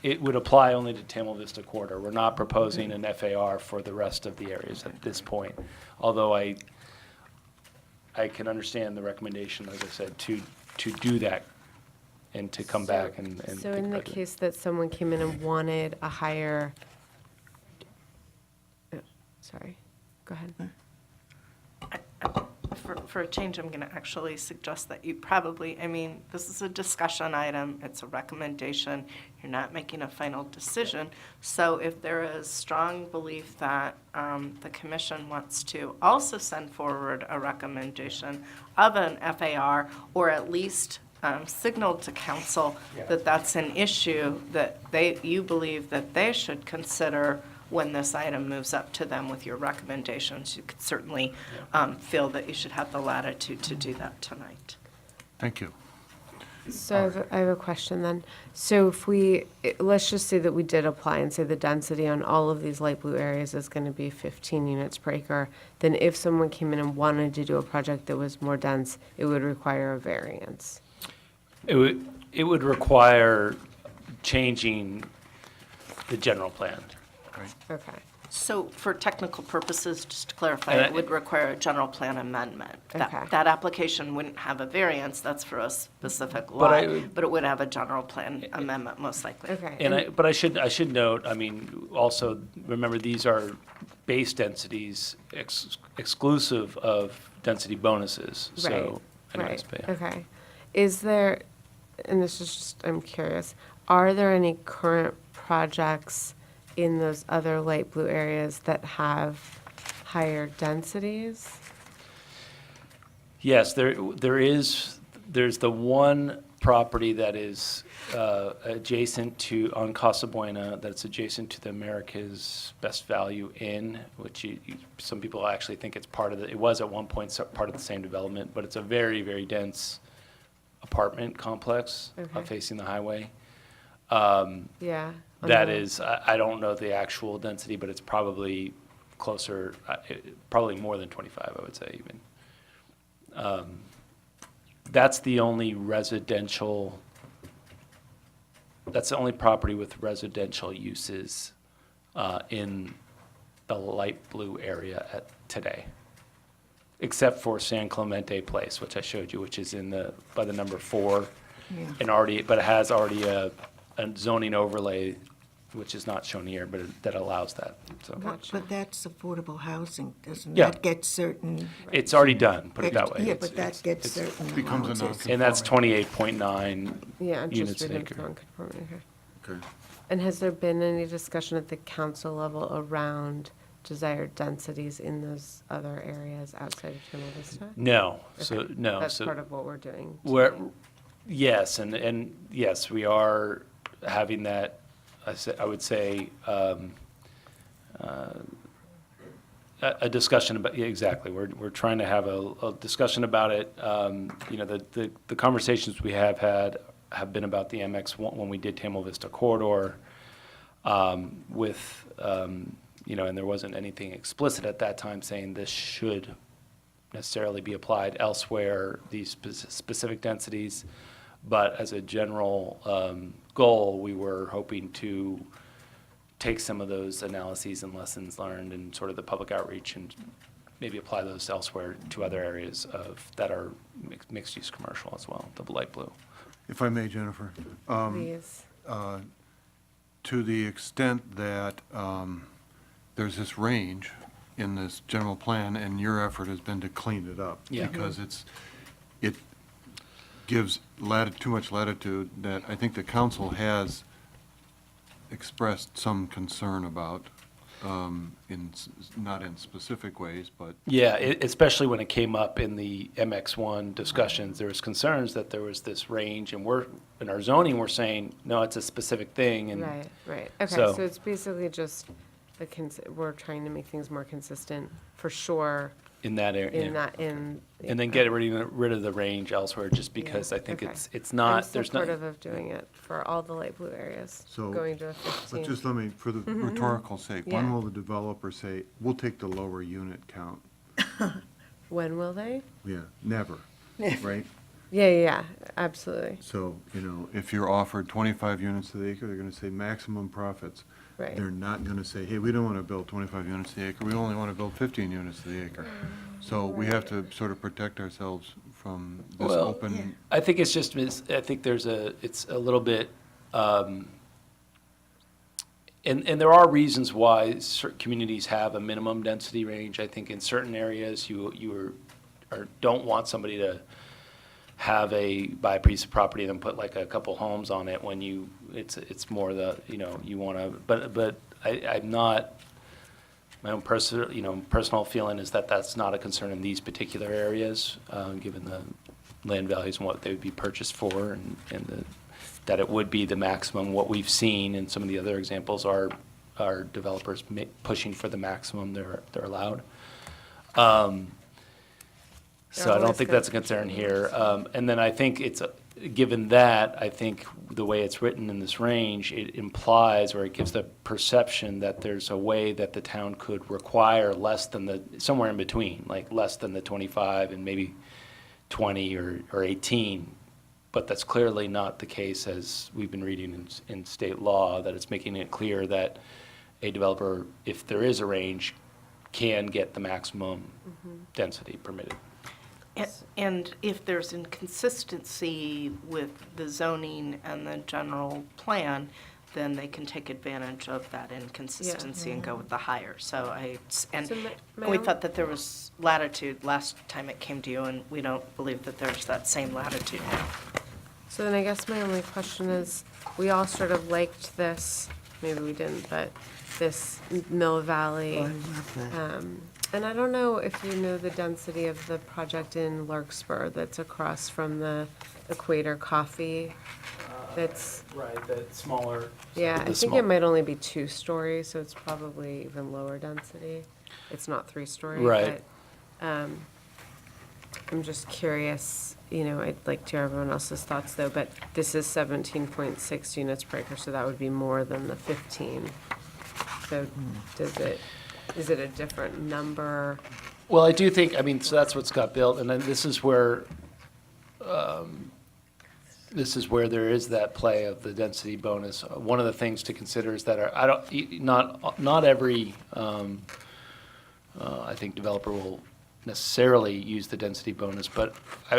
it would apply only to Tamil Vista Corridor. We're not proposing an FAR for the rest of the areas at this point. Although I can understand the recommendation, as I said, to do that and to come back and So think in the about it. case that someone came in and wanted a higher, sorry, go ahead. For a change, I'm going to actually suggest that you probably, I mean, this is a discussion item, it's a recommendation, you're not making a final decision. So if there is strong belief that the commission wants to also send forward a recommendation of an FAR, or at least signal to council that that's an issue that you believe that they should consider when this item moves up to them with your recommendations, you could certainly feel that you should have the latitude to do that tonight. Thank you. So I have a question then. So if let's just say that we did apply and say the density on all of these light blue areas is going to be 15 units per acre, then if someone came in and wanted to do a project that was more dense, it would require a variance. It would require changing the general plan. Okay. So for technical purposes, just to clarify, And it would require a general plan amendment. Okay. That application wouldn't have a variance, that's for a specific But lot, but it would have a general plan amendment most likely. Okay. But I should note, I mean, also, remember, these are base densities exclusive of density bonuses, so. anyways, but yeah. Okay. Is there, and this is just, I'm curious, are there any current projects in those other light blue areas that have higher densities? Yes, there's the one property that is adjacent to, on Casa Buena, that's adjacent to the America's Best Value Inn, which some people actually think it's part of it was at one point part of the same development, but it's a very, very dense apartment complex facing the highway. Yeah. That is, I don't know the actual density, but it's probably closer, probably more than 25, I would say even. That's the only property with residential uses in the light blue area today, except for San Clemente Place, which I showed you, which is by the number 4, but it has already a zoning overlay, which is not shown here, but that allows that, so. But that's affordable housing, doesn't Yeah. that get certain? It's already done, put it that way. Yeah, It's- but that gets certain. Becomes a allowances. And that's 28.9 Yeah, units just an within acre. non-conforming, okay. Okay. And has there been any discussion at the council level around desired densities in those other areas outside of Channel Vista? No, so, Okay. no. That's so part of what we're doing. Yes, and yes, we are having that, I would say, a discussion about, yeah, exactly. We're trying to have a discussion about it. You know, the conversations we have had have been about the MX1 when we did Tamil Vista Corridor, with, you know, and there wasn't anything explicit at that time saying this should necessarily be applied elsewhere, these specific densities. But as a general goal, we were hoping to take some of those analyses and lessons learned and sort of the public outreach and maybe apply those elsewhere to other areas that are mixed-use commercial as well, the light blue. If I may, Jennifer. Please. To the extent that there's this range in this general plan, and your effort has been to clean it up. Yeah. Because it gives too much latitude that I think the council has expressed some concern about, not in specific ways, but. Yeah, especially when it came up in the MX1 discussions, there was concerns that there was this range, and in our zoning, we're saying, no, it's a specific thing, and. Right. Okay, so it's basically just, we're trying to make things more consistent, for sure. In that area. And then get rid of the range elsewhere, just because I think Okay. it's not, I'm there's not. supportive of doing it for all the light blue areas, So, going to a 15. but just let me, for the rhetorical sake, when Yeah. will the developer say, we'll take the lower unit count? When will they? Yeah, never, right? Yeah, absolutely. So, if you're offered 25 units to the acre, they're going to say maximum profits. Right. They're not going to say, hey, we don't want to build 25 units to the acre, we only want to build 15 units to the acre. So we have to sort of protect ourselves from this Well, open. I think it's just, I think it's a little bit, and there are reasons why certain communities have a minimum density range. I think in certain areas, don't want somebody to buy a piece of property and then put like a couple homes on it when it's more you want to, but I'm not, my own personal feeling is that that's not a concern in these particular areas, given the land values and what they would be purchased for, and that it would be the maximum. What we've seen in some of the other examples are developers pushing for the maximum they're allowed. So I don't think that's a concern here. And then I think given that, I think the way it's written in this range, it implies, or it gives the perception that there's a way that the town could require less than somewhere in between, like less than the 25 and maybe 20 or 18. But that's clearly not the case, as we've been reading in state law, that it's making it clear that a developer, if there is a range, can get the maximum density permitted. And if there's inconsistency with the zoning and the general plan, then they can take advantage of that inconsistency and go with the higher. So we thought that there was latitude last time it came to you, and we don't believe that there's that same latitude now. So then I guess my only question is, we all sort of liked this, maybe we didn't, but this Mill Valley. Oh, I love that. And I don't know if you know the density of the project in Larkspur that's across from the Equator Coffee. That's Right, that smaller. yeah, I think it might only be 2 stories, so it's probably even lower density. It's not 3-story. Right. But, I'm just curious, I'd like to hear everyone else's thoughts though, but this is 17.6 units per acre, so that would be more than the 15. So is it a different number? Well, I do think, so that's what's got built, and then this is where there is that play of the density bonus. One of the things to consider is that not every, I think, developer will necessarily use the density bonus, but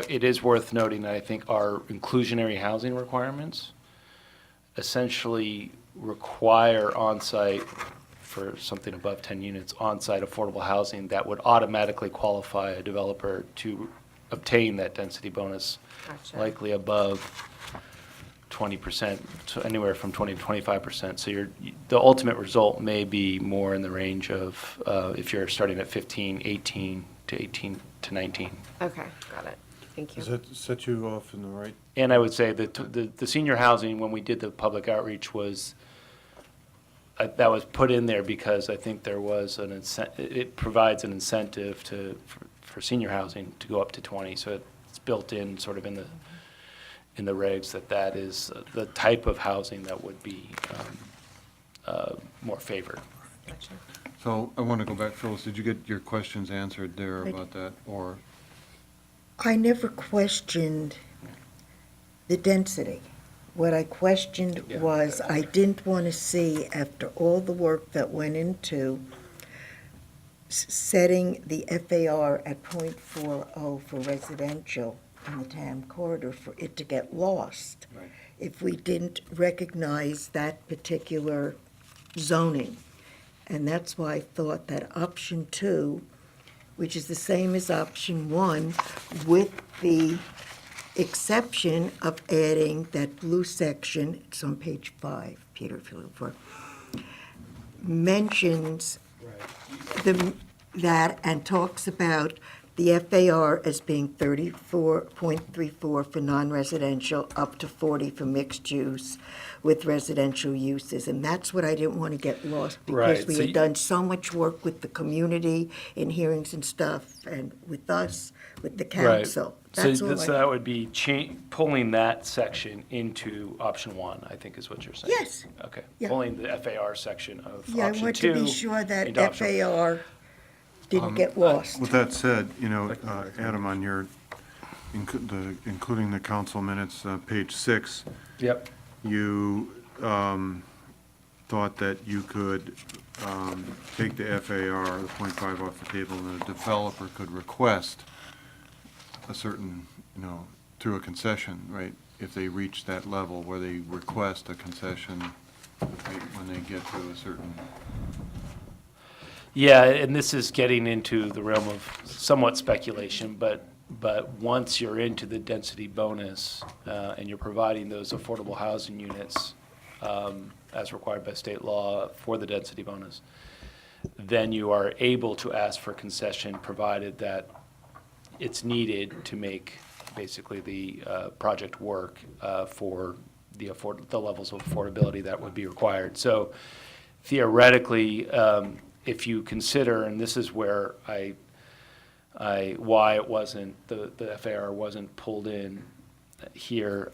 it is worth noting that I think our inclusionary housing requirements essentially require on-site, for something above 10 units, on-site affordable housing that would automatically qualify a developer to obtain that density bonus, Gotcha. likely above 20%, so anywhere from 20 to 25%. So the ultimate result may be more in the range of, if you're starting at 15, 18 to 18 to 19. Okay, got it. Thank you. Does that set you off in the right? And I would say that the senior housing, when we did the public outreach, that was put in there because I think there was it provides an incentive for senior housing to go up to 20. So it's built in sort of in the regs that is the type of housing that would be more favored. Gotcha. So I want to go back, Phyllis, did you get your questions answered there about that, or? I never questioned the density. What I questioned was, I didn't want to see, after all the work that went into setting the FAR at .40 for residential in the TAM corridor, for it to get lost if we didn't recognize that particular zoning. And that's why I thought that option 2, which is the same as option 1, with the exception of adding that blue section, it's on page 5, Peter, if you look for, mentions that and talks about the FAR as being 34.34 for non-residential, up to 40 for mixed use with residential uses. And that's what I didn't want to get lost, because Right, we so had done so much work with the community in hearings and stuff, and with us, with the council. That's all So that would be pulling that section into option 1, I think is what you're saying. Yes. Okay. Yeah. Pulling the FAR section of Yeah, I option want 2 to be sure that into option FAR didn't get lost. With that said, Adam, on your including the council minutes, page 6. Yep. You thought that you could take the FAR, the 0.5 off the table, and the developer could request a certain, through a concession, right? If they reach that level where they request a concession, right, when they get to a certain. Yeah, and this is getting into the realm of somewhat speculation, but once you're into the density bonus and you're providing those affordable housing units as required by state law for the density bonus, then you are able to ask for concession provided that it's needed to make basically the project work for the levels of affordability that would be required. So theoretically, if you consider, and this is where why it wasn't, the FAR wasn't pulled in here,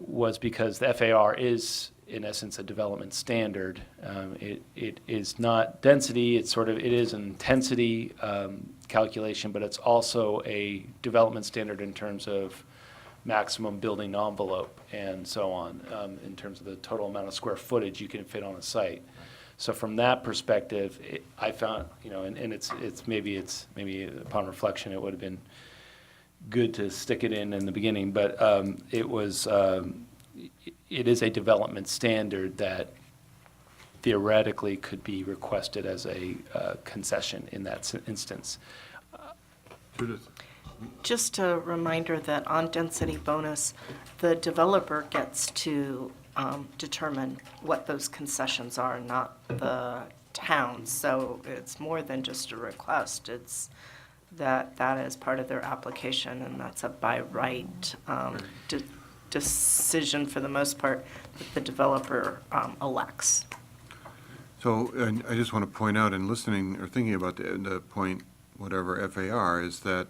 was because the FAR is, in essence, a development standard. It is not density, it is an intensity calculation, but it's also a development standard in terms of maximum building envelope and so on, in terms of the total amount of square footage you can fit on a site. So from that perspective, I found, and it's maybe upon reflection, it would have been good to stick it in the beginning, but it is a development standard that theoretically could be requested as a concession in that instance. Judith? Just a reminder that on density bonus, the developer gets to determine what those concessions are, not the town. So it's more than just a request. It's that is part of their application, and that's a by right decision for the most part that the developer elects. So, and I just want to point out, in listening or thinking about the point, whatever FAR, is that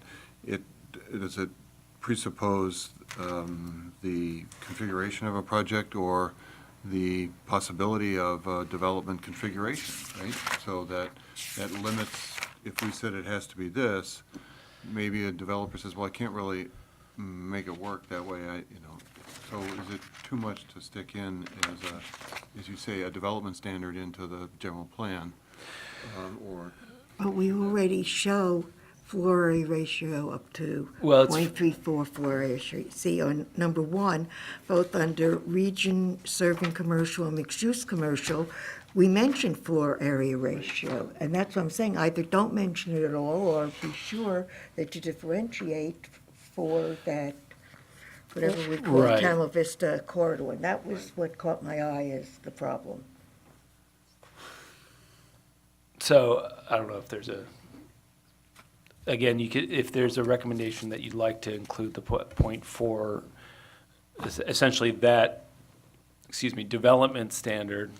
does it presuppose the configuration of a project or the possibility of a development configuration, right? So that limits, if we said it has to be this, maybe a developer says, well, I can't really make it work that way, So is it too much to stick in as you say, a development standard into the general plan, or? But we already show floor area ratio up to Well, it's 0.34 floor area. See, on number 1, both under region serving commercial and mixed-use commercial, we mentioned floor area ratio. And that's what I'm saying, either don't mention it at all, or be sure that you differentiate for that, whatever we call Right. Camel Vista corridor. And that was what caught my eye as the problem. So I don't know if there's again, if there's a recommendation that you'd like to include the 0.4, essentially development standard,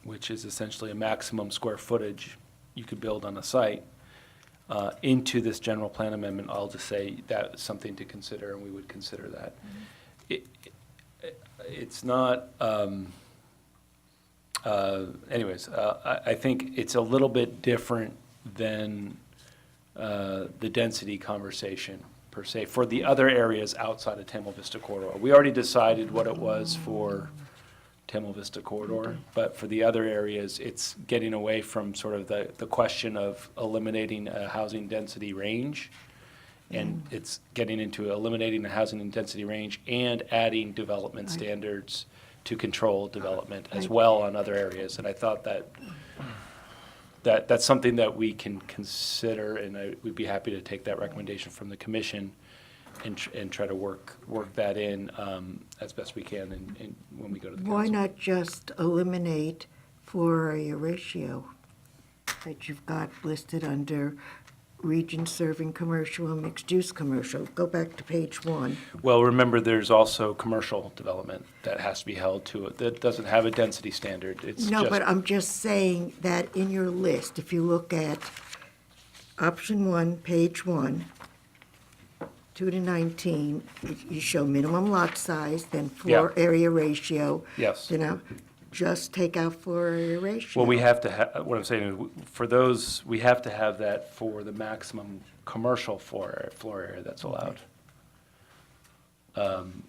which is essentially a maximum square footage you could build on a site, into this general plan amendment, I'll just say that's something to consider, and we would consider that. It's not, I think it's a little bit different than the density conversation, per se, for the other areas outside of Tamil Vista corridor. We already decided what it was for Tamil Vista corridor, but for the other areas, it's getting away from sort of the question of eliminating a housing density range, and it's getting into eliminating the housing density range and adding development standards to control development as well on other areas. And I thought that's something that we can consider, and we'd be happy to take that recommendation from the commission and try to work that in as best we can in when we go to the council. Why not just eliminate floor area ratio that you've got listed under region serving commercial and mixed-use commercial? Go back to page 1. Well, remember, there's also commercial development that has to be held to it. That doesn't have a density standard. It's No, just, but I'm just saying that in your list, if you look at option 1, page 1, 2 to 19, you show minimum lot size, then floor area ratio. Yes. Just take out floor area ratio. Well, we have to have, what I'm saying is, for those, we have to have that for the maximum commercial floor area that's allowed.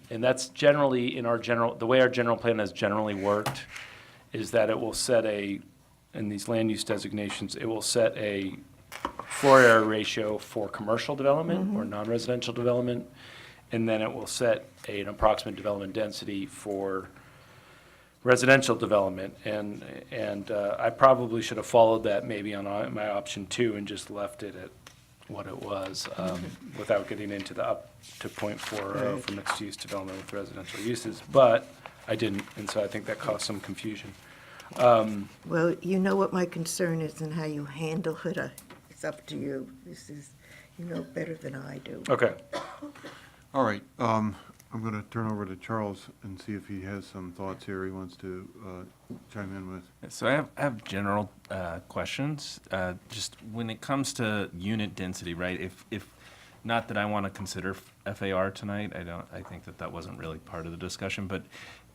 And that's generally the way our general plan has generally worked is that it will set in these land use designations, it will set a floor area ratio for commercial development or non-residential development, and then it will set an approximate development density for residential development. And I probably should have followed that maybe on my option 2 and just left it at what it was without getting into the up to 0.40 for mixed-use development with residential uses, but I didn't, and so I think that caused some confusion. Well, you know what my concern is and how you handle it. It's up to you. This is, you know better than I do. Okay. All right, I'm going to turn over to Charles and see if he has some thoughts here he wants to chime in with. So I have general questions. Just when it comes to unit density, right? If not that I want to consider FAR tonight, I think that wasn't really part of the discussion, but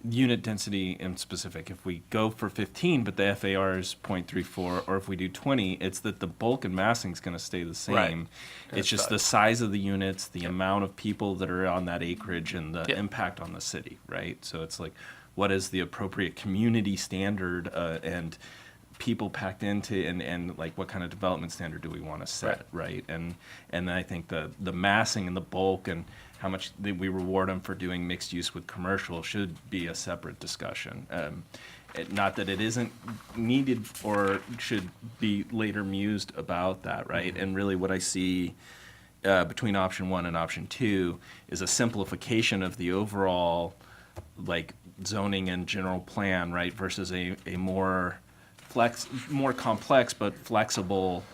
unit density in specific, if we go for 15, but the FAR is 0.34, or if we do 20, it's that the bulk and massing is going to stay the same. Right. It's just the size of the units, the amount of people that are on that acreage, and the impact on the city, right? So it's like, what is the appropriate community standard and people packed into, and like what kind of development standard do we want to set, right? And then I think the massing and the bulk and how much we reward them for doing mixed use with commercial should be a separate discussion. Not that it isn't needed or should be later mused about that, right? And really what I see between option 1 and option 2 is a simplification of the overall like zoning and general plan, right? Versus a more complex but flexible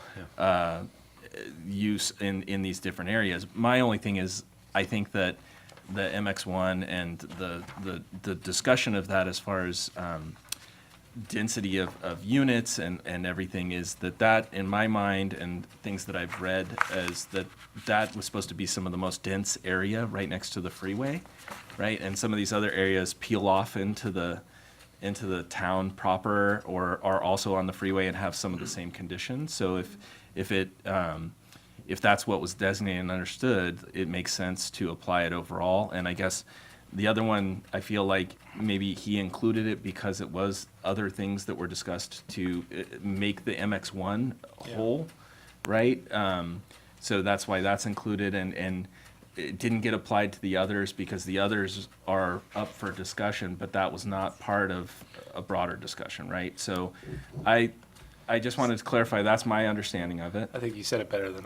use in these different areas. My only thing is, I think that the MX1 and the discussion of that as far as density of units and everything is that in my mind and things that I've read is that was supposed to be some of the most dense area right next to the freeway, right? And some of these other areas peel off into the town proper or are also on the freeway and have some of the same conditions. So if that's what was designated and understood, it makes sense to apply it overall. And I guess the other one, I feel like maybe he included it because it was other things that were discussed to make the MX1 whole, right? So that's why that's included, and it didn't get applied to the others because the others are up for discussion, but that was not part of a broader discussion, right? So I just wanted to clarify, that's my understanding of it. I think you said it better than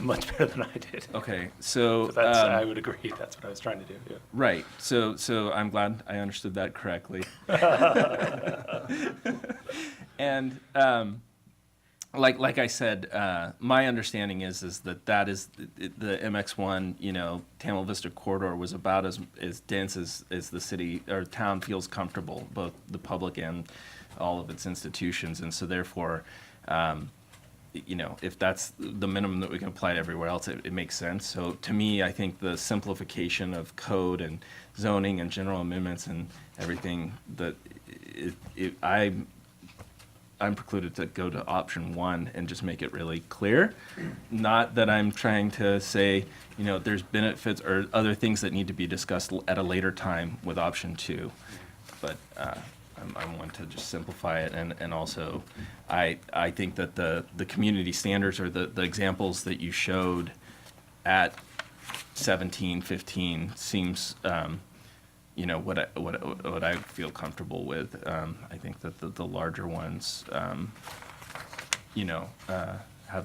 much better than I did. Okay, so. I would agree, that's what I was trying to do, yeah. Right, so I'm glad I understood that correctly. And, like I said, my understanding is that is the MX1, Tamil Vista corridor was about as dense as the city or town feels comfortable, both the public and all of its institutions, and so therefore, if that's the minimum that we can apply to everywhere else, it makes sense. So to me, I think the simplification of code and zoning and general amendments and everything that I'm precluded to go to option 1 and just make it really clear. Not that I'm trying to say, there's benefits or other things that need to be discussed at a later time with option 2, but I want to just simplify it, and also I think that the community standards or the examples that you showed at 17, 15 seems what I feel comfortable with. I think that the larger ones have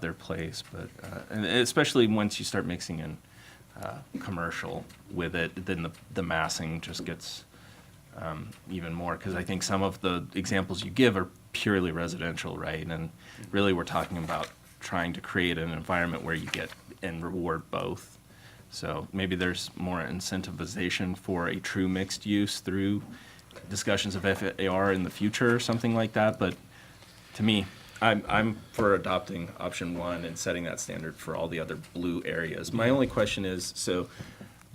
their place, but and especially once you start mixing in commercial with it, then the massing just gets even more, because I think some of the examples you give are purely residential, right? And really we're talking about trying to create an environment where you get and reward both. So maybe there's more incentivization for a true mixed use through discussions of FAR in the future or something like that. But to me, I'm for adopting option 1 and setting that standard for all the other blue areas. My only question is, so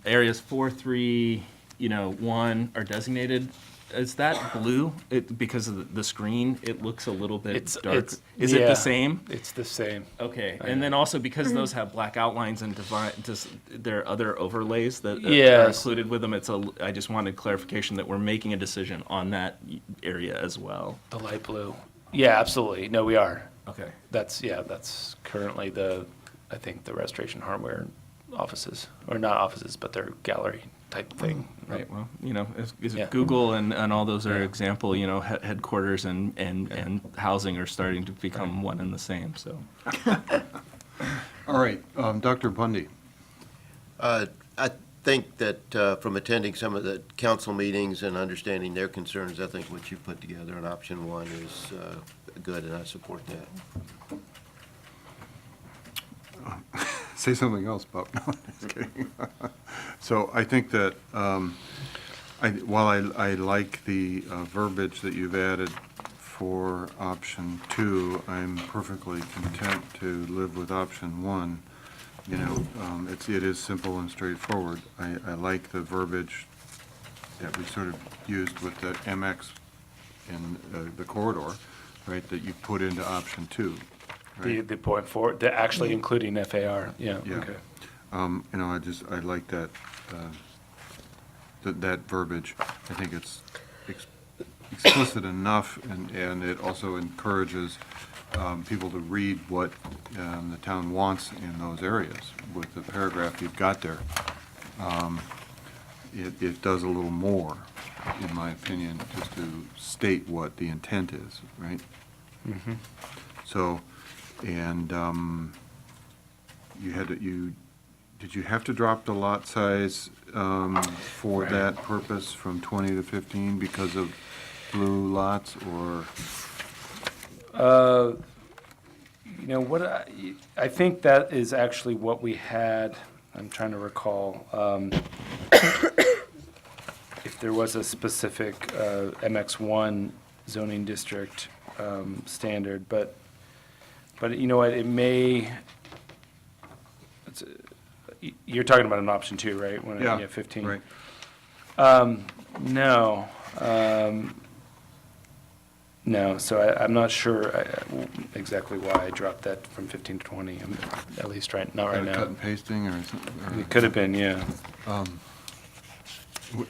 areas 4, 3, 1 are designated is that blue? Because of the screen, it looks a little bit dark. Is yeah, it the same? It's the same. Okay, and then also because those have black outlines and there are other overlays that are Yes. included with them. I just wanted clarification that we're making a decision on that area as well. The light blue. Yeah, absolutely. No, we are. Okay. That's currently I think the Restoration Hardware offices, or not offices, but their gallery type thing. Right. Well, you know, Yeah. Google and all those are Yeah. example. You know, headquarters and housing are starting to become one and the same. So. All right, Dr. Bundy. I think that from attending some of the council meetings and understanding their concerns, I think what you put together on option one is good, and I support that. Say something else, Bob. No, just kidding. So I think that while I like the verbiage that you've added for option two, I'm perfectly content to live with option one. You know, it is simple and straightforward. I like the verbiage that we sort of used with the MX in the corridor, right, that you put into option two. Right? The point forward, actually including FAR. Yeah. Yeah. Okay. You know, I like that, that verbiage. I think it's explicit enough, and it also encourages people to read what the town wants in those areas. With the paragraph you've got there, it does a little more, in my opinion, just to state what the intent is, right? Mm-hmm. So, and did you have to drop the lot size for that purpose from 20 to 15 because of blue lots, or? You know, what I think that is actually what we had. I'm trying to recall if there was a specific MX1 zoning district standard, but you know what, it may. You're talking about an option two, right? When Yeah, 15. right. No. No, so I'm not sure exactly why I dropped that from 15 to 20, at least not right now. Cut and pasting or something? It could have been, yeah.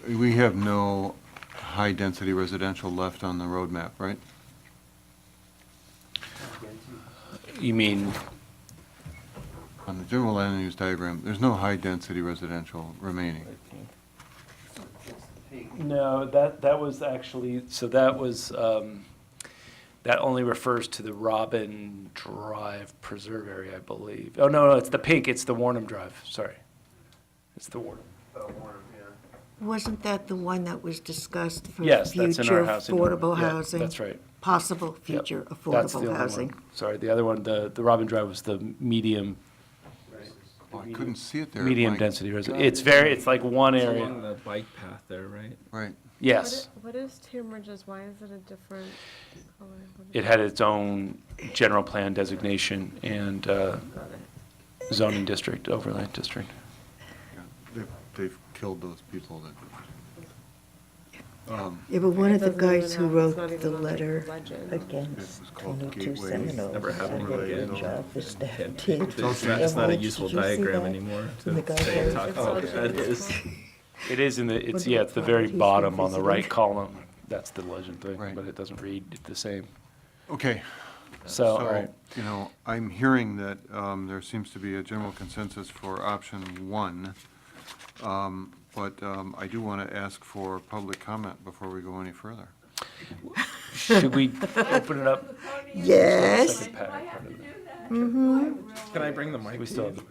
We have no high-density residential left on the roadmap, right? You mean, On the general land use diagram, there's no high-density residential remaining. no, that was actually, so that was, that only refers to the Robin Drive Preserve area, I believe. Oh, no, it's the pink, it's the Warnham Drive, sorry. It's the Warnham. Wasn't that the one that was discussed for Yes, that's in future our housing. affordable Yeah, housing? that's right. Possible Yep, future that's the affordable only one. housing. Sorry, the other one, the Robin Drive was the medium. Oh, I couldn't see it there. Medium Mike. density residential. It's like one It's area. along the bike path there, right? Right. Yes. What is Tam Ridges? Why is it a different color? It had its own general plan designation and zoning district, overlay district. Yeah, they've killed those people that. Yeah, but one of the Doesn't guys even who have- it's wrote not even the on the letter legend. against It was called 22 Gateway. Seminoles. Never happened again. Job for staff It's did. it's not a Did useful you see diagram that? anymore And the to guy say, goes, talk It's about all what that is. It is in the, it's, What yeah, about it's the very properties bottom on the right visited? column. That's the legend thing, Right. but it doesn't read the same. Okay. So, all right. You know, I'm hearing that there seems to be a general consensus for option one. But I do want to ask for public comment before we go any further. Should we open it up? Yes. Second pack. Can I bring the mic? We still have,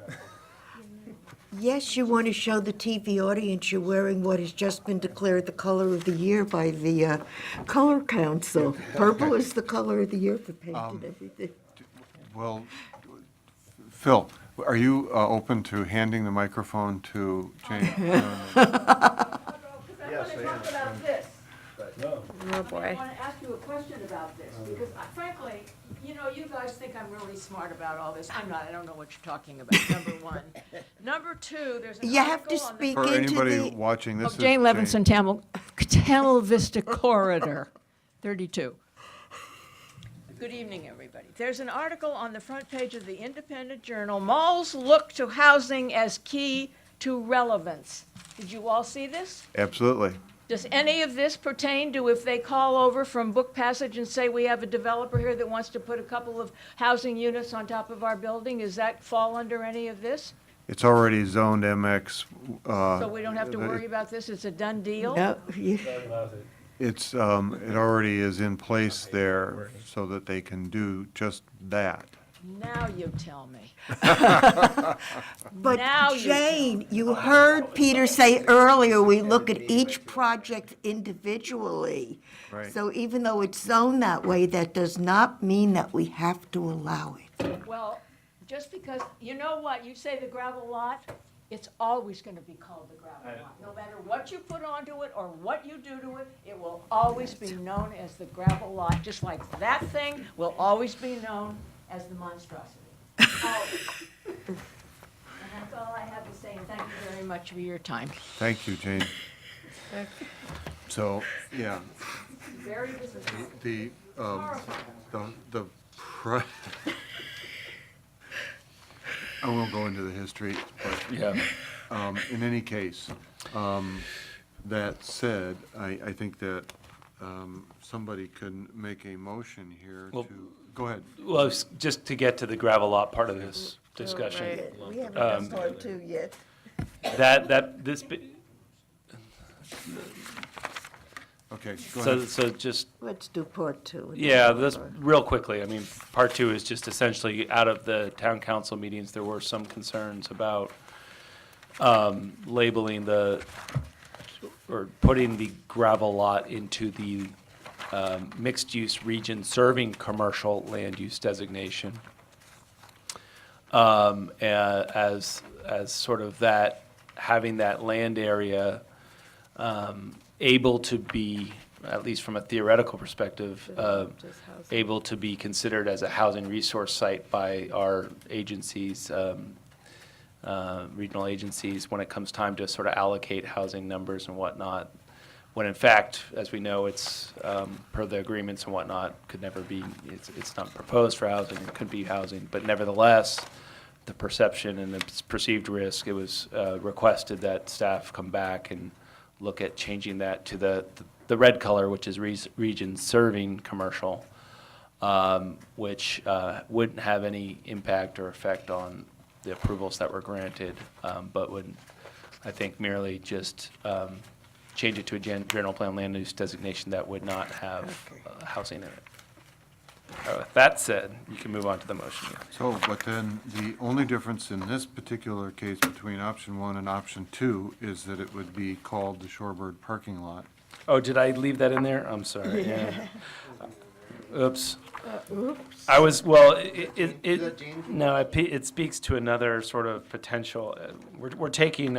Yes, you want to show the TV audience you're wearing what has just been declared the color of the year by the Color Council. Purple is the color of the year for paint and everything. Well, Phil, are you open to handing the microphone to Jane? Yes, I talk about this. Oh, boy. I want to ask you a question about this, because frankly, you know, you guys think I'm really smart about all this. I'm not, I don't know what you're talking about, number one. Number two, there's an You have to article on the- speak For into anybody the, watching, this is Jane Levinson, Tunnel Vista Corridor, 32. Good evening, everybody. There's an article on the front page of the Independent Journal, Malls Look to Housing as Key to Relevance. Did you all see this? Absolutely. Does any of this pertain to if they call over from Book Passage and say, we have a developer here that wants to put a couple of housing units on top of our building? Does that fall under any of this? It's already zoned MX. So we don't have to worry about this? It's a done deal? No, It's, it already is in place there so that they can do just that. Now you tell me. But Now you Jane, you heard Peter say earlier, we look at each project individually. Right. So even though it's zoned that way, that does not mean that we have to allow it. Well, just because, you know what, you say the gravel lot, it's always gonna be called the gravel lot. No matter what you put onto it or what you do to it, it will always be known as the gravel lot, just like that thing will always be known as the monstrosity. Always. And that's all I have to say, and thank you very much for your time. Thank you, Jane. So, yeah, Very disappointing. the I won't go into the history, but Yeah. In any case, that said, I think that somebody can make a motion here Well- to, go ahead. Well, just to get to the gravel lot part of this discussion. We haven't done part two yet. Okay, go ahead. So just, Let's do part two. yeah, this, real quickly, I mean, part two is just essentially, out of the town council meetings, there were some concerns about labeling or putting the gravel lot into the mixed-use region serving commercial land use designation. As sort of that, having that land area able to be, at least from a theoretical perspective, able to be considered as a housing resource site by our agencies, regional agencies, when it comes time to sort of allocate housing numbers and whatnot. When in fact, as we know, it's, per the agreements and whatnot, could never be, it's not proposed for housing, it could be housing, but nevertheless, the perception and the perceived risk, it was requested that staff come back and look at changing that to the red color, which is region serving commercial, which wouldn't have any impact or effect on the approvals that were granted, but would, I think, merely just change it to a general plan land use designation that would not have housing in it. With that said, you can move on to the motion. So, but then the only difference in this particular case between option one and option two is that it would be called the Shorebird parking lot. Oh, did I leave that in there? I'm sorry, yeah. Oops. I was, well, it speaks to another sort of potential, we're taking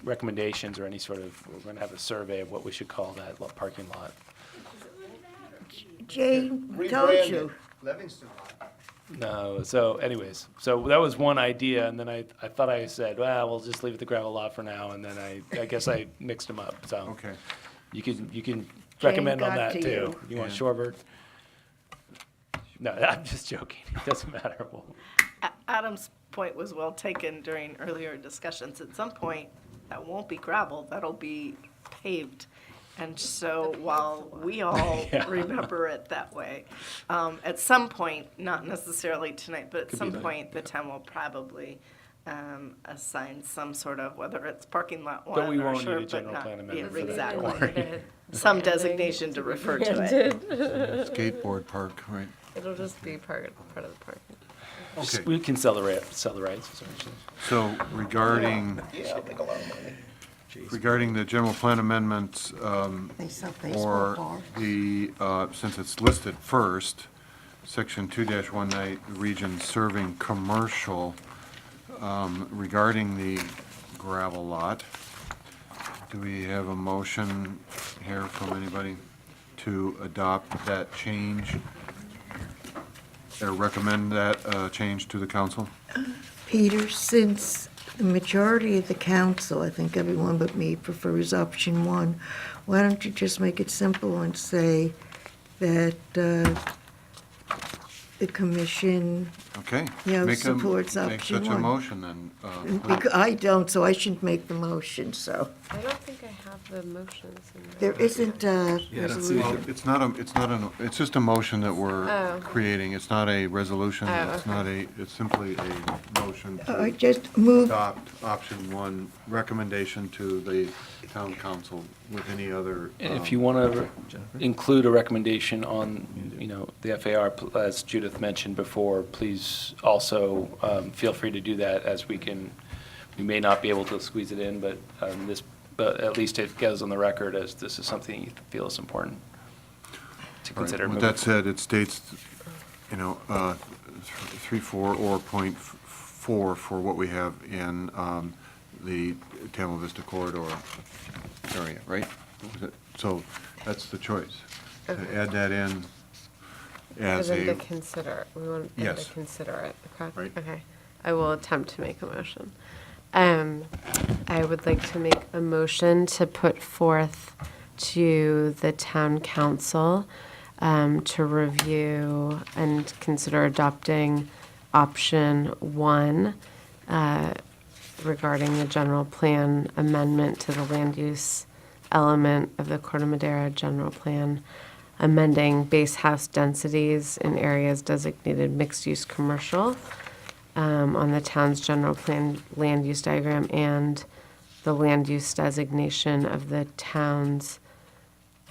recommendations or any sort of, we're gonna have a survey of what we should call that parking lot. Jane told you. Livingston. No, so anyways, so that was one idea, and then I thought I said, well, we'll just leave it the gravel lot for now, and then I guess I mixed them up, so. Okay. You can recommend on got that to too. you. You want Yeah. Shorebird? No, I'm just joking, it doesn't matter. Well, Adam's point was well taken during earlier discussions. At some point, that won't be gravel, that'll be paved. And so while we all Yeah. remember it that way, at some point, not necessarily tonight, but at Could be some later. point, the town will probably assign some sort of, whether it's parking lot But one we or won't need sure, a but general not, plan yeah, amendment for that, exactly. don't worry. Some designation to refer to it. Skateboard park, right? It'll just be part of the parking. Okay. We can sell the rights, essentially. So regarding, regarding the general plan amendments, They sell baseball or bars. the, since it's listed first, section 2-19, region serving commercial, regarding the gravel lot, do we have a motion here from anybody to adopt that change? recommend that change to the council? Peter, since the majority of the council, I think everyone but me, prefers option one, why don't you just make it simple and say that the commission, Okay. Yeah, Make a- supports Make option such a one. motion, then. I don't, so I shouldn't make the motion, so. I don't think I have the motions in There isn't a Well, resolution. it's just a motion that we're Oh. creating. It's not a resolution. Oh, It's not it's simply a motion I to just move, adopt option one, recommendation to the town council with any other. And if you want to include a recommendation on, the FAR, as Judith mentioned before, please also feel free to do that, as we may not be able to squeeze it in, but at least it goes on the record as this is something you feel is important to Right. consider. With that said, it states, 3.4 or .4 for what we have in the Tamla Vista corridor area, right? So that's the choice. To add that in For as them to a, consider, we want them Yes. to consider it, correct? Right. Okay, I will attempt to make a motion. I would like to make a motion to put forth to the town council to review and consider adopting option one regarding the general plan amendment to the land use element of the Corte Madera general plan, amending base house densities in areas designated mixed-use commercial on the town's general plan land use diagram, and the land use designation of the town's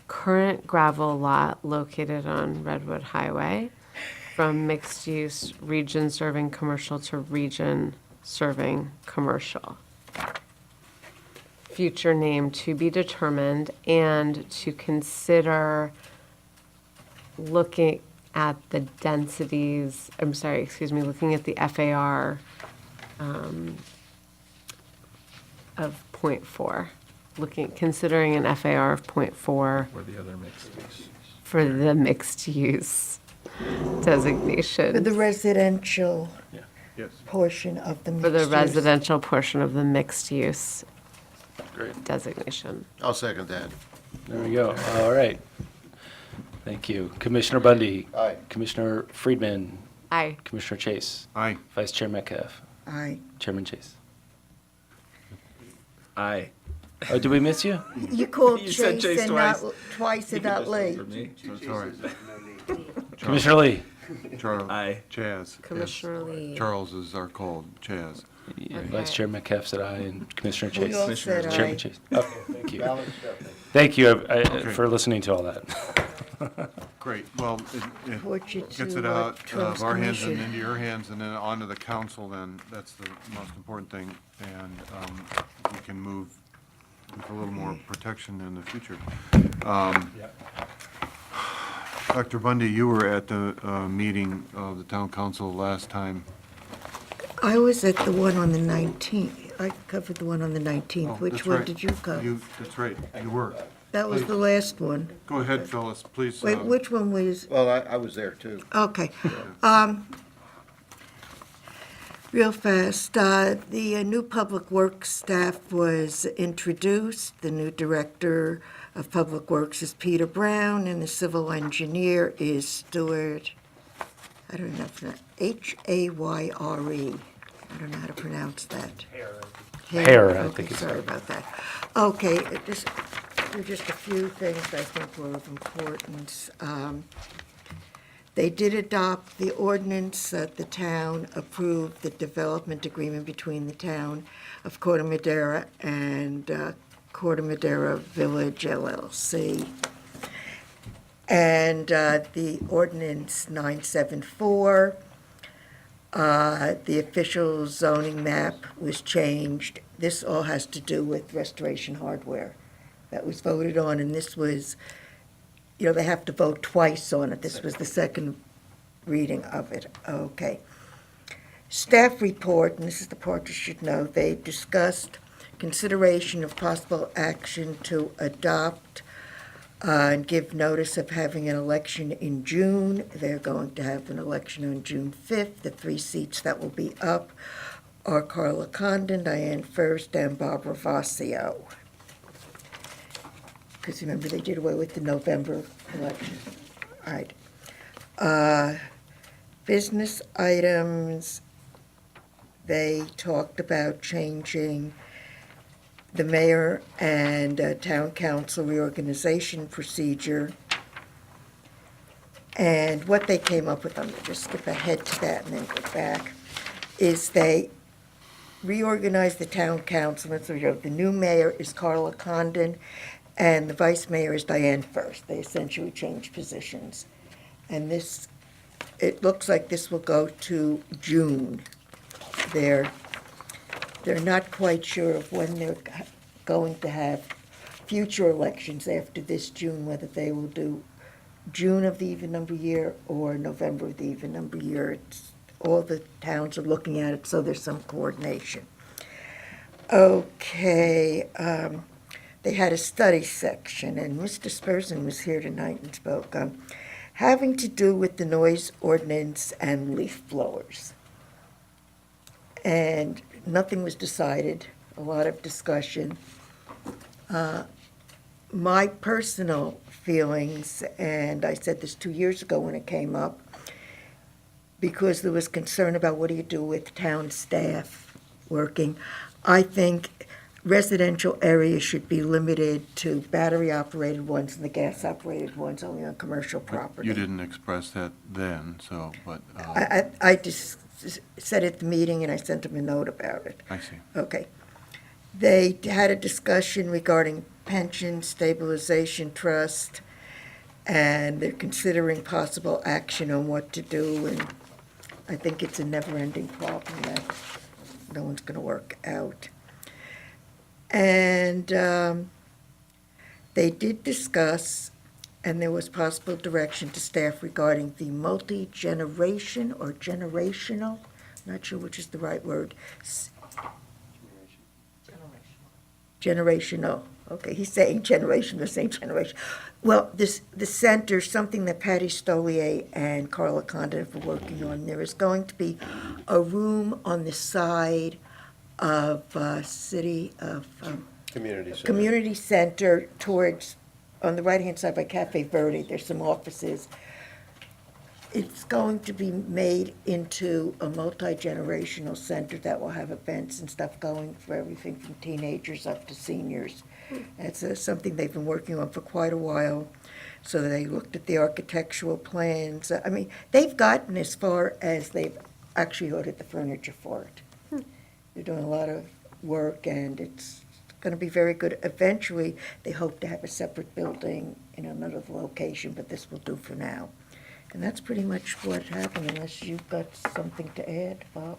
current gravel lot located on Redwood Highway from mixed-use region serving commercial to region serving commercial. Future name to be determined, and to consider looking at the densities, looking at the FAR of .4. Considering an FAR of .4 Or the other mixed use. for the mixed-use designation. for the residential yes. portion of the For the mixed use. residential portion of the mixed-use Great. designation. I'll second that. There we go. All right. Thank you. Commissioner Bundy. Aye. Commissioner Friedman. Aye. Commissioner Chase. Aye. Vice Chair Metcalf. Aye. Chairman Chase. Aye. Oh, did we miss you? You called You said Chase Chase and twice. not, twice and not Lee. That's all right. Commissioner Lee. Charles. Aye. Chaz. Commissioner Lee. Charles is our called Chaz. Vice Chair Metcalf said aye, and Commissioner Chase. We all said aye. Chairman Chase. Okay, thank you. Thank you for listening to all that. Great, well, it Report you gets to, it out Trumps of our hands and Commission. into your hands, and then on to the council, then, that's the most important thing, and we can move with a little more protection in the future. Dr. Bundy, you were at the meeting of the town council last time. I was at the one on the 19th. I covered the one on the 19th. Oh, Which that's one right. did you cover? That's right, you were. That was Please. the last one. Go ahead, Phyllis, please. Wait, which one was, Well, I was there too. okay. Real fast, the new Public Works staff was introduced. The new Director of Public Works is Peter Brown, and the civil engineer is Stuart, I don't know, Hayre. I don't know how to pronounce that. Hayre, I Okay, think it's. sorry about that. Okay, there are just a few things I think were of importance. They did adopt the ordinance that the town approved the development agreement between the town of Corte Madera and Corte Madera Village LLC. And the ordinance 974, the official zoning map was changed. This all has to do with Restoration Hardware. That was voted on, and this was, they have to vote twice on it. This was the second reading of it. Okay. Staff report, and this is the part you should know, they discussed consideration of possible action to adopt and give notice of having an election in June. They're going to have an election on June 5th. The 3 seats that will be up are Carla Condon, Diane First, and Barbara Vassio. Because remember, they did away with the November election. All right. Business items, they talked about changing the mayor and town council reorganization procedure. And what they came up with, I'm going to just skip ahead to that and then go back, is they reorganized the town council. And so the new mayor is Carla Condon, and the vice mayor is Diane First. They essentially changed positions. And this, it looks like this will go to June. They're not quite sure of when they're going to have future elections after this June, whether they will do June of the even number year or November of the even number year. It's, all the towns are looking at it, so there's some coordination. Okay, they had a study section, and Mr. Spurgeon was here tonight and spoke on having to do with the noise ordinance and leaf blowers. And nothing was decided, a lot of discussion. My personal feelings, and I said this 2 years ago when it came up, because there was concern about what do you do with town staff working. I think residential areas should be limited to battery-operated ones and the gas-operated ones only on commercial property. You didn't express that then, so, but, I just said at the meeting, and I sent them a note about it. I see. Okay. They had a discussion regarding pension stabilization trust, and they're considering possible action on what to do, and I think it's a never-ending problem that no one's going to work out. And they did discuss, and there was possible direction to staff regarding the multi-generation or generational, not sure which is the right word. Generational. Okay, he's saying generation, the same generation. Well, the center, something that Patty Stolier and Carla Condon are working on, there is going to be a room on the side of Community Center towards, on the right-hand side by Cafe Verde, there's some offices. It's going to be made into a multi-generational center that will have events and stuff going for everything from teenagers up to seniors. It's something they've been working on for quite a while. So they looked at the architectural plans. I mean, they've gotten as far as they've actually ordered the furniture for it. They're doing a lot of work, and it's going to be very good. Eventually, they hope to have a separate building in another location, but this will do for now. And that's pretty much what happened, unless you've got something to add, Bob.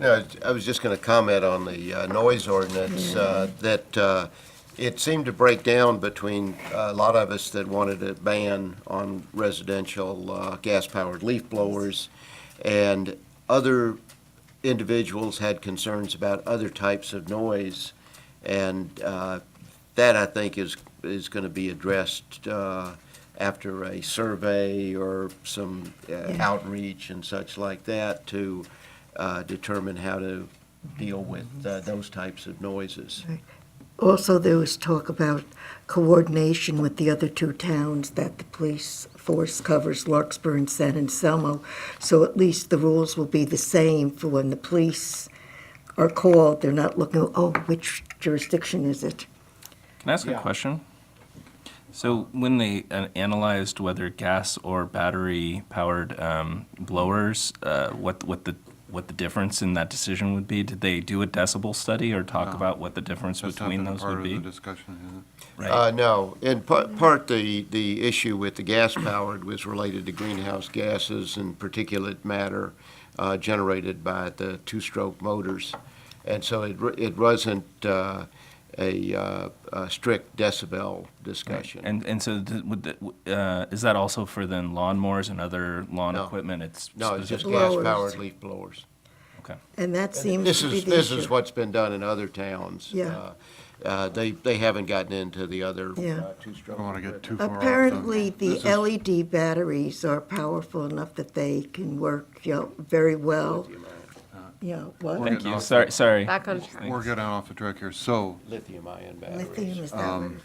No, I was just going to comment on the noise ordinance, that it seemed to break down between a lot of us that wanted a ban on residential gas-powered leaf blowers, and other individuals had concerns about other types of noise, and that, I think, is going to be addressed after a survey or some outreach and such like that to determine how to deal with those types of noises. Right. Also, there was talk about coordination with the other two towns that the police force covers, Larkspur and San Anselmo, so at least the rules will be the same for when the police are called. They're not looking, oh, which jurisdiction is it? Can I ask a question? So when they analyzed whether gas or battery-powered blowers, what the difference in that decision would be, did they do a decibel study or talk about what the difference between those would be? That's not part of the discussion, is it? Right. No. In part, the issue with the gas-powered was related to greenhouse gases and particulate matter generated by the two-stroke motors. And so it wasn't a strict decibel discussion. Right. And so is that also for then lawnmowers and other lawn equipment? It's just Blowers. gas-powered leaf blowers. Okay. And that seems to be the This issue. is what's been done in other towns. Yeah. They haven't gotten into the other Yeah. two-stroke. Don't want to get too far off. Apparently, the This is- LED batteries are powerful enough that they can work, very well. Yeah, what? We're Thank getting you. off Sorry. Back on track. We're getting off the track here, so Lithium-ion batteries. Lithium is that one?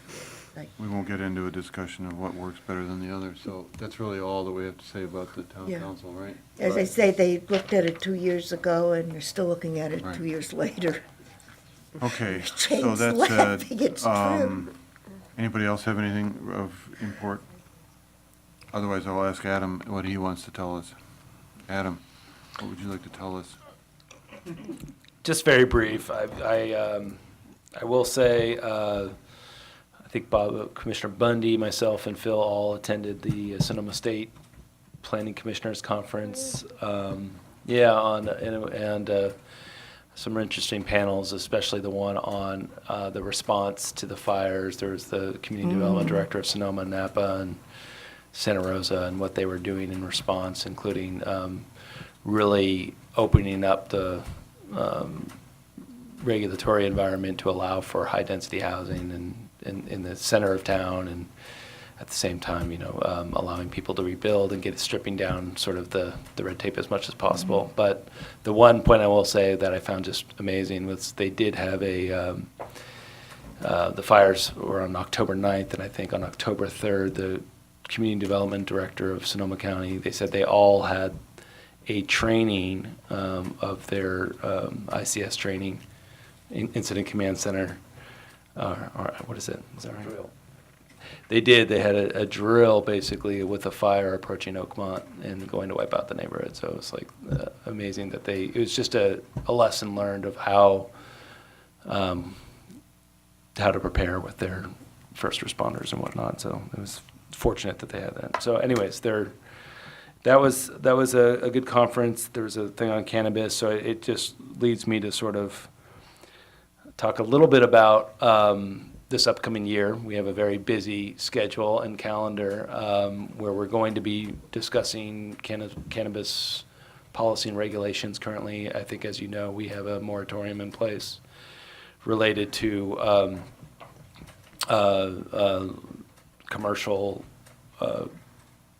Right. we won't get into a discussion of what works better than the other. So that's really all that we have to say about the town Yeah. council, right? As I say, they looked at it 2 years ago, and they're still looking at it Right. 2 years later. Okay, so Jane's that laughing, it's said, true. anybody else have anything of import? Otherwise, I'll ask Adam what he wants to tell us. Adam, what would you like to tell us? Just very brief. I will say, I think Commissioner Bundy, myself, and Phil all attended the Sonoma State Planning Commissioners Conference. And some interesting panels, especially the one on the response to the fires. There was the Community Development Director of Sonoma, Napa, and Santa Rosa, and what they were doing in response, including really opening up the regulatory environment to allow for high-density housing in the center of town, and at the same time, allowing people to rebuild and stripping down sort of the red tape as much as possible. But the one point I will say that I found just amazing was they did have the fires were on October 9th, and I think on October 3rd, the Community Development Director of Sonoma County, they said they all had a training of their ICS training, Incident Command Center, or what is it? Is that right? Drill. They did. They had a drill basically with a fire approaching Oakmont and going to wipe out the neighborhood. So it was like amazing that it was just a lesson learned of how to prepare with their first responders and whatnot. So it was fortunate that they had that. So anyways, that was a good conference. There was a thing on cannabis. So it just leads me to sort of talk a little bit about this upcoming year. We have a very busy schedule and calendar where we're going to be discussing cannabis policy and regulations currently. I think, as you know, we have a moratorium in place related to commercial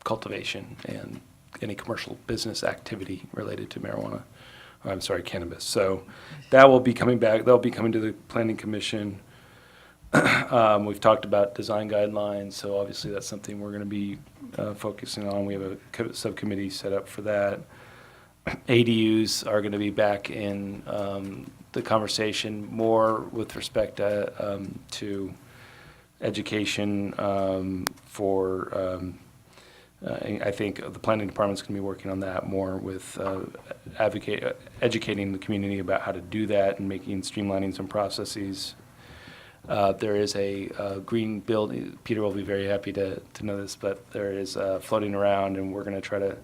cultivation and any commercial business activity related to marijuana. I'm sorry, cannabis. So that will be coming back. They'll be coming to the Planning Commission. We've talked about design guidelines, so obviously that's something we're going to be focusing on. We have a subcommittee set up for that. ADUs are going to be back in the conversation more with respect to education for I think the planning department's going to be working on that more with educating the community about how to do that and streamlining some processes. There is a green building. Peter will be very happy to know this, but there is floating around, and we're going to try to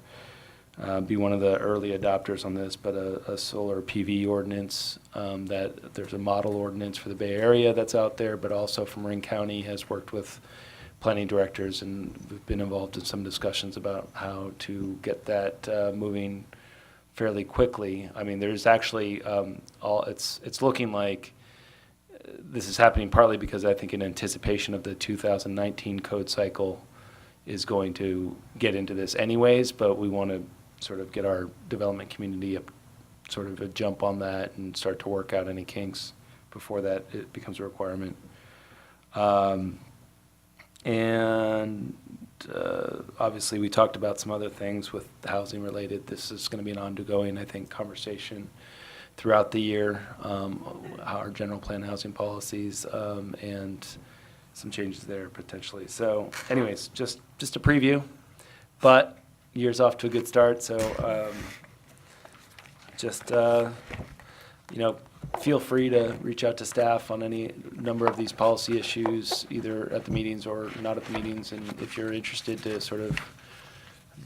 be one of the early adopters on this, but a solar PV ordinance that there's a model ordinance for the Bay Area that's out there, but also from Marin County has worked with planning directors, and we've been involved in some discussions about how to get that moving fairly quickly. I mean, there's actually it's looking like this is happening partly because I think in anticipation of the 2019 code cycle is going to get into this anyways, but we want to sort of get our development community sort of a jump on that and start to work out any kinks before that it becomes a requirement. Obviously, we talked about some other things with housing related. This is going to be an ongoing, I think, conversation throughout the year, our general plan housing policies, and some changes there potentially. So anyways, just a preview, but year's off to a good start. So feel free to reach out to staff on any number of these policy issues, either at the meetings or not at the meetings. And if you're interested to sort of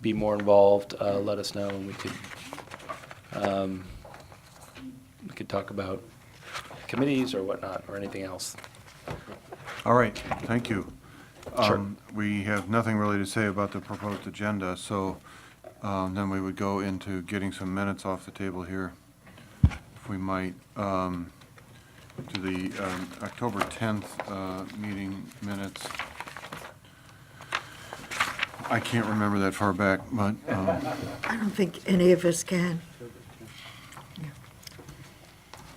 be more involved, let us know, and we could talk about committees or whatnot or anything else. All right, thank you. Sure. We have nothing really to say about the proposed agenda, so then we would go into getting some minutes off the table here, if we might. to the October 10th meeting minutes. I can't remember that far back, but I don't think any of us can.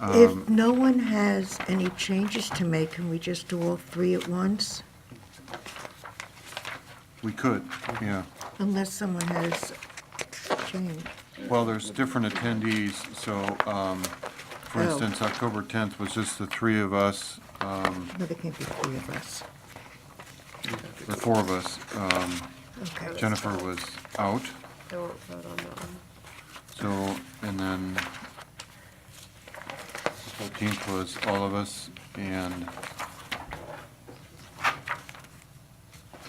If no one has any changes to make, can we just do all three at once? we could, yeah. Unless someone has changed. Well, there's different attendees, so, for Oh. instance, October 10th was just the three of us, No, there can't be three of us. or four of us. Okay. Jennifer was out, I won't vote on that one. so, and then the 14th was all of us, and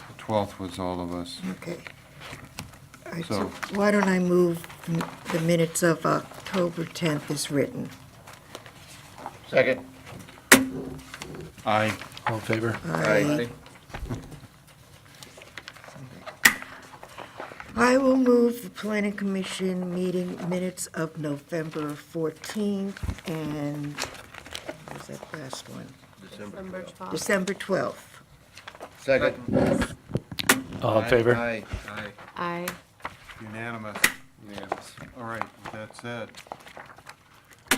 the 12th was all of us. Okay. All right, So- so why don't I move the minutes of October 10th as written? Second. Aye. All in favor? Aye. I will move the planning commission meeting minutes of November 14th and, what was that last one? December 12th. December 12th. Second. All in favor? Aye. Aye. Unanimous. All right, with that said,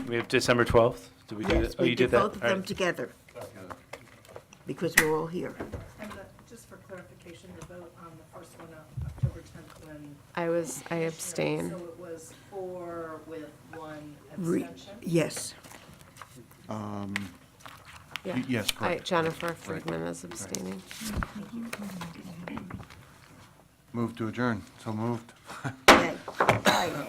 We have December 12th? Did we do Yes, that? Oh, we you did did that? both of All them right. together, because we're all here. And just for clarification, the vote on the first one of October 10th when. I abstain. So it was 4 with 1 Re- abstention? Yes. Yeah. yes, correct. Jennifer Friedman is abstaining. Move to adjourn, so moved. Okay. Aye.